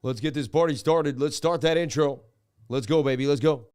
Let's get this party started. Let's start that intro. Let's go, baby. Let's go.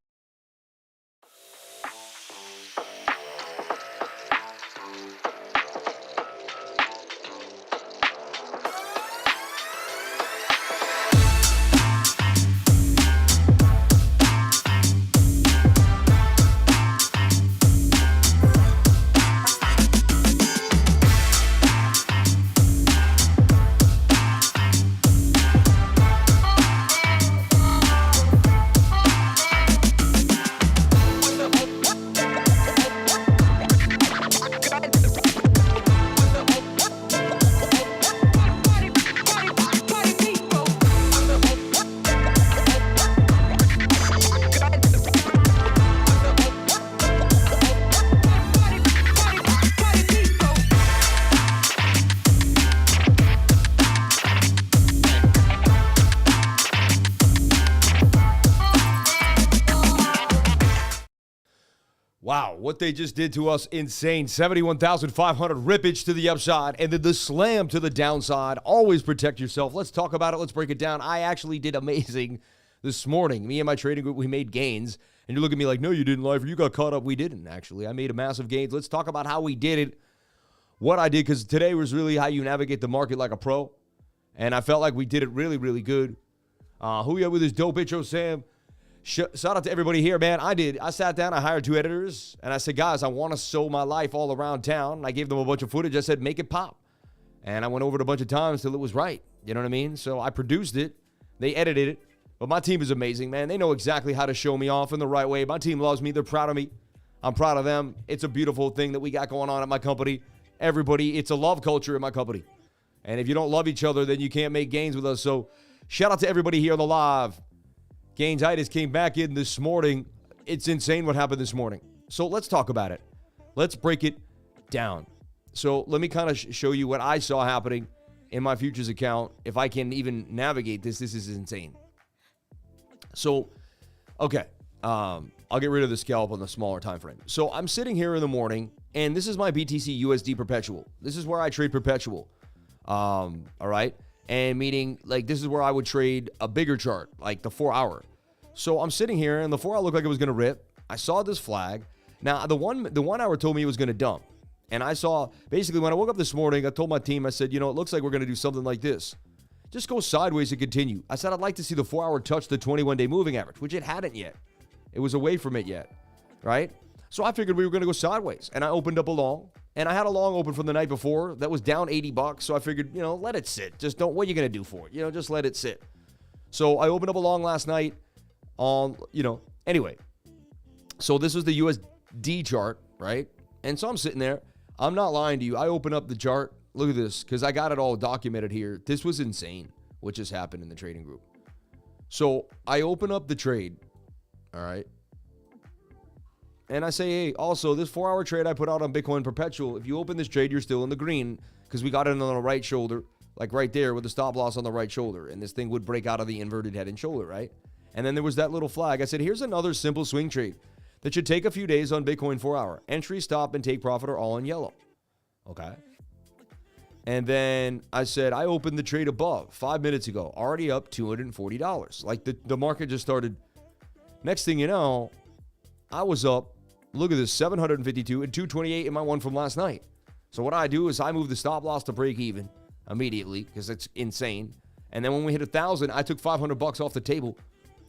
Wow, what they just did to us, insane. 71,500 rippage to the upside, and then the slam to the downside. Always protect yourself. Let's talk about it. Let's break it down. I actually did amazing this morning. Me and my trading group, we made gains. And you look at me like, no, you didn't, Lifer. You got caught up. We didn't, actually. I made a massive gains. Let's talk about how we did it, what I did, because today was really how you navigate the market like a pro. And I felt like we did it really, really good. Who you with this dope intro, Sam? Shout out to everybody here, man. I sat down, I hired 2 editors, and I said, guys, I want to show my life all around town. And I gave them a bunch of footage. I said, make it pop. And I went over it a bunch of times till it was right. You know what I mean? So I produced it. They edited it. But my team is amazing, man. They know exactly how to show me off in the right way. My team loves me. They're proud of me. I'm proud of them. It's a beautiful thing that we got going on at my company. Everybody, it's a love culture in my company. And if you don't love each other, then you can't make gains with us. So shout out to everybody here on the live. AITECH came back in this morning. It's insane what happened this morning. So let's talk about it. Let's break it down. So let me kind of show you what I saw happening in my futures account. If I can even navigate this, this is insane. So, okay. I'll get rid of the scalp on the smaller time frame. So I'm sitting here in the morning, and this is my BTC USD perpetual. This is where I trade perpetual. All right. And meaning, like, this is where I would trade a bigger chart, like the 4-hour. So I'm sitting here, and the 4-hour looked like it was going to rip. I saw this flag. Now, the 1 hour told me it was going to dump. And I saw, basically, when I woke up this morning, I told my team, I said, you know, it looks like we're going to do something like this. Just go sideways and continue. I said I'd like to see the 4-hour touch the 21-day moving average, which it hadn't yet. It was away from it yet, right? So I figured we were going to go sideways. And I opened up a long. And I had a long open from the night before that was down $80. So I figured, you know, let it sit. Just don't, what are you going to do for it? You know, just let it sit. So I opened up a long last night on, you know, anyway. So this was the USD chart, right? And so I'm sitting there. I'm not lying to you. I open up the chart. Look at this, because I got it all documented here. This was insane, what just happened in the trading group. So I open up the trade, all right? And I say, hey, also, this 4-hour trade I put out on Bitcoin Perpetual, if you open this trade, you're still in the green because we got it on the right shoulder, like right there with the stop loss on the right shoulder. And this thing would break out of the inverted head and shoulder, right? And then there was that little flag. I said, here's another simple swing trade that should take a few days on Bitcoin 4-hour. Entry, stop, and take profit are all in yellow. Okay. And then I said, I opened the trade above 5 minutes ago, already up $240. Like the market just started. Next thing you know, I was up. Look at this, 752 and 228 in my one from last night. So what I do is I move the stop loss to break even immediately because it's insane. And then when we hit 1,000, I took $500 off the table,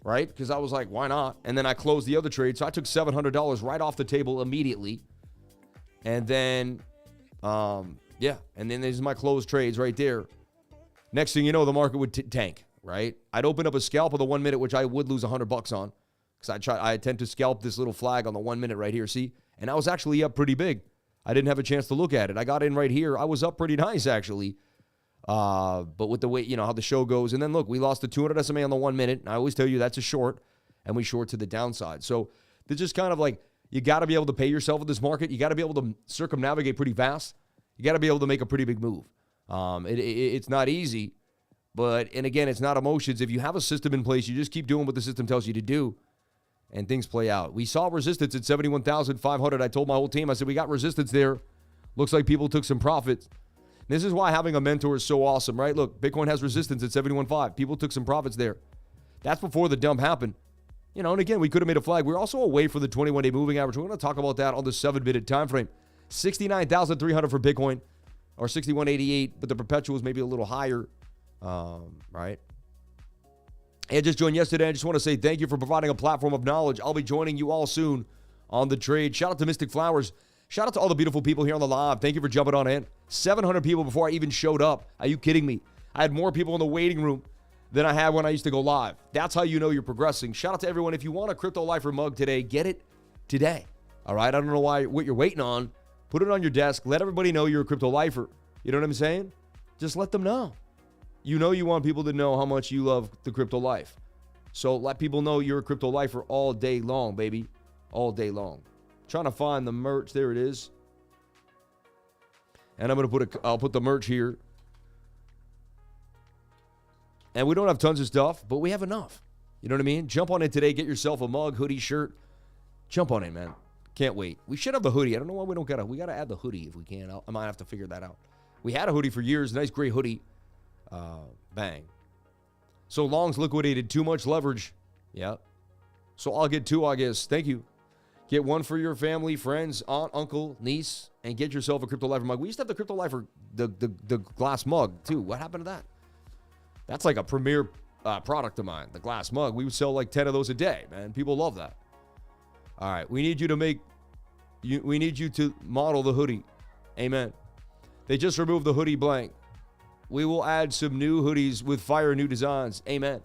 right? Because I was like, why not? And then I closed the other trade. So I took $700 right off the table immediately. And then, yeah. And then there's my closed trades right there. Next thing you know, the market would tank, right? I'd open up a scalp of the 1 minute, which I would lose $100 on. Because I attempt to scalp this little flag on the 1 minute right here, see? And I was actually up pretty big. I didn't have a chance to look at it. I got in right here. I was up pretty nice, actually. But with the way, you know, how the show goes. And then, look, we lost the 200 SMA on the 1 minute. And I always tell you that's a short. And we short to the downside. So, they're just kind of like, you got to be able to pay yourself in this market. You got to be able to circumnavigate pretty fast. You got to be able to make a pretty big move. It's not easy. And again, it's not emotions. If you have a system in place, you just keep doing what the system tells you to do. And things play out. We saw resistance at 71,500. I told my whole team, I said, we got resistance there. Looks like people took some profits. This is why having a mentor is so awesome, right? Look, Bitcoin has resistance at 71.5. People took some profits there. That's before the dump happened. You know, and again, we could have made a flag. We're also away from the 21-day moving average. We're going to talk about that on the 7-minute time frame. 69,300 for Bitcoin, or 6188, but the perpetual is maybe a little higher, right? And just joined yesterday. I just want to say thank you for providing a platform of knowledge. I'll be joining you all soon on the trade. Shout out to Mystic Flowers. Shout out to all the beautiful people here on the live. Thank you for jumping on in. 700 people before I even showed up. Are you kidding me? I had more people in the waiting room than I had when I used to go live. That's how you know you're progressing. Shout out to everyone. If you want a Crypto Lifer mug today, get it today. All right? I don't know what you're waiting on. Put it on your desk. Let everybody know you're a Crypto Lifer. You know what I'm saying? Just let them know. You know you want people to know how much you love the crypto life. So let people know you're a Crypto Lifer all day long, baby. All day long. Trying to find the merch. There it is. And I'm going to I'll put the merch here. And we don't have tons of stuff, but we have enough. You know what I mean? Jump on in today. Get yourself a mug, hoodie, shirt. Jump on in, man. Can't wait. We should have the hoodie. I don't know why we don't we got to add the hoodie if we can. I might have to figure that out. We had a hoodie for years. Nice gray hoodie. Bang. So Long's liquidated. Too much leverage. Yeah. So I'll get 2, I guess. Thank you. Get 1 for your family, friends, aunt, uncle, niece, and get yourself a Crypto Lifer mug. We used to have the Crypto Lifer, the glass mug, too. What happened to that? That's like a premier product of mine, the glass mug. We would sell like 10 of those a day, man. People love that. All right, we need you to model the hoodie. Amen. They just removed the hoodie blank. We will add some new hoodies with fire new designs. Amen.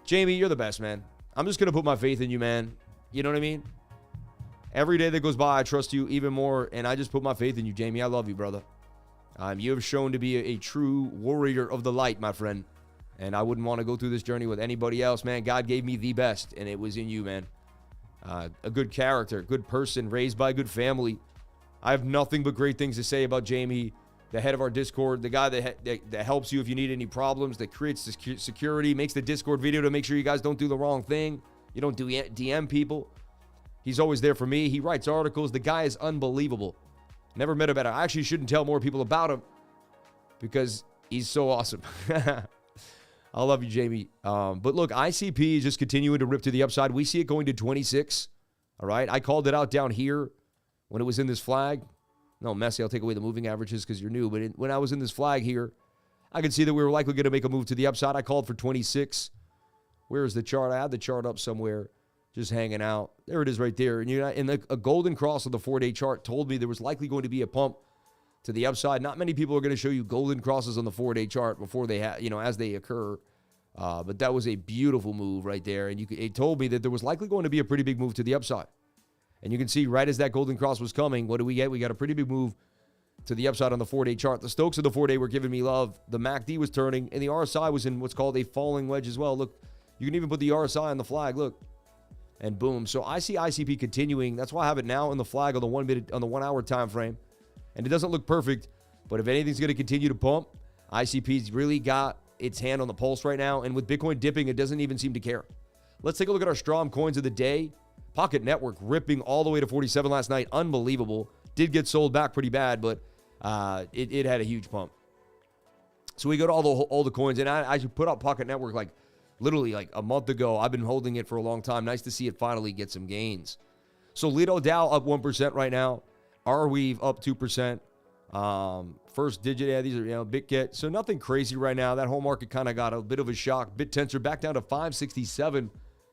Jamie, you're the best, man. I'm just going to put my faith in you, man. You know what I mean? Every day that goes by, I trust you even more, and I just put my faith in you, Jamie. I love you, brother. You have shown to be a true warrior of the light, my friend, and I wouldn't want to go through this journey with anybody else, man. God gave me the best, and it was in you, man. A good character, good person, raised by a good family. I have nothing but great things to say about Jamie, the head of our Discord, the guy that helps you if you need any problems, that creates the security, makes the Discord video to make sure you guys don't do the wrong thing. You don't DM people. He's always there for me. He writes articles. The guy is unbelievable. Never met a better. I actually shouldn't tell more people about him because he's so awesome. I love you, Jamie. But look, ICP is just continuing to rip to the upside. We see it going to 26. All right. I called it out down here when it was in this flag. No, Messi, I'll take away the moving averages because you're new. But when I was in this flag here, I could see that we were likely going to make a move to the upside. I called for 26. Where is the chart? I had the chart up somewhere, just hanging out. There it is right there. And a golden cross of the 4-day chart told me there was likely going to be a pump to the upside. Not many people are going to show you golden crosses on the 4-day chart before they as they occur. But that was a beautiful move right there. And it told me that there was likely going to be a pretty big move to the upside. And you can see right as that golden cross was coming, what do we get? We got a pretty big move to the upside on the 4-day chart. The Stokes of the 4-day were giving me love. The MACD was turning, and the RSI was in what's called a falling wedge as well. Look, you can even put the RSI on the flag. Look. And boom. So I see ICP continuing. That's why I have it now in the flag on the 1 minute, on the 1 hour time frame. And it doesn't look perfect, but if anything's going to continue to pump, ICP's really got its hand on the pulse right now. And with Bitcoin dipping, it doesn't even seem to care. Let's take a look at our Strom coins of the day. Pocket Network ripping all the way to 47 last night. Unbelievable. Did get sold back pretty bad, but it had a huge pump. So we go to all the coins, and I put out Pocket Network literally a month ago. I've been holding it for a long time. Nice to see it finally get some gains. So Lido DAO up 1% right now. Arweave up 2%. First digit, yeah, these are, BitGet. So nothing crazy right now. That whole market kind of got a bit of a shock. BitTensor back down to 567.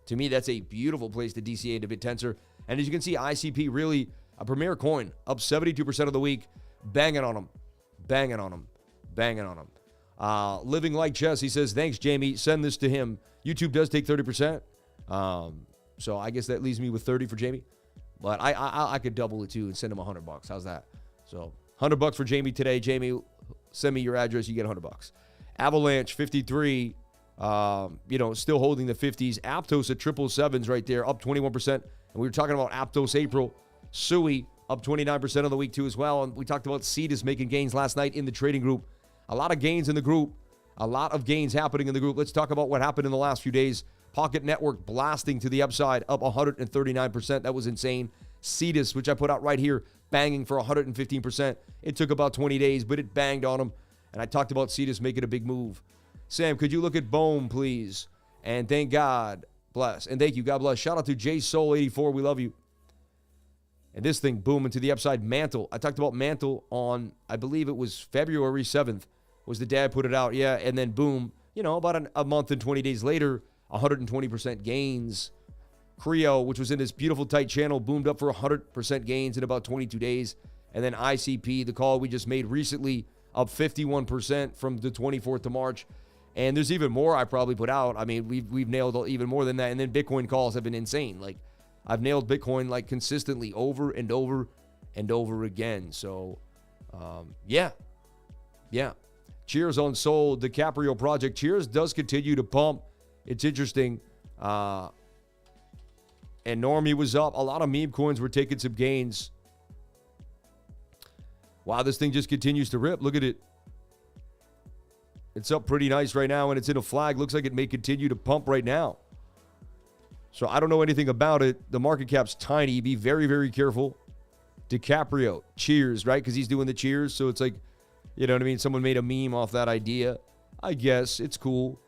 To me, that's a beautiful place to DCA to BitTensor. And as you can see, ICP really a premier coin, up 72% of the week. Banging on them. Banging on them. Banging on them. Living Like Chess, he says, thanks, Jamie. Send this to him. YouTube does take 30%. So I guess that leaves me with 30 for Jamie. But I could double it too and send him $100. How's that? So $100 for Jamie today. Jamie, send me your address. You get $100. Avalanche 53. Still holding the 50s. Aptos at 777s right there, up 21%. And we were talking about Aptos April. Sui up 29% of the week too as well. And we talked about CETUS making gains last night in the trading group. A lot of gains in the group. A lot of gains happening in the group. Let's talk about what happened in the last few days. Pocket Network blasting to the upside, up 139%. That was insane. CETUS, which I put out right here, banging for 115%. It took about 20 days, but it banged on them. And I talked about CETUS making a big move. Sam, could you look at BOME, please? And thank God bless. And thank you. God bless. Shout out to JSoul84. We love you. And this thing booming to the upside. Mantle. I talked about Mantle on, I believe it was February 7th was the day I put it out. Yeah, and then boom, about a month and 20 days later, 120% gains. Creo, which was in this beautiful tight channel, boomed up for 100% gains in about 22 days. And then ICP, the call we just made recently, up 51% from the 24th of March. And there's even more I probably put out. I mean, we've nailed even more than that. And then Bitcoin calls have been insane. Like, I've nailed Bitcoin like consistently over and over and over again. So, yeah. Cheers on Soul, DiCaprio project. Cheers does continue to pump. It's interesting. And Normie was up. A lot of meme coins were taking some gains. Wow, this thing just continues to rip. Look at it. It's up pretty nice right now, and it's in a flag. Looks like it may continue to pump right now. So I don't know anything about it. The market cap's tiny. Be very, very careful. DiCaprio, cheers, right? Because he's doing the cheers. So it's like, you know what I mean? Someone made a meme off that idea. I guess it's cool.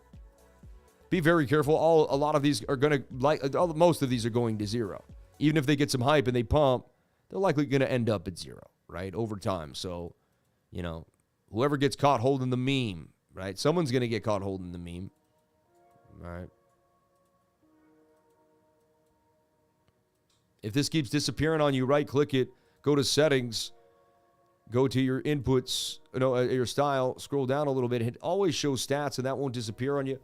Be very careful. A lot of these are going to, most of these are going to zero. Even if they get some hype and they pump, they're likely going to end up at zero, right? Over time. So, whoever gets caught holding the meme, right? Someone's going to get caught holding the meme. All right. If this keeps disappearing on you, right-click it, go to settings, go to your inputs, your style, scroll down a little bit. It always shows stats, and that won't disappear on you.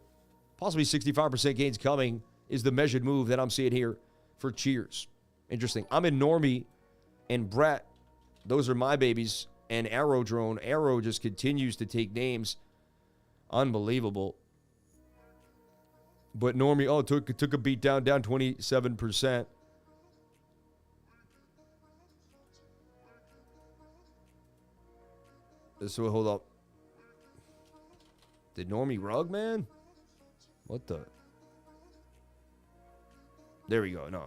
Possibly 65% gains coming is the measured move that I'm seeing here for Cheers. Interesting. I'm in Normie and Brett. Those are my babies. And Arrow Drone. Arrow just continues to take names. Unbelievable. But Normie, took a beat down 27%. So hold up. Did Normie rug, man? What the? There we go. No,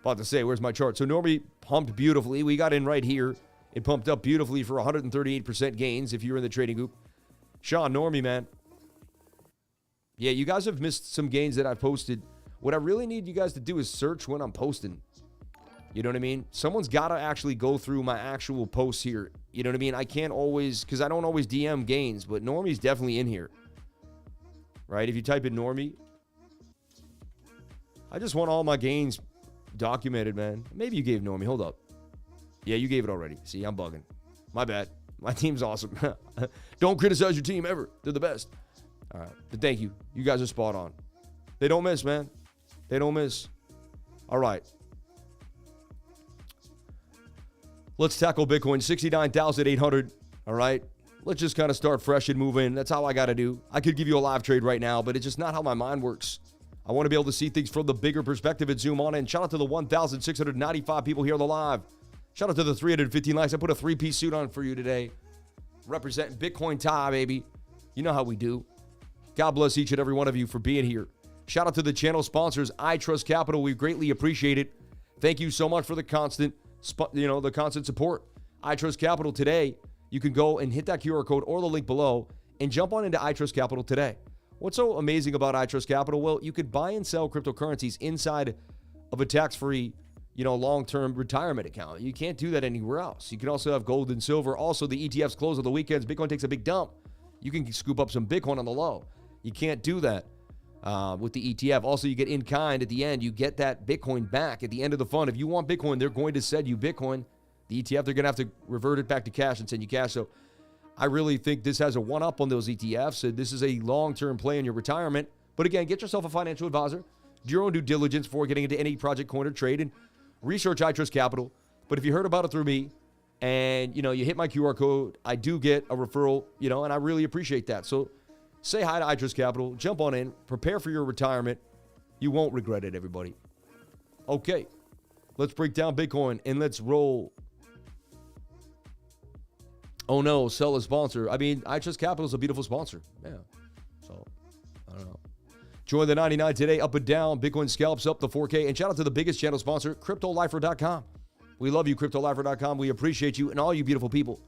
about to say, where's my chart? So Normie pumped beautifully. We got in right here. It pumped up beautifully for 138% gains if you were in the trading group. Sean, Normie, man. Yeah, you guys have missed some gains that I've posted. What I really need you guys to do is search when I'm posting. You know what I mean? Someone's got to actually go through my actual posts here. You know what I mean? I can't always, because I don't always DM gains, but Normie's definitely in here. Right? If you type in Normie, I just want all my gains documented, man. Maybe you gave Normie. Hold up. Yeah, you gave it already. See, I'm bugging. My bad. My team's awesome. Don't criticize your team ever. They're the best. All right. But thank you. You guys are spot on. They don't miss, man. They don't miss. All right. Let's tackle Bitcoin, 69,800. All right. Let's just kind of start fresh and move in. That's how I got to do. I could give you a live trade right now, but it's just not how my mind works. I want to be able to see things from the bigger perspective and zoom on in. Shout out to the 1,695 people here on the live. Shout out to the 315 likes. I put a three-piece suit on for you today. Representing Bitcoin tie, baby. You know how we do. God bless each and every one of you for being here. Shout out to the channel sponsors, I Trust Capital. We greatly appreciate it. Thank you so much for the constant support. I Trust Capital today. You can go and hit that QR code or the link below and jump on into I Trust Capital today. What's so amazing about I Trust Capital? Well, you could buy and sell cryptocurrencies inside of a tax-free, long-term retirement account. You can't do that anywhere else. You can also have gold and silver. Also, the ETFs close on the weekends. Bitcoin takes a big dump. You can scoop up some Bitcoin on the low. You can't do that with the ETF. Also, you get in kind at the end. You get that Bitcoin back at the end of the fund. If you want Bitcoin, they're going to send you Bitcoin. The ETF, they're going to have to revert it back to cash and send you cash. So I really think this has a one-up on those ETFs. And this is a long-term play in your retirement. But again, get yourself a financial advisor. Do your own due diligence before getting into any project, coin, or trade. And research I Trust Capital. But if you heard about it through me and, you hit my QR code, I do get a referral, and I really appreciate that. So say hi to I Trust Capital. Jump on in. Prepare for your retirement. You won't regret it, everybody. Okay. Let's break down Bitcoin and let's roll. Oh, no. Sell a sponsor. I mean, I Trust Capital is a beautiful sponsor. Yeah. So, I don't know. Join the 99 today, up and down. Bitcoin scalps up the 4K. And shout out to the biggest channel sponsor, CryptoLifer.com. We love you, CryptoLifer.com. We appreciate you and all you beautiful people.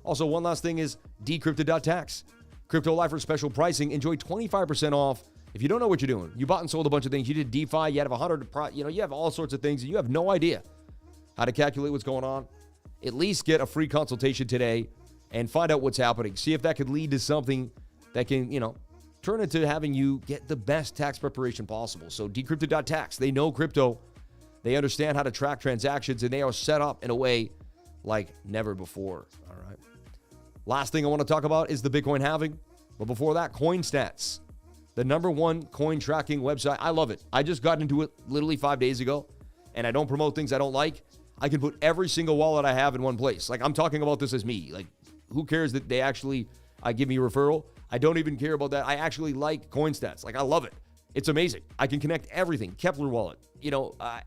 Also, one last thing is decrypted.tax. Crypto Lifer special pricing. Enjoy 25% off. If you don't know what you're doing, you bought and sold a bunch of things. You did DeFi. You have 100, you have all sorts of things. And you have no idea how to calculate what's going on. At least get a free consultation today and find out what's happening. See if that could lead to something that can, turn into having you get the best tax preparation possible. So decrypted.tax. They know crypto. They understand how to track transactions, and they are set up in a way like never before. All right. Last thing I want to talk about is the Bitcoin halving. But before that, CoinStats, the #1 coin tracking website. I love it. I just got into it literally 5 days ago, and I don't promote things I don't like. I can put every single wallet I have in one place. Like, I'm talking about this as me. Like, who cares that they actually give me a referral? I don't even care about that. I actually like CoinStats. Like, I love it. It's amazing. I can connect everything. Kepler wallet,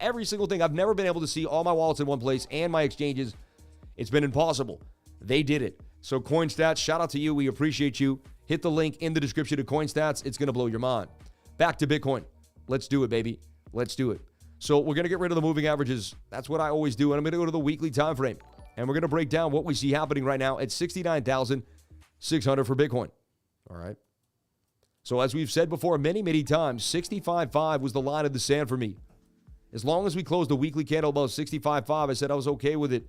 every single thing. I've never been able to see all my wallets in one place and my exchanges. It's been impossible. They did it. So CoinStats, shout out to you. We appreciate you. Hit the link in the description of CoinStats. It's going to blow your mind. Back to Bitcoin. Let's do it, baby. Let's do it. So we're going to get rid of the moving averages. That's what I always do. And I'm going to go to the weekly time frame. And we're going to break down what we see happening right now at 69,600 for Bitcoin. All right. So as we've said before many, many times, 65.5 was the line of the sand for me. As long as we closed the weekly candle above 65.5, I said I was okay with it.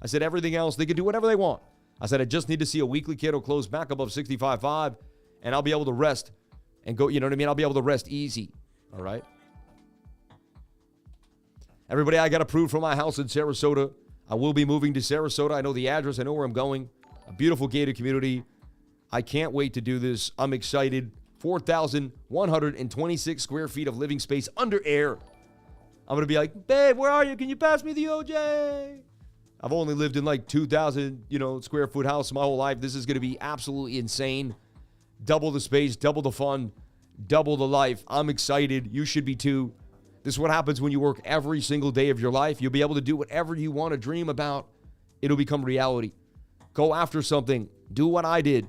I said everything else, they could do whatever they want. I said I just need to see a weekly candle close back above 65.5, and I'll be able to rest and go, I'll be able to rest easy. All right. Everybody, I got approved from my house in Sarasota. I will be moving to Sarasota. I know the address. I know where I'm going. A beautiful gated community. I can't wait to do this. I'm excited. 4,126 square feet of living space under air. I'm going to be like, babe, where are you? Can you pass me the OJ? I've only lived in like 2,000, square foot house my whole life. This is going to be absolutely insane. Double the space, double the fun, double the life. I'm excited. You should be too. This is what happens when you work every single day of your life. You'll be able to do whatever you want to dream about. It'll become reality. Go after something. Do what I did.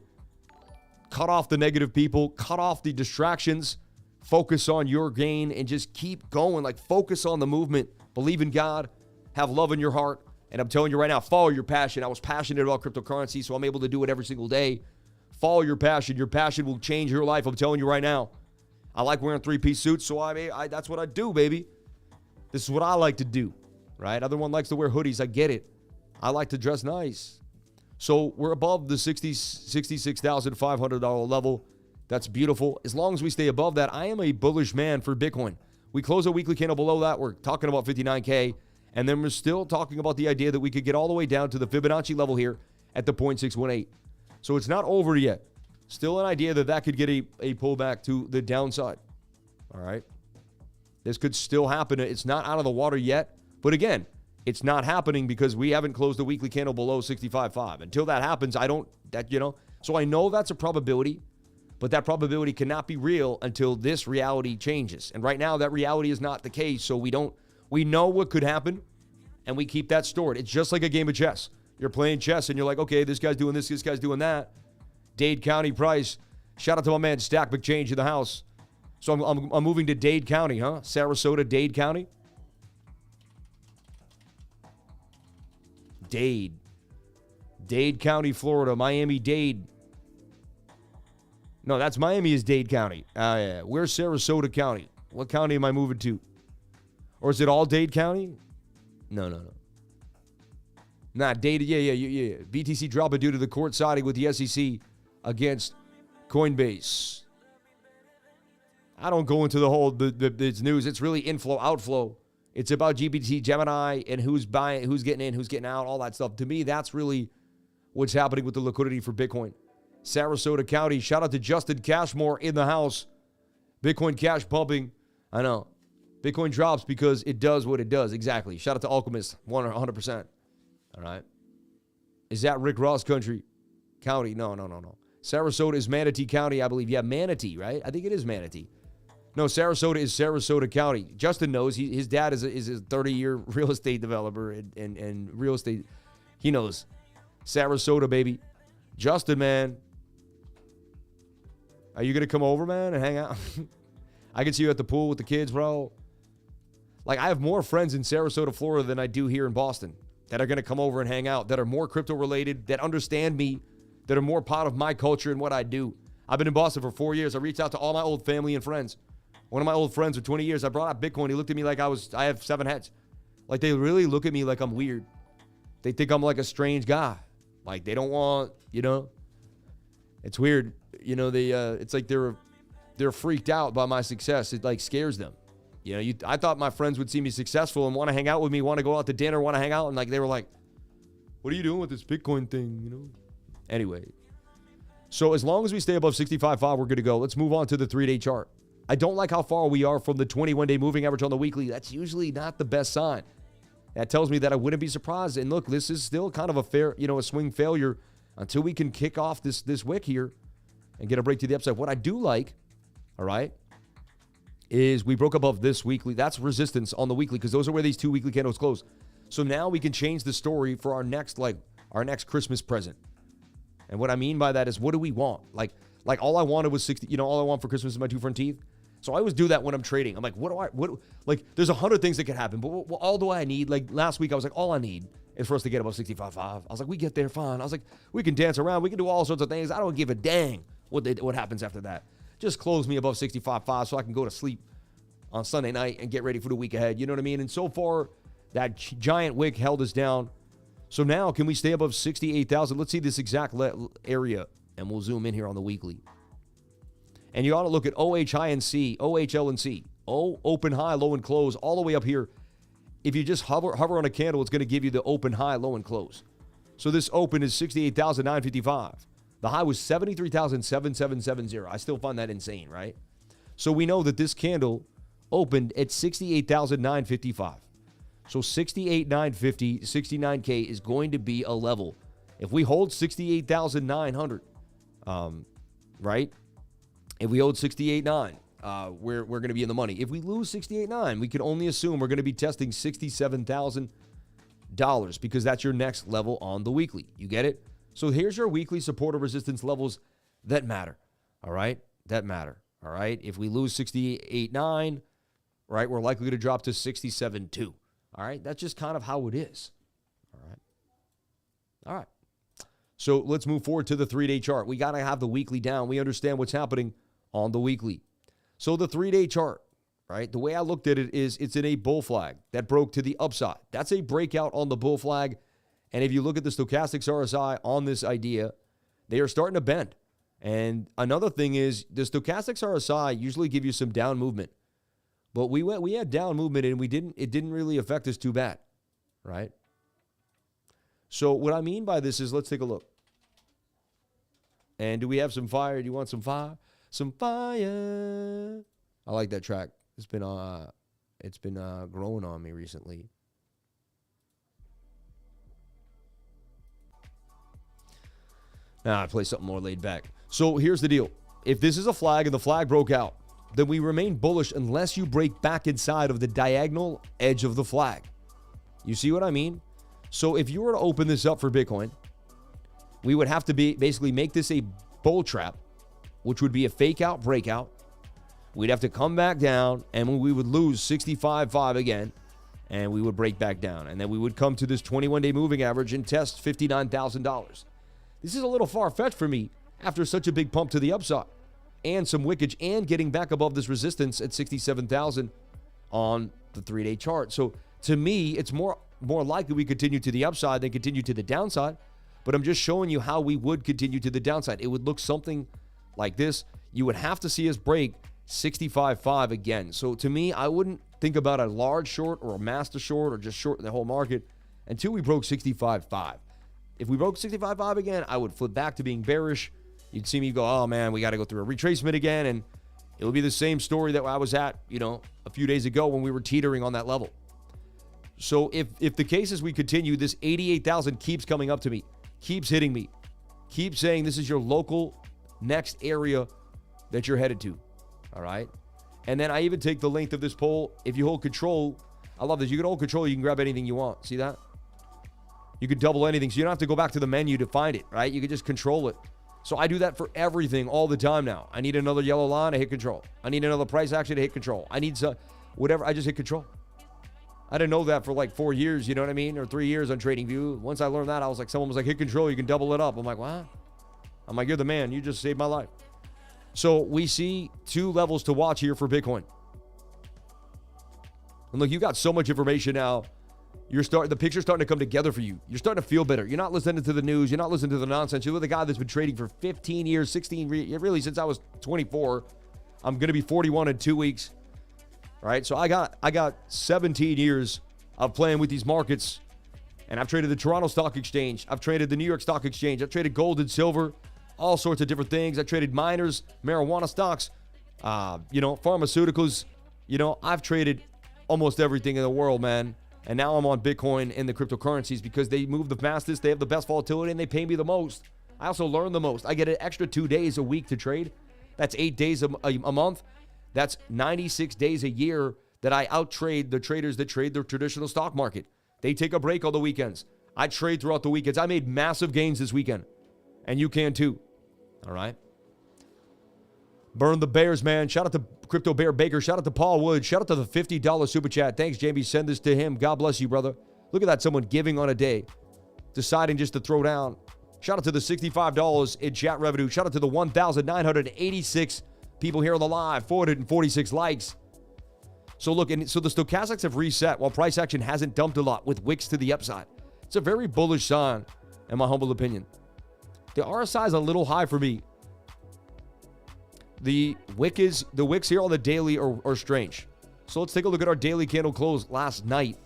Cut off the negative people. Cut off the distractions. Focus on your gain and just keep going. Like, focus on the movement. Believe in God. Have love in your heart. And I'm telling you right now, follow your passion. I was passionate about cryptocurrency, so I'm able to do it every single day. Follow your passion. Your passion will change your life. I'm telling you right now. I like wearing three-piece suits, so that's what I do, baby. This is what I like to do, right? Everyone likes to wear hoodies. I get it. I like to dress nice. So we're above the $66,500 level. That's beautiful. As long as we stay above that, I am a bullish man for Bitcoin. We close a weekly candle below that. We're talking about 59K. And then we're still talking about the idea that we could get all the way down to the Fibonacci level here at the 0.618. So it's not over yet. Still an idea that could get a pullback to the downside. All right. This could still happen. It's not out of the water yet. But again, it's not happening because we haven't closed the weekly candle below 65.5. Until that happens, so I know that's a probability, but that probability cannot be real until this reality changes. And right now, that reality is not the case. So we know what could happen, and we keep that stored. It's just like a game of chess. You're playing chess, and you're like, okay, this guy's doing this guy's doing that. Dade County price. Shout out to my man Stack McChange in the house. So I'm moving to Dade County, huh? Sarasota, Dade County. Dade County, Florida. Miami-Dade. No, that's Miami is Dade County. Yeah. Where's Sarasota County? What county am I moving to? Or is it all Dade County? No. Nah, Dade, yeah. BTC dropping due to the court siding with the SEC against Coinbase. I don't go into the whole this news. It's really inflow, outflow. It's about GPT, Gemini, and who's buying, who's getting in, who's getting out, all that stuff. To me, that's really what's happening with the liquidity for Bitcoin. Sarasota County, shout out to Justin Cashmore in the house. Bitcoin cash pumping. I know. Bitcoin drops because it does what it does. Exactly. Shout out to Alchemist, 100%. All right. Is that Rick Ross country? County? No. Sarasota is Manatee County, I believe. Yeah, Manatee, right? I think it is Manatee. No, Sarasota is Sarasota County. Justin knows. His dad is a 30-year real estate developer and real estate. He knows. Sarasota, baby. Justin, man. Are you going to come over, man, and hang out? I can see you at the pool with the kids, bro. Like, I have more friends in Sarasota, Florida than I do here in Boston. that are going to come over and hang out, that are more crypto related, that understand me, that are more part of my culture and what I do. I've been in Boston for 4 years. I reached out to all my old family and friends. One of my old friends for 20 years, I brought out Bitcoin. He looked at me like I have 7 heads. Like, they really look at me like I'm weird. They think I'm like a strange guy. Like, they don't want, it's weird. It's like they're freaked out by my success. It like scares them. I thought my friends would see me successful and want to hang out with me, want to go out to dinner, want to hang out. And like, they were like, what are you doing with this Bitcoin thing? Anyway. So as long as we stay above 65.5, we're good to go. Let's move on to the 3-day chart. I don't like how far we are from the 21-day moving average on the weekly. That's usually not the best sign. That tells me that I wouldn't be surprised. And look, this is still kind of a swing failure until we can kick off this wick here and get a break to the upside. What I do like, all right, is we broke above this weekly. That's resistance on the weekly because those are where these 2 weekly candles close. So now we can change the story for our next Christmas present. And what I mean by that is, what do we want? Like all I wanted was 60, all I want for Christmas is my 2 front teeth. So I always do that when I'm trading. I'm like, there's 100 things that could happen, but what all do I need? Like last week, I was like, all I need is for us to get above 65.5. I was like, we get there, fine. I was like, we can dance around. We can do all sorts of things. I don't give a dang what happens after that. Just close me above 65.5 so I can go to sleep on Sunday night and get ready for the week ahead. You know what I mean? And so far, that giant wick held us down. So now, can we stay above 68,000? Let's see this exact area, and we'll zoom in here on the weekly. And you ought to look at OH and C, OHL and C. O, open high, low and close, all the way up here. If you just hover on a candle, it's going to give you the open high, low and close. So this open is 68,955. The high was 73,7770. I still find that insane, right? So we know that this candle opened at 68,955. So 68,950, 69K is going to be a level. If we hold 68,900, right? If we hold 68.9, we're going to be in the money. If we lose 68.9, we can only assume we're going to be testing $67,000 because that's your next level on the weekly. You get it? So here's your weekly support or resistance levels that matter. All right? That matter. All right? If we lose 68.9, right, we're likely to drop to 67.2. All right? That's just kind of how it is. All right? All right. So let's move forward to the 3-day chart. We got to have the weekly down. We understand what's happening on the weekly. So the 3-day chart, right, the way I looked at it is it's in a bull flag that broke to the upside. That's a breakout on the bull flag. And if you look at the stochastics RSI on this idea, they are starting to bend. And another thing is the stochastics RSI usually give you some down movement. But we had down movement and it didn't really affect us too bad, right? So what I mean by this is, let's take a look. And do we have some fire? Do you want some fire? Some fire. I like that track. It's been growing on me recently. Now I play something more laid back. So here's the deal. If this is a flag and the flag broke out, then we remain bullish unless you break back inside of the diagonal edge of the flag. You see what I mean? So if you were to open this up for Bitcoin, we would have to basically make this a bull trap, which would be a fake out breakout. We'd have to come back down, and we would lose 65.5 again, and we would break back down. And then we would come to this 21-day moving average and test $59,000. This is a little far-fetched for me after such a big pump to the upside and some wickage and getting back above this resistance at 67,000 on the 3-day chart. So to me, it's more likely we continue to the upside than continue to the downside. But I'm just showing you how we would continue to the downside. It would look something like this. You would have to see us break 65.5 again. So to me, I wouldn't think about a large short or a master short or just short the whole market until we broke 65.5. If we broke 65.5 again, I would flip back to being bearish. You'd see me go, oh man, we got to go through a retracement again. And it would be the same story that I was at, a few days ago when we were teetering on that level. So if the case is we continue, this 88,000 keeps coming up to me, keeps hitting me, keeps saying this is your local next area that you're headed to. All right. And then I even take the length of this pole. If you hold control, I love this. You can hold control. You can grab anything you want. See that? You can double anything. So you don't have to go back to the menu to find it, right? You can just control it. So I do that for everything all the time now. I need another yellow line, I hit control. I need another price action to hit control. I need whatever, I just hit control. I didn't know that for like 4 years, you know what I mean? Or 3 years on TradingView. Once I learned that, I was like, someone was like, hit control, you can double it up. I'm like, what? I'm like, you're the man. You just saved my life. So we see 2 levels to watch here for Bitcoin. And look, you got so much information now. The picture's starting to come together for you. You're starting to feel better. You're not listening to the news. You're not listening to the nonsense. You're with a guy that's been trading for 15 years, 16, really since I was 24. I'm going to be 41 in 2 weeks. All right, so I got 17 years of playing with these markets, and I've traded the Toronto Stock Exchange. I've traded the New York Stock Exchange. I've traded gold and silver, all sorts of different things. I traded miners, marijuana stocks, pharmaceuticals. I've traded almost everything in the world, man. And now I'm on Bitcoin and the cryptocurrencies because they move the fastest, they have the best volatility, and they pay me the most. I also learn the most. I get an extra 2 days a week to trade. That's 8 days a month. That's 96 days a year that I outtrade the traders that trade the traditional stock market. They take a break on the weekends. I trade throughout the weekends. I made massive gains this weekend. And you can too. All right? Burn the Bears, man. Shout out to Crypto Bear Baker. Shout out to Paul Wood. Shout out to the $50 super chat. Thanks, Jamie. Send this to him. God bless you, brother. Look at that. Someone giving on a day. Deciding just to throw down. Shout out to the $65 in chat revenue. Shout out to the 1,986 people here on the live. 446 likes. So look, so the stochastics have reset while price action hasn't dumped a lot with wicks to the upside. It's a very bullish sign, in my humble opinion. The RSI is a little high for me. The wicks here on the daily are strange. So let's take a look at our daily candle close last night.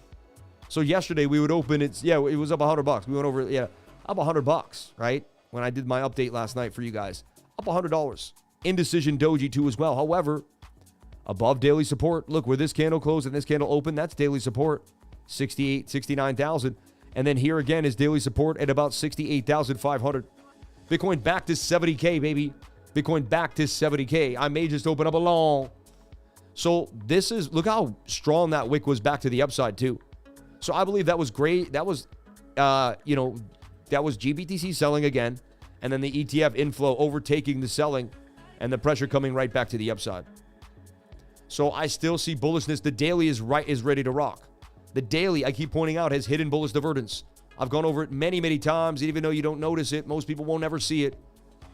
So yesterday we would open it was up $100. We went over up $100, right? When I did my update last night for you guys. Up $100. Indecision Doji too as well. However, above daily support, look where this candle closed and this candle opened, that's daily support. 68, 69,000. And then here again is daily support at about 68,500. Bitcoin back to 70K, baby. Bitcoin back to 70K. I may just open up a long. So look how strong that wick was back to the upside too. So I believe that was great. That was, that was GBTC selling again. And then the ETF inflow overtaking the selling and the pressure coming right back to the upside. So I still see bullishness. The daily is ready to rock. The daily, I keep pointing out, has hidden bullish divergence. I've gone over it many, many times. Even though you don't notice it, most people won't ever see it.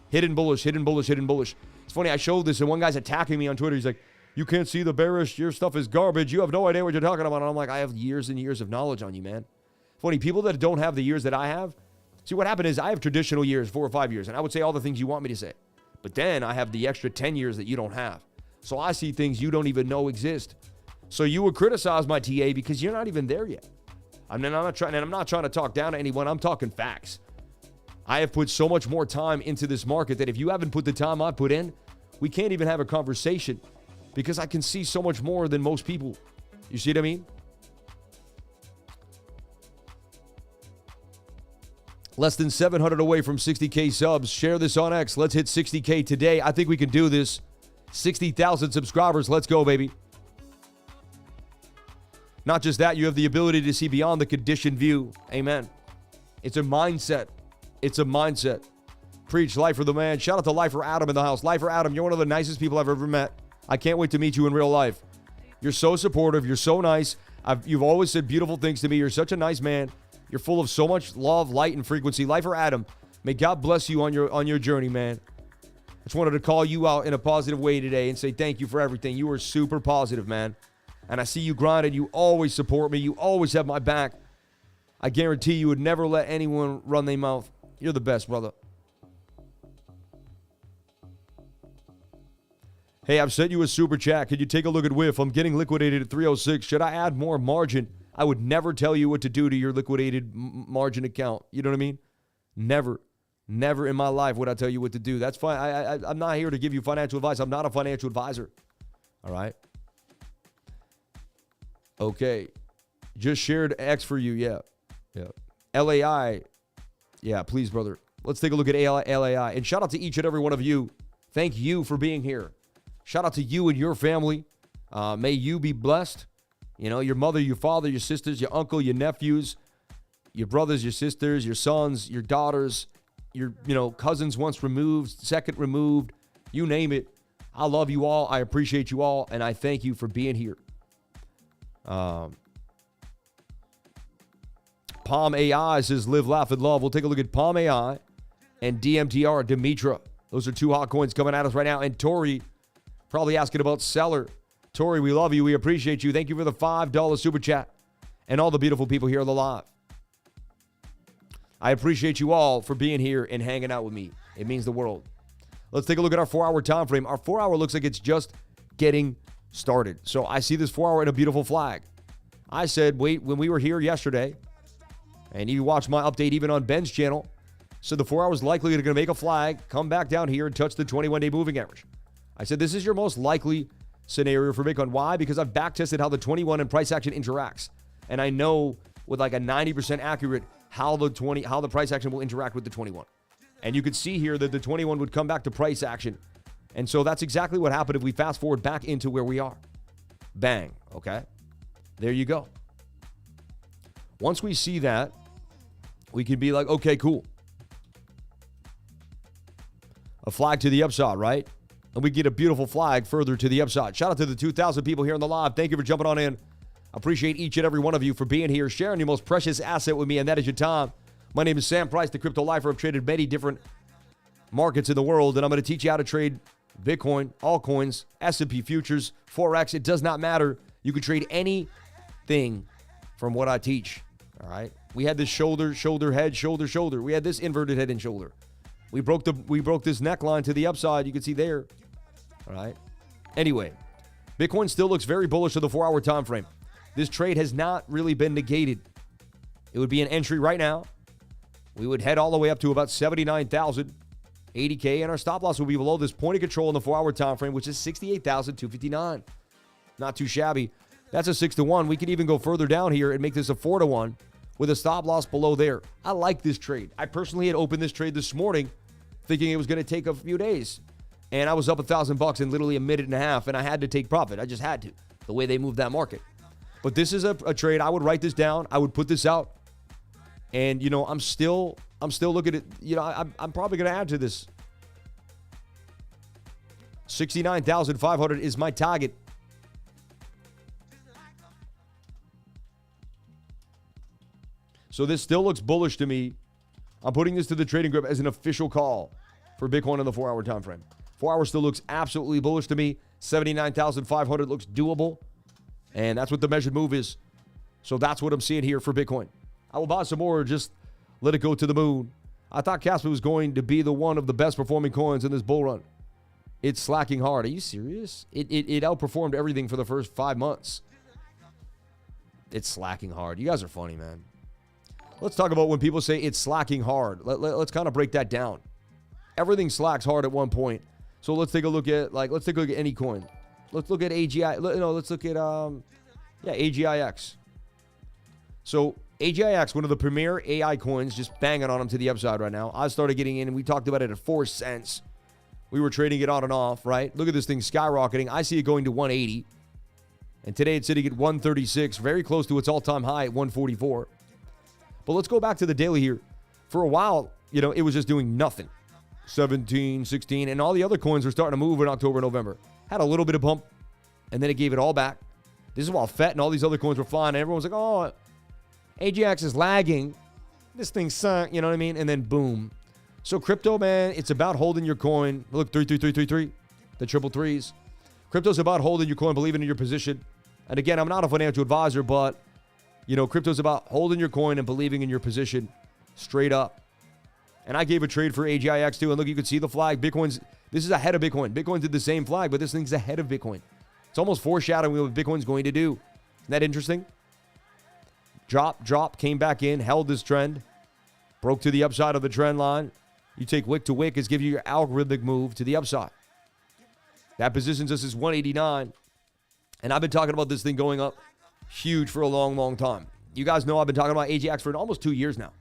Hidden bullish, hidden bullish, hidden bullish. It's funny, I showed this and one guy's attacking me on Twitter. He's like, you can't see the bearish, your stuff is garbage. You have no idea what you're talking about. And I'm like, I have years and years of knowledge on you, man. Funny, people that don't have the years that I have, see what happened is I have traditional years, 4 or 5 years, and I would say all the things you want me to say. But then I have the extra 10 years that you don't have. So I see things you don't even know exist. So you would criticize my TA because you're not even there yet. I'm not trying to talk down to anyone. I'm talking facts. I have put so much more time into this market that if you haven't put the time I put in, we can't even have a conversation because I can see so much more than most people. You see what I mean? Less than 700 away from 60K subs. Share this on X. Let's hit 60K today. I think we can do this. 60,000 subscribers. Let's go, baby. Not just that, you have the ability to see beyond the conditioned view. Amen. It's a mindset. It's a mindset. Preach, Lifer the man. Shout out to Lifer Adam in the house. Lifer Adam, you're one of the nicest people I've ever met. I can't wait to meet you in real life. You're so supportive. You're so nice. You've always said beautiful things to me. You're such a nice man. You're full of so much love, light, and frequency. Lifer Adam, may God bless you on your journey, man. I just wanted to call you out in a positive way today and say thank you for everything. You are super positive, man. And I see you grinding. You always support me. You always have my back. I guarantee you would never let anyone run their mouth. You're the best, brother. Hey, I've sent you a super chat. Could you take a look at WIF? I'm getting liquidated at 306. Should I add more margin? I would never tell you what to do to your liquidated margin account. You know what I mean? Never. Never in my life would I tell you what to do. That's fine. I'm not here to give you financial advice. I'm not a financial advisor. All right? Okay. Just shared X for you. Yeah. LAI. Yeah, please, brother. Let's take a look at LAI. And shout out to each and every one of you. Thank you for being here. Shout out to you and your family. May you be blessed. You know, your mother, your father, your sisters, your uncle, your nephews, your brothers, your sisters, your sons, your daughters, your, cousins once removed, second removed, you name it. I love you all. I appreciate you all. And I thank you for being here. PALMAI says live, laugh, and love. We'll take a look at PALMAI and DMTR, Dimitra. Those are two hot coins coming at us right now. And Tori, probably asking about CELR. Tori, we love you. We appreciate you. Thank you for the $5 super chat. And all the beautiful people here on the live. I appreciate you all for being here and hanging out with me. It means the world. Let's take a look at our 4-hour time frame. Our 4-hour looks like it's just getting started. So I see this 4-hour in a beautiful flag. I said, wait, when we were here yesterday, and you watched my update even on Ben's channel, so the 4 hours likely going to make a flag, come back down here and touch the 21-day moving average. I said, this is your most likely scenario for Bitcoin. Why? Because I've backtested how the 21 and price action interacts. And I know with like a 90% accurate how the price action will interact with the 21. And you could see here that the 21 would come back to price action. And so that's exactly what happened if we fast forward back into where we are. Bang. Okay. There you go. Once we see that, we can be like, okay, cool. A flag to the upside, right? And we get a beautiful flag further to the upside. Shout out to the 2,000 people here in the live. Thank you for jumping on in. Appreciate each and every one of you for being here, sharing your most precious asset with me, and that is your time. My name is Sam Price, the Crypto Lifer. I've traded many different markets in the world, and I'm going to teach you how to trade Bitcoin, altcoins, S&P futures, Forex. It does not matter. You can trade anything from what I teach, all right? We had this shoulder, head, shoulder. We had this inverted head and shoulder. We broke this neckline to the upside. You can see there. All right. Anyway, Bitcoin still looks very bullish to the 4-hour time frame. This trade has not really been negated. It would be an entry right now. We would head all the way up to about 79,000, 80K, and our stop loss would be below this point of control in the 4-hour time frame, which is 68,259. Not too shabby. That's a 6-to-1. We could even go further down here and make this a 4-to-1 with a stop loss below there. I like this trade. I personally had opened this trade this morning thinking it was going to take a few days. And I was up $1,000 in literally a minute and a half, and I had to take profit. I just had to, the way they moved that market. But this is a trade. I would write this down. I would put this out. And, you know, I'm still looking at, you know, I'm probably going to add to this. 69,500 is my target. So this still looks bullish to me. I'm putting this to the trading group as an official call for Bitcoin on the 4-hour time frame. 4 hours still looks absolutely bullish to me. 79,500 looks doable. And that's what the measured move is. So that's what I'm seeing here for Bitcoin. I will buy some more, just let it go to the moon. I thought Casper was going to be the one of the best performing coins in this bull run. It's slacking hard. Are you serious? It outperformed everything for the first 5 months. It's slacking hard. You guys are funny, man. Let's talk about when people say it's slacking hard. Let's kind of break that down. Everything slacks hard at one point. So let's take a look at any coin. Let's look at AGI. Let's look at AGIX. So AGIX, one of the premier AI coins, just banging on them to the upside right now. I started getting in, and we talked about it at 4 cents. We were trading it on and off, right? Look at this thing skyrocketing. I see it going to 180. And today it's sitting at 136, very close to its all-time high at 144. But let's go back to the daily here. For a while, you know, it was just doing nothing. 17, 16, and all the other coins were starting to move in October, November. Had a little bit of pump, and then it gave it all back. This is while FET and all these other coins were flying, and everyone was like, oh, AGX is lagging. This thing sunk, you know what I mean? And then boom. So crypto, man, it's about holding your coin. Look, 33333, the triple threes. Crypto's about holding your coin, believing in your position. And again, I'm not a financial advisor, but, you know, crypto's about holding your coin and believing in your position straight up. And I gave a trade for AGIX too. And look, you can see the flag. This is ahead of Bitcoin. Bitcoin did the same flag, but this thing's ahead of Bitcoin. It's almost foreshadowing what Bitcoin's going to do. Isn't that interesting? Drop, came back in, held this trend, broke to the upside of the trend line. You take wick to wick, is give you your algorithmic move to the upside. That positions us as 189. And I've been talking about this thing going up huge for a long, long time. You guys know I've been talking about AGX for almost 2 years now.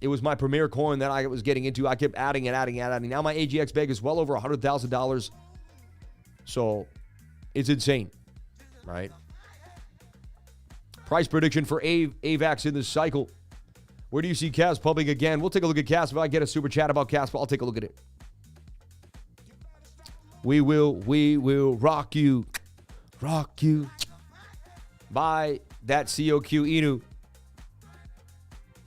It was my premier coin that I was getting into. I kept adding. Now my AGX bag is well over $100,000. So it's insane, right? Price prediction for AVAX in this cycle. Where do you see Cas pumping again? We'll take a look at Cas. If I get a super chat about Cas, I'll take a look at it. We will rock you. Rock you. Buy that COQ Inu.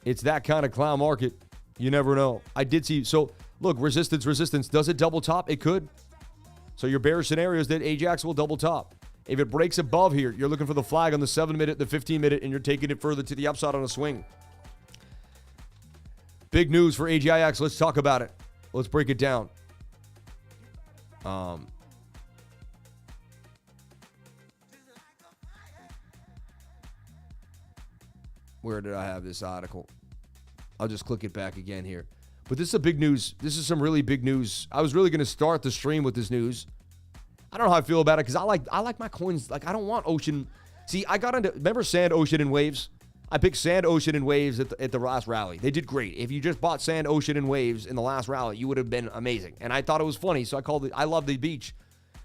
It's that kind of clown market. You never know. I did see. So, look, resistance. Does it double top? It could. So your bearish scenario is that AGIX will double top. If it breaks above here, you're looking for the flag on the 7-minute, the 15-minute, and you're taking it further to the upside on a swing. Big news for AGIX. Let's talk about it. Let's break it down. Where did I have this article? I'll just click it back again here. But this is a big news. This is some really big news. I was really going to start the stream with this news. I don't know how I feel about it because I like my coins. Like, I don't want ocean. See, I got into, remember sand, ocean, and waves? I picked sand, ocean, and waves at the last rally. They did great. If you just bought sand, ocean, and waves in the last rally, you would have been amazing. And I thought it was funny, so I called it, I love the beach.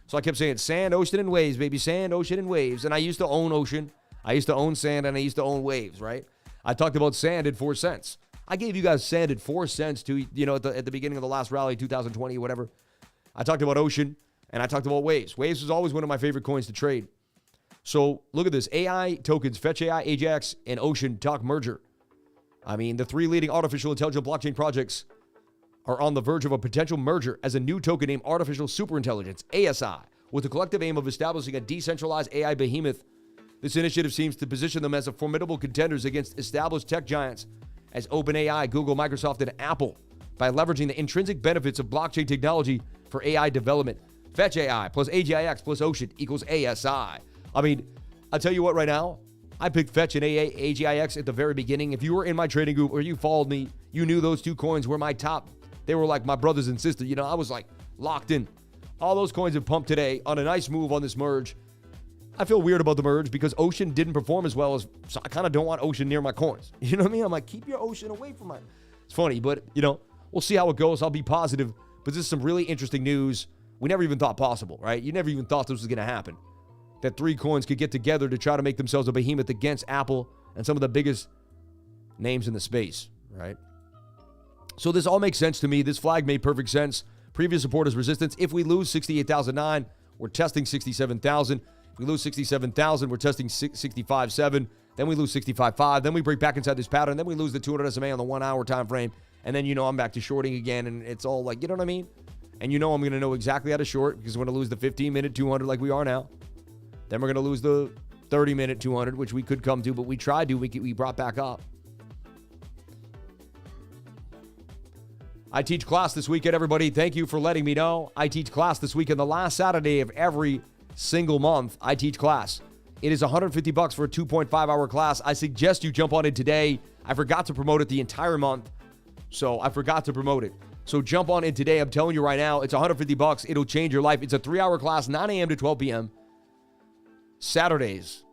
So I kept saying sand, ocean, and waves, baby. Sand, ocean, and waves. And I used to own ocean. I used to own sand, and I used to own waves, right? I talked about sand at 4 cents. I gave you guys sand at 4 cents to, at the beginning of the last rally, 2020, whatever. I talked about ocean, and I talked about waves. Waves was always one of my favorite coins to trade. So look at this. AI tokens, Fetch AI, AGIX, and Ocean talk merger. I mean, the 3 leading artificial intelligence blockchain projects are on the verge of a potential merger as a new token named Artificial Superintelligence, ASI, with the collective aim of establishing a decentralized AI behemoth. This initiative seems to position them as a formidable contenders against established tech giants as OpenAI, Google, Microsoft, and Apple by leveraging the intrinsic benefits of blockchain technology for AI development. Fetch AI plus AGIX plus Ocean equals ASI. I mean, I'll tell you what right now, I picked Fetch and AGIX at the very beginning. If you were in my trading group or you followed me, you knew those 2 coins were my top. They were like my brothers and sisters. I was like locked in. All those coins have pumped today on a nice move on this merge. I feel weird about the merge because Ocean didn't perform as well as, so I kind of don't want Ocean near my coins. You know what I mean? I'm like, keep your Ocean away from mine. It's funny, but we'll see how it goes. I'll be positive, but this is some really interesting news. We never even thought possible, right? You never even thought this was going to happen. That 3 coins could get together to try to make themselves a behemoth against Apple and some of the biggest names in the space, right? So this all makes sense to me. This flag made perfect sense. Previous support is resistance. If we lose 68,009, we're testing 67,000. If we lose 67,000, we're testing 65.7. Then we lose 65.5. Then we break back inside this pattern. Then we lose the 200 SMA on the 1 hour time frame. And then, I'm back to shorting again. And it's all like, you know what I mean? And I'm going to know exactly how to short because we're going to lose the 15-minute 200 like we are now. Then we're going to lose the 30-minute 200, which we could come to, but we tried to. We brought back up. I teach class this weekend, everybody. Thank you for letting me know. I teach class this weekend, the last Saturday of every single month. I teach class. It is $150 for a 2.5-hour class. I suggest you jump on it today. I forgot to promote it the entire month, so I forgot to promote it. So jump on it today. I'm telling you right now, it's $150. It'll change your life. It's a 3-hour class, 9 a.m. to 12 p.m. Saturdays.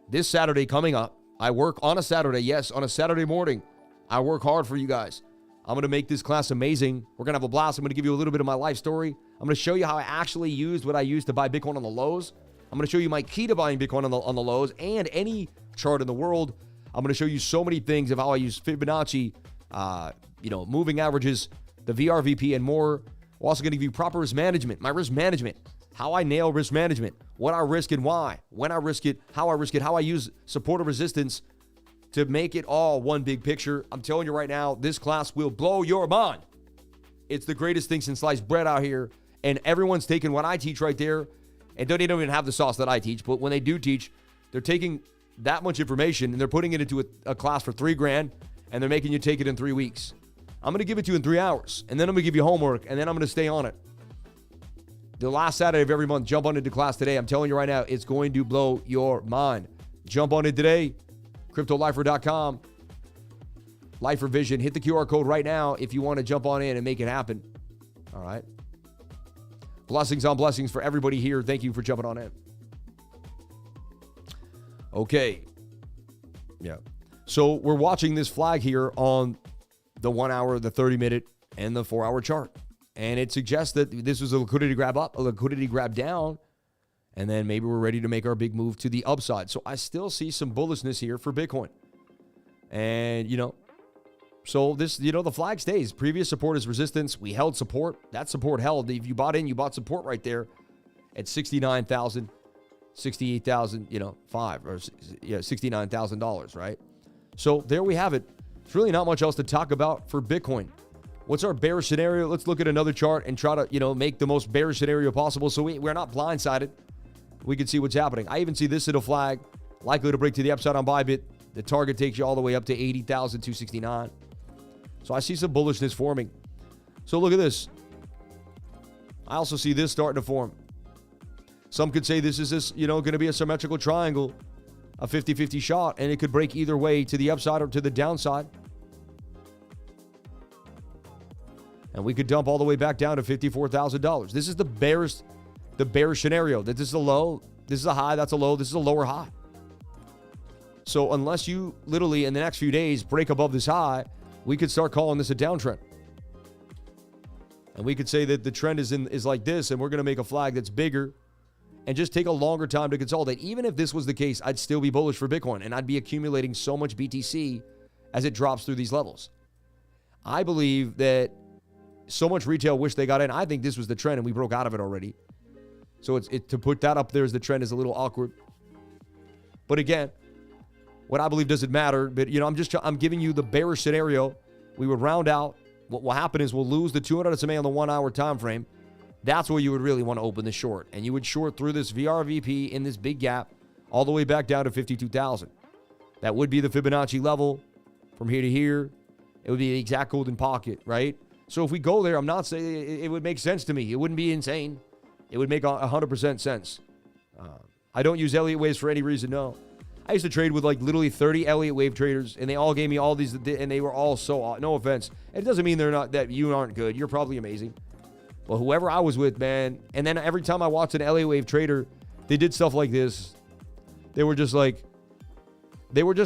This Saturday coming up. I work on a Saturday. Yes, on a Saturday morning. I work hard for you guys. I'm going to make this class amazing. We're going to have a blast. I'm going to give you a little bit of my life story. I'm going to show you how I actually used what I used to buy Bitcoin on the lows. I'm going to show you my key to buying Bitcoin on the lows and any chart in the world. I'm going to show you so many things of how I use Fibonacci, moving averages, the VRVP, and more. We're also going to give you proper risk management, my risk management, how I nail risk management, what I risk and why, when I risk it, how I use support or resistance to make it all one big picture. I'm telling you right now, this class will blow your mind. It's the greatest thing since sliced bread out here, and everyone's taking what I teach right there, and they don't even have the sauce that I teach, but when they do teach, they're taking that much information and they're putting it into a class for $3,000, and they're making you take it in 3 weeks. I'm going to give it to you in 3 hours, and then I'm going to give you homework, and then I'm going to stay on it. The last Saturday of every month, jump on into class today. I'm telling you right now, it's going to blow your mind. Jump on it today. CryptoLifer.com. Lifer Vision. Hit the QR code right now if you want to jump on in and make it happen. All right. Blessings on blessings for everybody here. Thank you for jumping on in. Okay. Yeah. So we're watching this flag here on the 1 hour, the 30-minute, and the 4-hour chart. And it suggests that this was a liquidity grab up, a liquidity grab down, and then maybe we're ready to make our big move to the upside. So I still see some bullishness here for Bitcoin. And, so this, the flag stays. Previous support is resistance. We held support. That support held. If you bought in, you bought support right there at 69,000, 68,000, $5 or $69,000, right? So there we have it. There's really not much else to talk about for Bitcoin. What's our bearish scenario? Let's look at another chart and try to, make the most bearish scenario possible so we're not blindsided. We can see what's happening. I even see this little flag likely to break to the upside on Bybit. The target takes you all the way up to 80,269. So I see some bullishness forming. So look at this. I also see this starting to form. Some could say this is going to be a symmetrical triangle, a 50-50 shot, and it could break either way to the upside or to the downside. And we could dump all the way back down to $54,000. This is the bearish scenario. That this is a low, this is a high, that's a low, this is a lower high. So unless you literally in the next few days break above this high, we could start calling this a downtrend. And we could say that the trend is like this, and we're going to make a flag that's bigger and just take a longer time to consolidate. Even if this was the case, I'd still be bullish for Bitcoin, and I'd be accumulating so much BTC as it drops through these levels. I believe that so much retail wish they got in. I think this was the trend, and we broke out of it already. So to put that up there as the trend is a little awkward. But again, what I believe doesn't matter. But I'm giving you the bearish scenario. We would round out. What will happen is we'll lose the 200 SMA on the 1 hour time frame. That's where you would really want to open the short, and you would short through this VRVP in this big gap all the way back down to 52,000. That would be the Fibonacci level from here to here. It would be the exact golden pocket, right? So if we go there, I'm not saying it would make sense to me. It wouldn't be insane. It would make 100% sense. I don't use Elliott waves for any reason, no. I used to trade with literally 30 Elliott wave traders, and they all gave me all these, and they were all so, no offense. It doesn't mean that you aren't good. You're probably amazing. But whoever I was with, man, and then every time I watched an Elliott wave trader, they did stuff like this. They were just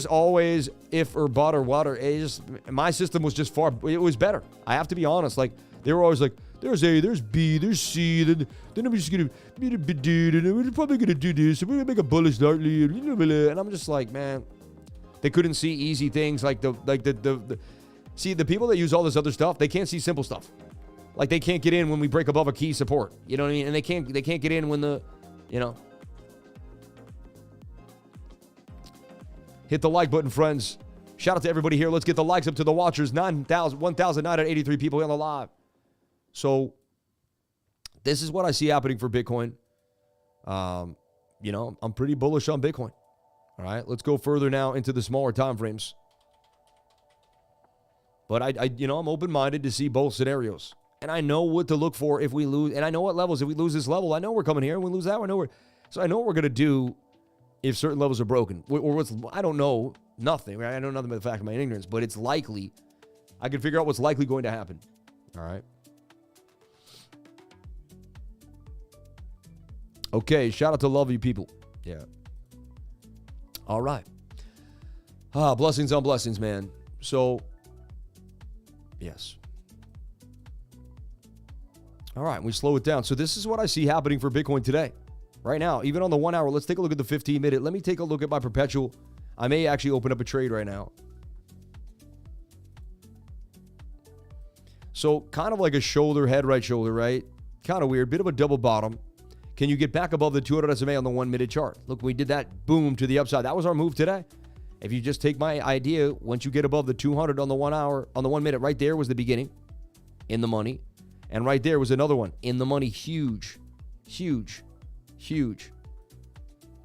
always if or but or what, or my system was just it was better. I have to be honest. They were always like, there's A, there's B, there's C, then I'm just going to do, and we're probably going to do this, and we're going to make a bullish darkly, and I'm just like, man, they couldn't see easy things see, the people that use all this other stuff, they can't see simple stuff. They can't get in when we break above a key support. You know what I mean? And they can't get in when Hit the like button, friends. Shout out to everybody here. Let's get the likes up to the watchers. 1,983 people on the live. So this is what I see happening for Bitcoin. I'm pretty bullish on Bitcoin. All right, let's go further now into the smaller time frames. But I'm open-minded to see both scenarios. And I know what to look for if we lose. And I know what levels. If we lose this level, I know we're coming here. And we lose that, so I know what we're going to do if certain levels are broken. Or I don't know nothing. Right? I know nothing but the fact of my ignorance. But it's likely. I can figure out what's likely going to happen. All right. Okay. Shout out to love you people. Yeah. All right. Blessings on blessings, man. So, yes. All right, we slow it down. So this is what I see happening for Bitcoin today. Right now, even on the 1 hour, let's take a look at the 15-minute. Let me take a look at my perpetual. I may actually open up a trade right now. So kind of like a shoulder, head, right shoulder, right? Kind of weird, bit of a double bottom. Can you get back above the 200 SMA on the 1 minute chart? Look, we did that, boom, to the upside. That was our move today. If you just take my idea, once you get above the 200 on the 1 hour, on the 1 minute, right there was the beginning, in the money. And right there was another one, in the money, huge, huge, huge.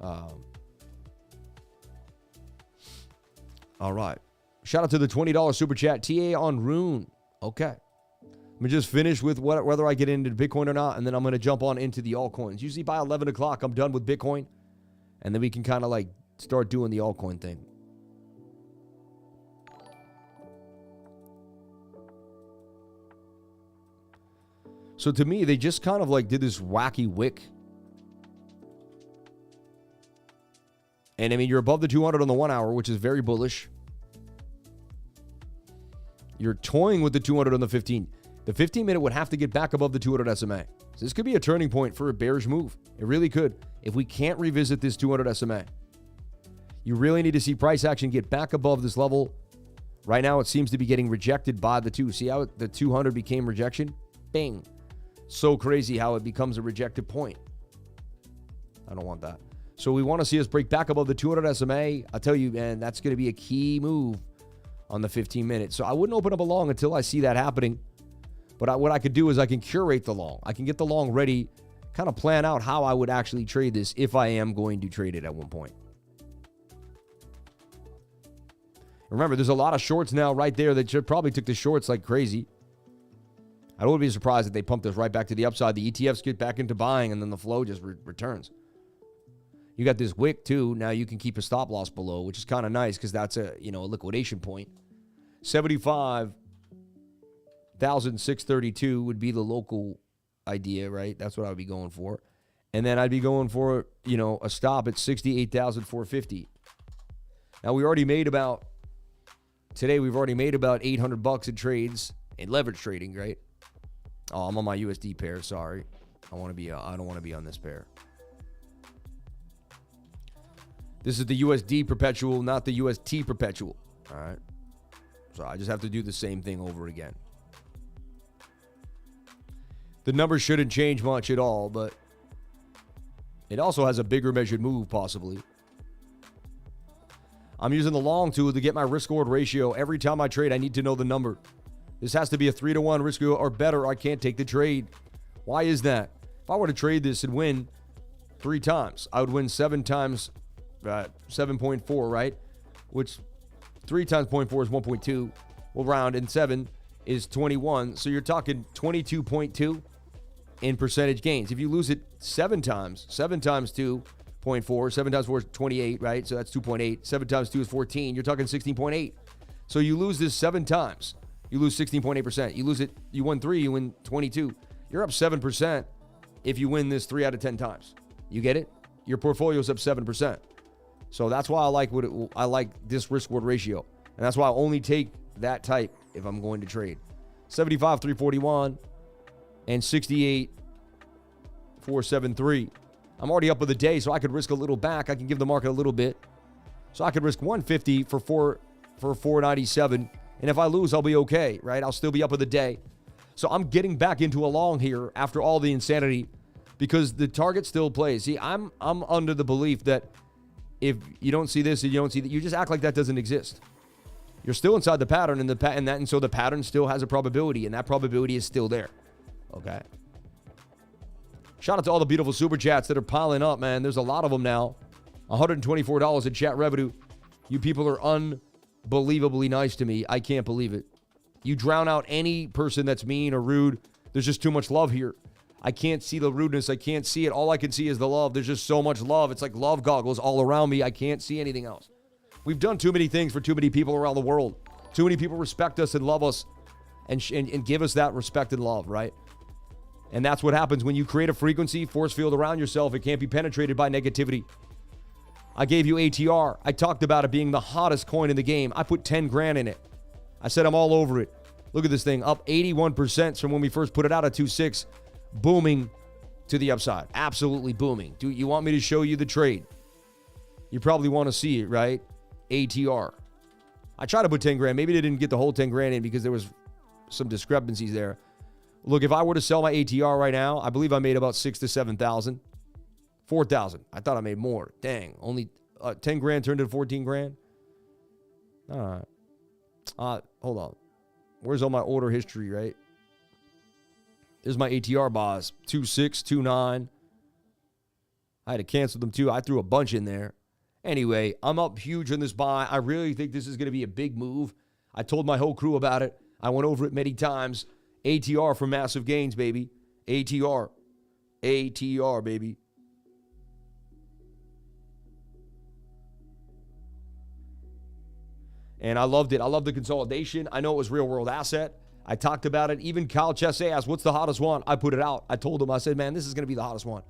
All right. Shout out to the $20 super chat, TA on RUNE. Okay. Let me just finish with whether I get into Bitcoin or not, and then I'm going to jump on into the altcoins. Usually by 11 o'clock, I'm done with Bitcoin, and then we can kind of start doing the altcoin thing. So to me, they just kind of did this wacky wick. And I mean, you're above the 200 on the 1 hour, which is very bullish. You're toying with the 200 on the 15. The 15-minute would have to get back above the 200 SMA. So this could be a turning point for a bearish move. It really could. If we can't revisit this 200 SMA, you really need to see price action get back above this level. Right now, it seems to be getting rejected by the 2. See how the 200 became rejection? Bing. So crazy how it becomes a rejected point. I don't want that. So we want to see us break back above the 200 SMA. I'll tell you, man, that's going to be a key move on the 15 minutes. So I wouldn't open up a long until I see that happening. But what I could do is I can curate the long. I can get the long ready, kind of plan out how I would actually trade this if I am going to trade it at one point. Remember, there's a lot of shorts now right there that probably took the shorts like crazy. I wouldn't be surprised if they pumped us right back to the upside. The ETFs get back into buying, and then the flow just returns. You got this wick, too. Now you can keep a stop loss below, which is kind of nice because that's a liquidation point. 75,632 would be the local idea, right? That's what I would be going for. And then I'd be going for, a stop at 68,450. Now, we've already made about $800 in trades, in leverage trading, right? Oh, I'm on my USD pair, sorry. I don't want to be on this pair. This is the USD perpetual, not the UST perpetual. All right. So I just have to do the same thing over again. The numbers shouldn't change much at all, but it also has a bigger measured move, possibly. I'm using the long tool to get my risk-reward ratio. Every time I trade, I need to know the number. This has to be a 3-to-1 risk or better. I can't take the trade. Why is that? If I were to trade this and win 3 times, I would win 7 times 7.4, right? Which 3 times 0.4 is 1.2. We'll round, and 7 is 21. So you're talking 22.2 in percentage gains. If you lose it 7 times, 7 times 2.4, 7 times 4 is 28, right? So that's 2.8. 7 times 2 is 14. You're talking 16.8. So you lose this 7 times. You lose 16.8%. You lose it, you win 3, you win 22. You're up 7% if you win this 3 out of 10 times. You get it? Your portfolio's up 7%. So that's why I like this risk-reward ratio. And that's why I only take that type if I'm going to trade. 75,341 and 68,473. I'm already up with the day, so I could risk a little back. I can give the market a little bit. So I could risk 150 for 497. And if I lose, I'll be okay, right? I'll still be up with the day. So I'm getting back into a long here after all the insanity because the target still plays. See, I'm under the belief that if you don't see this and you don't see that, you just act like that doesn't exist. You're still inside the pattern, and so the pattern still has a probability, and that probability is still there. Okay. Shout out to all the beautiful super chats that are piling up, man. There's a lot of them now. $124 in chat revenue. You people are unbelievably nice to me. I can't believe it. You drown out any person that's mean or rude. There's just too much love here. I can't see the rudeness. I can't see it. All I can see is the love. There's just so much love. It's like love goggles all around me. I can't see anything else. We've done too many things for too many people around the world. Too many people respect us and love us and give us that respect and love, right? And that's what happens when you create a frequency force field around yourself. It can't be penetrated by negativity. I gave you ATR. I talked about it being the hottest coin in the game. I put 10 grand in it. I said I'm all over it. Look at this thing, up 81% from when we first put it out at 2.6. Booming to the upside. Absolutely booming. Do you want me to show you the trade? You probably want to see it, right? ATR. I tried to put 10 grand. Maybe they didn't get the whole 10 grand in because there was some discrepancies there. Look, if I were to sell my ATR right now, I believe I made about 6,000 to 7,000. 4,000. I thought I made more. Dang. Only 10 grand turned into 14 grand. All right. Hold on. Where's all my order history, right? There's my ATR boss. 2.6, 2.9. I had to cancel them too. I threw a bunch in there. Anyway, I'm up huge on this buy. I really think this is going to be a big move. I told my whole crew about it. I went over it many times. ATR for massive gains, baby. ATR. ATR, baby. And I loved it. I loved the consolidation. I know it was real world asset. I talked about it. Even Kyle Chesse asked, what's the hottest one? I put it out. I told him, I said, man, this is going to be the hottest one.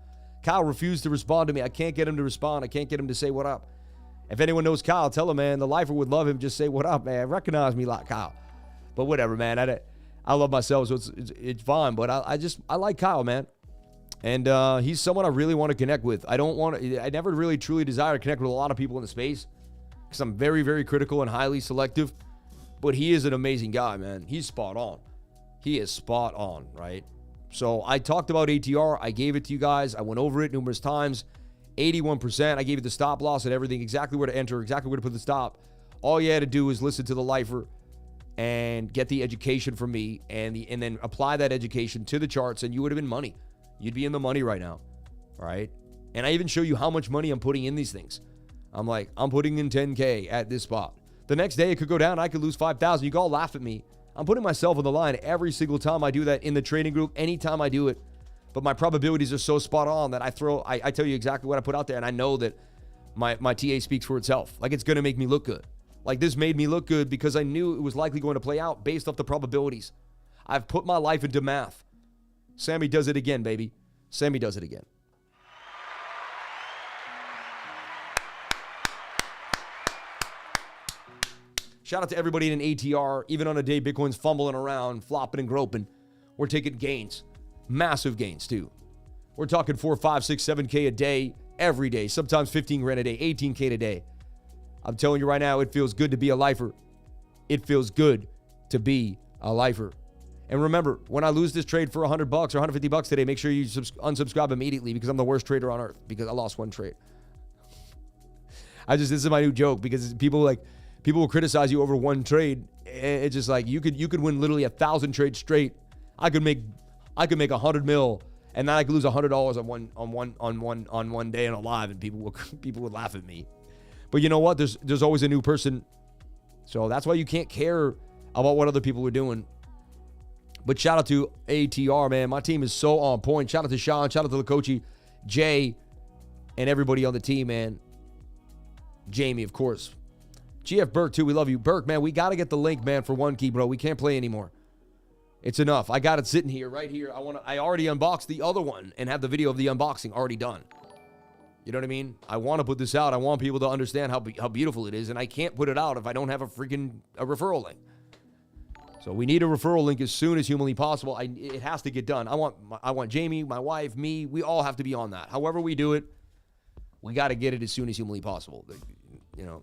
Kyle refused to respond to me. I can't get him to respond. I can't get him to say what up. If anyone knows Kyle, tell him, man, the lifer would love him. Just say what up, man. Recognize me like Kyle. But whatever, man. I love myself, so it's fine. But I like Kyle, man. And he's someone I really want to connect with. I never really truly desire to connect with a lot of people in the space because I'm very, very critical and highly selective. But he is an amazing guy, man. He's spot on. He is spot on, right? So I talked about ATR. I gave it to you guys. I went over it numerous times. 81%. I gave you the stop loss and everything, exactly where to enter, exactly where to put the stop. All you had to do was listen to the lifer and get the education from me and then apply that education to the charts, and you would have been money. You'd be in the money right now, all right? And I even show you how much money I'm putting in these things. I'm like, I'm putting in 10K at this spot. The next day it could go down. I could lose 5,000. You can all laugh at me. I'm putting myself on the line every single time I do that in the trading group, anytime I do it. But my probabilities are so spot on that I tell you exactly what I put out there, and I know that my TA speaks for itself. Like, it's going to make me look good. Like, this made me look good because I knew it was likely going to play out based off the probabilities. I've put my life into math. Sammy does it again, baby. Sammy does it again. Shout out to everybody in ATR. Even on a day Bitcoin's fumbling around, flopping and groping, we're taking gains. Massive gains, too. We're talking 4, 5, 6, 7K a day, every day. Sometimes 15 grand a day, 18K a day. I'm telling you right now, it feels good to be a lifer. It feels good to be a lifer. And remember, when I lose this trade for $100 or $150 today, make sure you unsubscribe immediately because I'm the worst trader on earth because I lost one trade. This is my new joke because people will criticize you over one trade. It's just like you could win literally 1,000 trades straight. I could make 100 mil, and then I could lose $100 on one day and alive, and people would laugh at me. But you know what? There's always a new person, so that's why you can't care about what other people are doing. But shout out to ATR, man. My team is so on point. Shout out to Sean. Shout out to the coachy, Jay, and everybody on the team, man. Jamie, of course. GF Burke, too. We love you. Burke, man, we got to get the link, man, for 1 key, bro. We can't play anymore. It's enough. I got it sitting here, right here. I already unboxed the other one and have the video of the unboxing already done. You know what I mean? I want to put this out. I want people to understand how beautiful it is, and I can't put it out if I don't have a referral link. So we need a referral link as soon as humanly possible. It has to get done. I want Jamie, my wife, me. We all have to be on that. However we do it, we got to get it as soon as humanly possible. You know.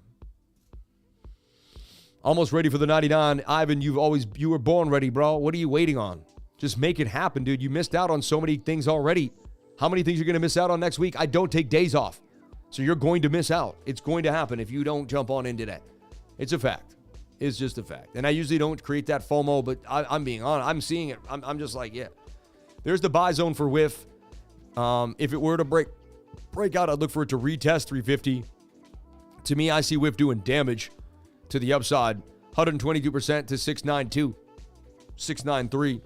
Almost ready for the 99. Ivan, you were born ready, bro. What are you waiting on? Just make it happen, dude. You missed out on so many things already. How many things you're going to miss out on next week? I don't take days off. So you're going to miss out. It's going to happen if you don't jump on in today. It's a fact. It's just a fact. And I usually don't create that FOMO, but I'm being honest. I'm seeing it. I'm just like, yeah. There's the buy zone for WIF. If it were to break out, I'd look for it to retest 350. To me, I see WIF doing damage to the upside. 122% to 692. 693.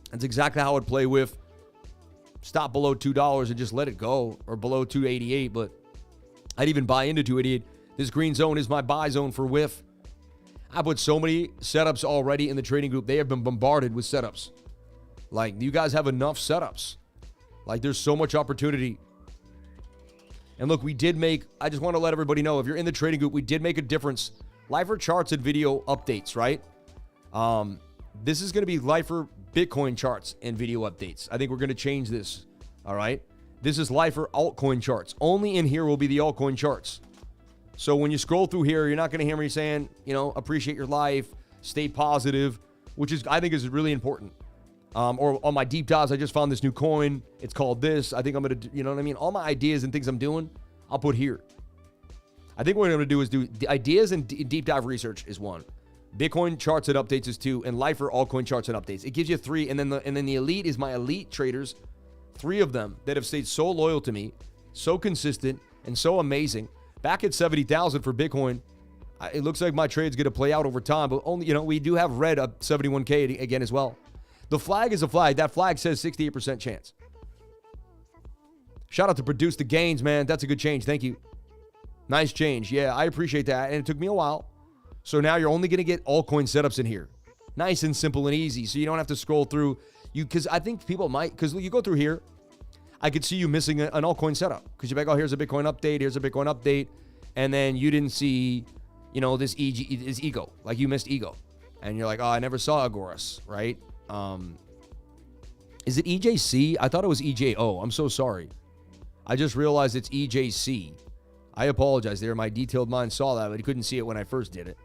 That's exactly how I'd play WIF. Stop below $2 and just let it go. Or below 288, but I'd even buy into 288. This green zone is my buy zone for WIF. I put so many setups already in the trading group. They have been bombarded with setups. Like, you guys have enough setups. Like, there's so much opportunity. And look, I just want to let everybody know, if you're in the trading group, we did make a difference. Lifer charts and video updates, right? This is going to be Lifer Bitcoin charts and video updates. I think we're going to change this, all right? This is Lifer altcoin charts. Only in here will be the altcoin charts. So when you scroll through here, you're not going to hear me saying, appreciate your life, stay positive, which I think is really important. Or on my deep dives, I just found this new coin. It's called this. I think I'm going to, you know what I mean? All my ideas and things I'm doing, I'll put here. I think what I'm going to do is do the ideas and deep dive research is 1. Bitcoin charts and updates is 2. And Lifer altcoin charts and updates. It gives you 3. And then the elite is my elite traders. 3 of them that have stayed so loyal to me, so consistent, and so amazing. Back at 70,000 for Bitcoin, it looks like my trade's going to play out over time. But only, we do have red up 71K again as well. The flag is a flag. That flag says 68% chance. Shout out to Produce the Gains, man. That's a good change. Thank you. Nice change. Yeah, I appreciate that. And it took me a while. So now you're only going to get altcoin setups in here. Nice and simple and easy. So you don't have to scroll through. Because I think people might, because you go through here, I could see you missing an altcoin setup. Because you're like, oh, here's a Bitcoin update. Here's a Bitcoin update. And then you didn't see, this Ego. Like you missed Ego. And you're like, oh, I never saw Agoras, right? Is it EJC? I thought it was EJO. I'm so sorry. I just realized it's EJC. I apologize there. My detailed mind saw that, but he couldn't see it when I first did it.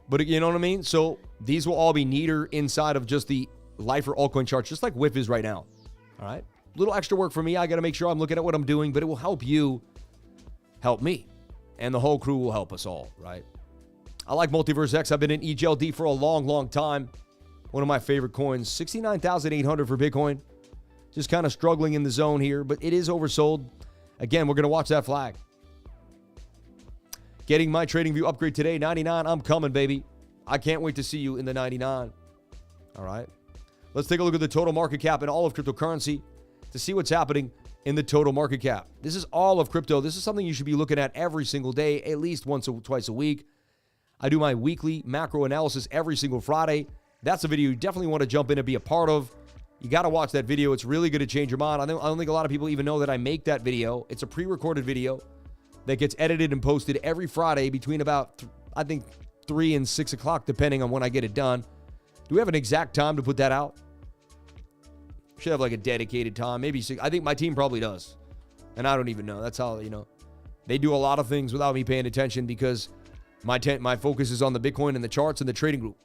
But you know what I mean? So these will all be neater inside of just the Lifer altcoin charts, just like WIF is right now. All right? Little extra work for me. I got to make sure I'm looking at what I'm doing, but it will help you help me. And the whole crew will help us all, right? I like Multiverse X. I've been in EGLD for a long, long time. One of my favorite coins. 69,800 for Bitcoin. Just kind of struggling in the zone here, but it is oversold. Again, we're going to watch that flag. Getting my TradingView upgrade today, 99. I'm coming, baby. I can't wait to see you in the 99. All right. Let's take a look at the total market cap in all of cryptocurrency to see what's happening in the total market cap. This is all of crypto. This is something you should be looking at every single day, at least once or twice a week. I do my weekly macro analysis every single Friday. That's a video you definitely want to jump in and be a part of. You got to watch that video. It's really going to change your mind. I don't think a lot of people even know that I make that video. It's a pre-recorded video that gets edited and posted every Friday between about, I think, 3 and 6 o'clock, depending on when I get it done. Do we have an exact time to put that out? Should have like a dedicated time. Maybe 6. I think my team probably does. And I don't even know. That's how, they do a lot of things without me paying attention because my focus is on the Bitcoin and the charts and the trading group.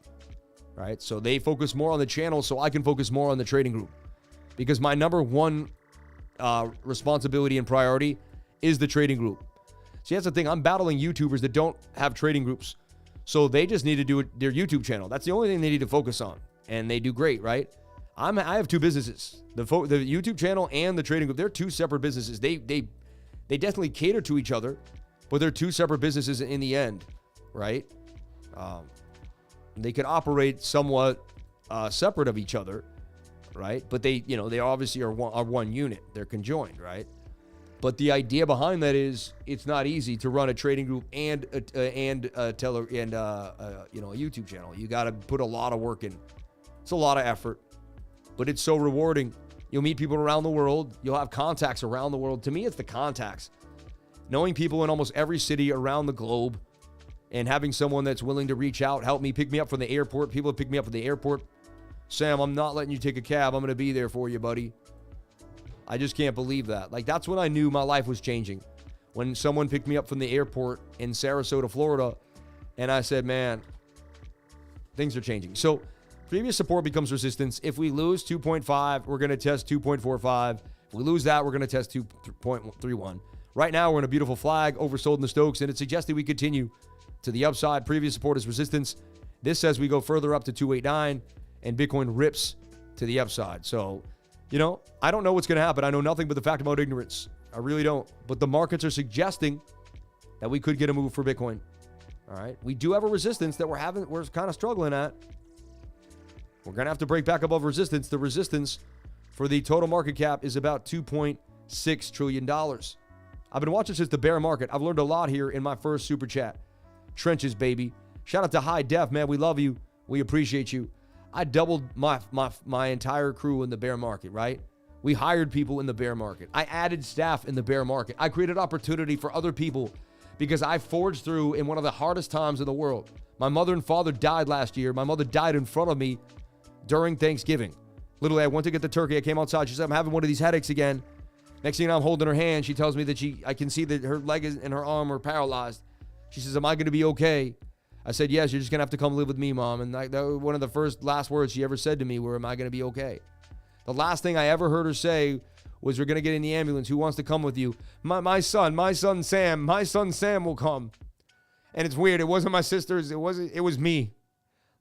Right? So they focus more on the channel so I can focus more on the trading group. Because my number one responsibility and priority is the trading group. See, that's the thing. I'm battling YouTubers that don't have trading groups. So they just need to do their YouTube channel. That's the only thing they need to focus on. And they do great, right? I have 2 businesses. The YouTube channel and the trading group. They're 2 separate businesses. They definitely cater to each other, but they're 2 separate businesses in the end, right? They could operate somewhat separate of each other, right? But they obviously are one unit. They're conjoined, right? But the idea behind that is it's not easy to run a trading group and a YouTube channel. You got to put a lot of work in. It's a lot of effort, but it's so rewarding. You'll meet people around the world. You'll have contacts around the world. To me, it's the contacts. Knowing people in almost every city around the globe and having someone that's willing to reach out, help me, pick me up from the airport. People have picked me up from the airport. Sam, I'm not letting you take a cab. I'm going to be there for you, buddy. I just can't believe that. Like, that's when I knew my life was changing. When someone picked me up from the airport in Sarasota, Florida, and I said, man, things are changing. So previous support becomes resistance. If we lose 2.5, we're going to test 2.45. If we lose that, we're going to test 2.31. Right now, we're in a beautiful flag, oversold in the Stokes, and it suggested we continue to the upside. Previous support is resistance. This says we go further up to 289, and Bitcoin rips to the upside. So, I don't know what's going to happen. I know nothing but the fact about ignorance. I really don't. But the markets are suggesting that we could get a move for Bitcoin. All right. We do have a resistance that we're kind of struggling at. We're going to have to break back above resistance. The resistance for the total market cap is about $2.6 trillion. I've been watching since the bear market. I've learned a lot here in my first super chat. Trenches, baby. Shout out to High Def, man. We love you. We appreciate you. I doubled my entire crew in the bear market, right? We hired people in the bear market. I added staff in the bear market. I created opportunity for other people because I forged through in one of the hardest times in the world. My mother and father died last year. My mother died in front of me during Thanksgiving. Literally, I went to get the turkey. I came outside. She said, I'm having one of these headaches again. Next thing you know, I'm holding her hand. She tells me that I can see that her leg and her arm are paralyzed. She says, am I going to be okay? I said, yes, you're just going to have to come live with me, Mom. And that was one of the last words she ever said to me were, am I going to be okay? The last thing I ever heard her say was, we're going to get in the ambulance. Who wants to come with you? My son Sam will come. And it's weird. It wasn't my sisters. It was me.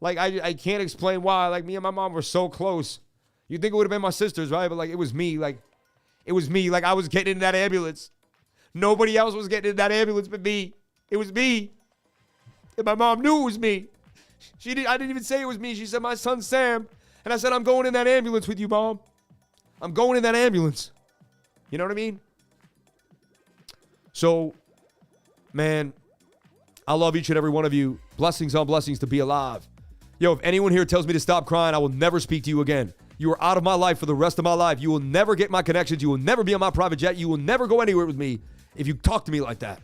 Like, I can't explain why. Like, me and my mom were so close. You'd think it would have been my sisters, right? But like, it was me. Like, it was me. Like, I was getting in that ambulance. Nobody else was getting in that ambulance but me. It was me. And my mom knew it was me. I didn't even say it was me. She said, my son Sam. And I said, I'm going in that ambulance with you, Mom. I'm going in that ambulance. You know what I mean? So, man, I love each and every one of you. Blessings on blessings to be alive. Yo, if anyone here tells me to stop crying, I will never speak to you again. You are out of my life for the rest of my life. You will never get my connections. You will never be on my private jet. You will never go anywhere with me if you talk to me like that.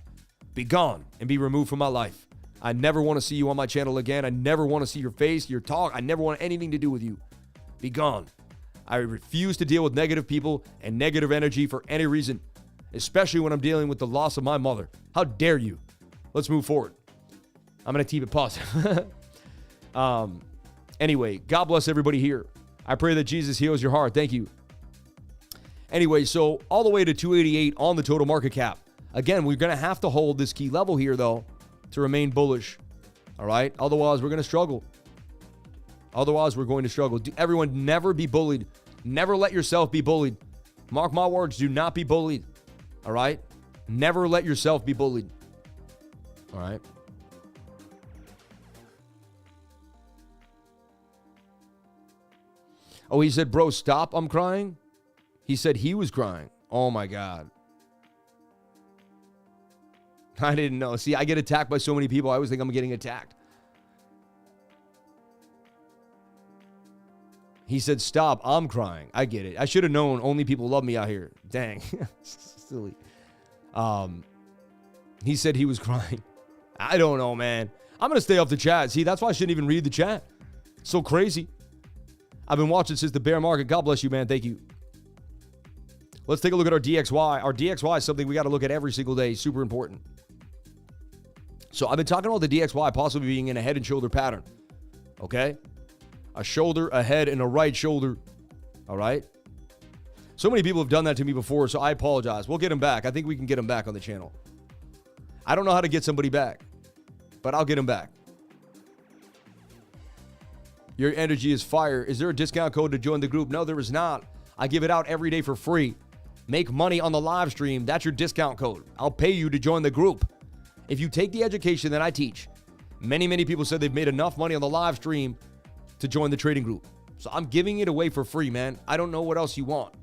Be gone and be removed from my life. I never want to see you on my channel again. I never want to see your face, your talk. I never want anything to do with you. Be gone. I refuse to deal with negative people and negative energy for any reason, especially when I'm dealing with the loss of my mother. How dare you? Let's move forward. I'm going to keep it positive. Anyway, God bless everybody here. I pray that Jesus heals your heart. Thank you. Anyway, so all the way to 288 on the total market cap. Again, we're going to have to hold this key level here, though, to remain bullish. All right? Otherwise, we're going to struggle. Otherwise, we're going to struggle. Everyone, never be bullied. Never let yourself be bullied. Mark my words, do not be bullied. All right? Never let yourself be bullied. All right? Oh, he said, bro, stop, I'm crying. He said he was crying. Oh, my God. I didn't know. See, I get attacked by so many people. I always think I'm getting attacked. He said, stop, I'm crying. I get it. I should have known only people love me out here. Dang. Silly. He said he was crying. I don't know, man. I'm going to stay off the chat. See, that's why I shouldn't even read the chat. So crazy. I've been watching since the bear market. God bless you, man. Thank you. Let's take a look at our DXY. Our DXY is something we got to look at every single day. Super important. So I've been talking about the DXY possibly being in a head and shoulder pattern. Okay? A shoulder, a head, and a right shoulder. All right? So many people have done that to me before, so I apologize. We'll get him back. I think we can get him back on the channel. I don't know how to get somebody back, but I'll get him back. Your energy is fire. Is there a discount code to join the group? No, there is not. I give it out every day for free. Make money on the live stream. That's your discount code. I'll pay you to join the group. If you take the education that I teach, many people said they've made enough money on the live stream to join the trading group. So I'm giving it away for free, man. I don't know what else you want.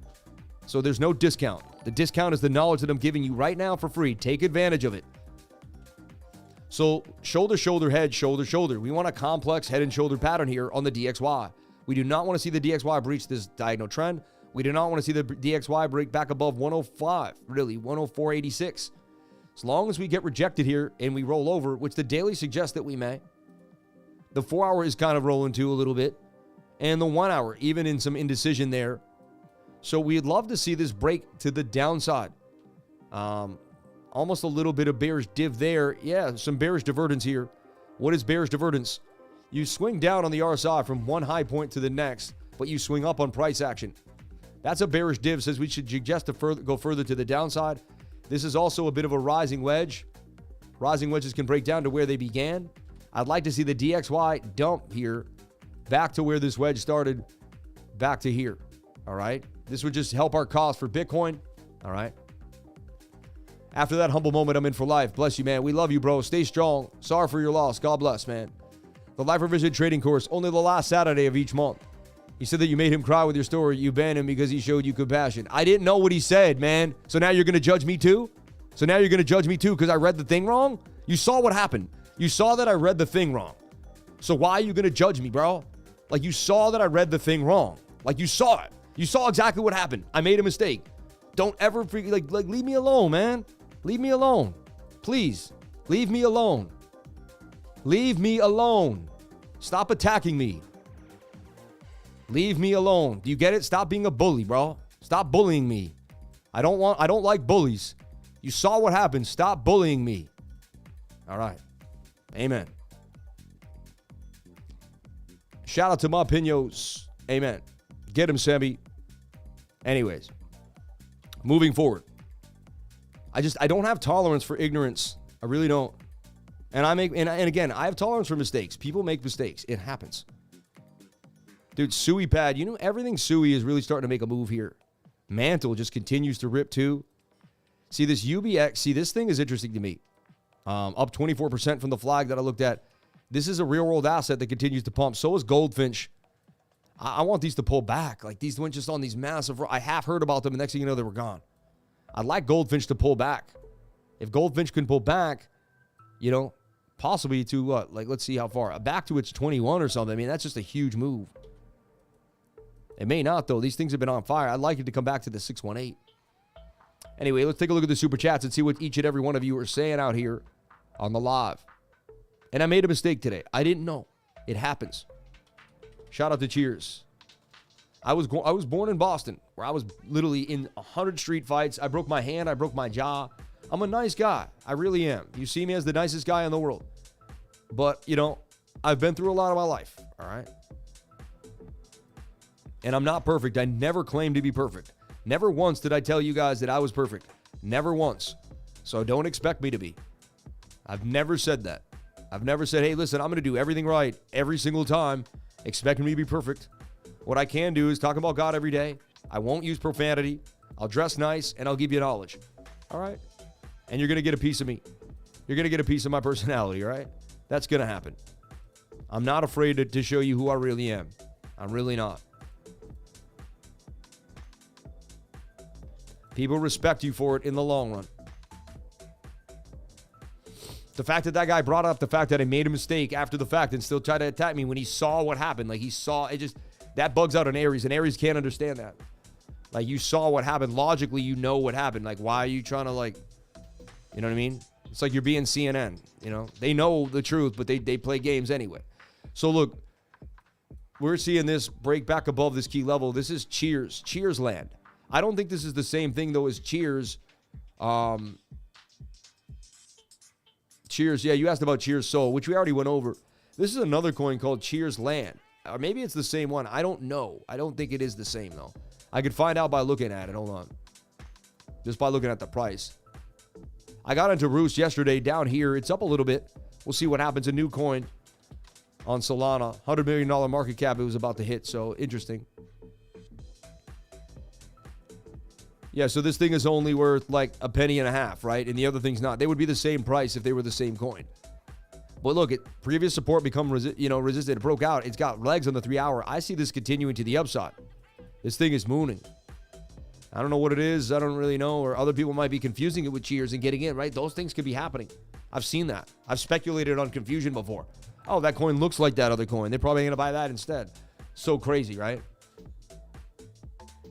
So there's no discount. The discount is the knowledge that I'm giving you right now for free. Take advantage of it. So shoulder, shoulder, head, shoulder, shoulder. We want a complex head and shoulder pattern here on the DXY. We do not want to see the DXY breach this diagonal trend. We do not want to see the DXY break back above 105, really, 104.86. As long as we get rejected here and we roll over, which the daily suggests that we may. The 4 hour is kind of rolling too a little bit. And the 1 hour, even in some indecision there. So we'd love to see this break to the downside. Almost a little bit of bearish div there. Yeah, some bearish divergence here. What is bearish divergence? You swing down on the RSI from one high point to the next, but you swing up on price action. That's a bearish div. Says we should suggest to go further to the downside. This is also a bit of a rising wedge. Rising wedges can break down to where they began. I'd like to see the DXY dump here back to where this wedge started, back to here. All right. This would just help our cause for Bitcoin. All right. After that humble moment, I'm in for life. Bless you, man. We love you, bro. Stay strong. Sorry for your loss. God bless, man. The Life Revision Trading Course, only the last Saturday of each month. He said that you made him cry with your story. You banned him because he showed you compassion. I didn't know what he said, man. So now you're going to judge me too? So now you're going to judge me too because I read the thing wrong? You saw what happened. You saw that I read the thing wrong. So why are you going to judge me, bro? Like, you saw that I read the thing wrong. Like, you saw it. You saw exactly what happened. I made a mistake. Don't ever like leave me alone, man. Leave me alone. Please. Leave me alone. Leave me alone. Stop attacking me. Leave me alone. Do you get it? Stop being a bully, bro. Stop bullying me. I don't like bullies. You saw what happened. Stop bullying me. All right. Amen. Shout out to my pinos. Amen. Get him, Sammy. Anyways, moving forward. I don't have tolerance for ignorance. I really don't. And again, I have tolerance for mistakes. People make mistakes. It happens. Dude, Sui pad, you know, everything Sui is really starting to make a move here. Mantle just continues to rip too. See this UBX, this thing is interesting to me. Up 24% from the flag that I looked at. This is a real world asset that continues to pump. So is Goldfinch. I want these to pull back. Like, these went just on these massive, I half heard about them, and next thing you know, they were gone. I'd like Goldfinch to pull back. If Goldfinch can pull back, you know, possibly to what? Like, let's see how far. Back to its 21 or something. I mean, that's just a huge move. It may not, though. These things have been on fire. I'd like it to come back to the 618. Anyway, let's take a look at the super chats and see what each and every one of you are saying out here on the live. And I made a mistake today. I didn't know. It happens. Shout out to Cheers. I was born in Boston, where I was literally in 100 street fights. I broke my hand. I broke my jaw. I'm a nice guy. I really am. You see me as the nicest guy in the world. But, you know, I've been through a lot of my life. All right? And I'm not perfect. I never claimed to be perfect. Never once did I tell you guys that I was perfect. Never once. So don't expect me to be. I've never said that. I've never said, hey, listen, I'm going to do everything right every single time, expecting me to be perfect. What I can do is talk about God every day. I won't use profanity. I'll dress nice, and I'll give you knowledge. All right? And you're going to get a piece of me. You're going to get a piece of my personality, all right? That's going to happen. I'm not afraid to show you who I really am. I'm really not. People respect you for it in the long run. The fact that guy brought up the fact that I made a mistake after the fact and still tried to attack me when he saw what happened. Like, he saw it, just that bugs out an Aries, and Aries can't understand that. Like, you saw what happened. Logically, you know what happened. Like, why are you trying to, like, you know what I mean? It's like you're being CNN, you know? They know the truth, but they play games anyway. So, look, we're seeing this break back above this key level. This is Cheers. Cheers land. I don't think this is the same thing, though, as Cheers. Cheers. Yeah, you asked about Cheers Soul, which we already went over. This is another coin called Cheers Land. Or maybe it's the same one. I don't know. I don't think it is the same, though. I could find out by looking at it. Hold on. Just by looking at the price. I got into Roost yesterday down here. It's up a little bit. We'll see what happens. A new coin on Solana. $100 million market cap it was about to hit. So, interesting. Yeah, so this thing is only worth like a penny and a half, right? And the other thing's not. They would be the same price if they were the same coin. But look, previous support become resistant. It broke out. It's got legs on the 3 hour. I see this continuing to the upside. This thing is mooning. I don't know what it is. I don't really know. Or other people might be confusing it with Cheers and getting in, right? Those things could be happening. I've seen that. I've speculated on confusion before. Oh, that coin looks like that other coin. They're probably going to buy that instead. So crazy, right?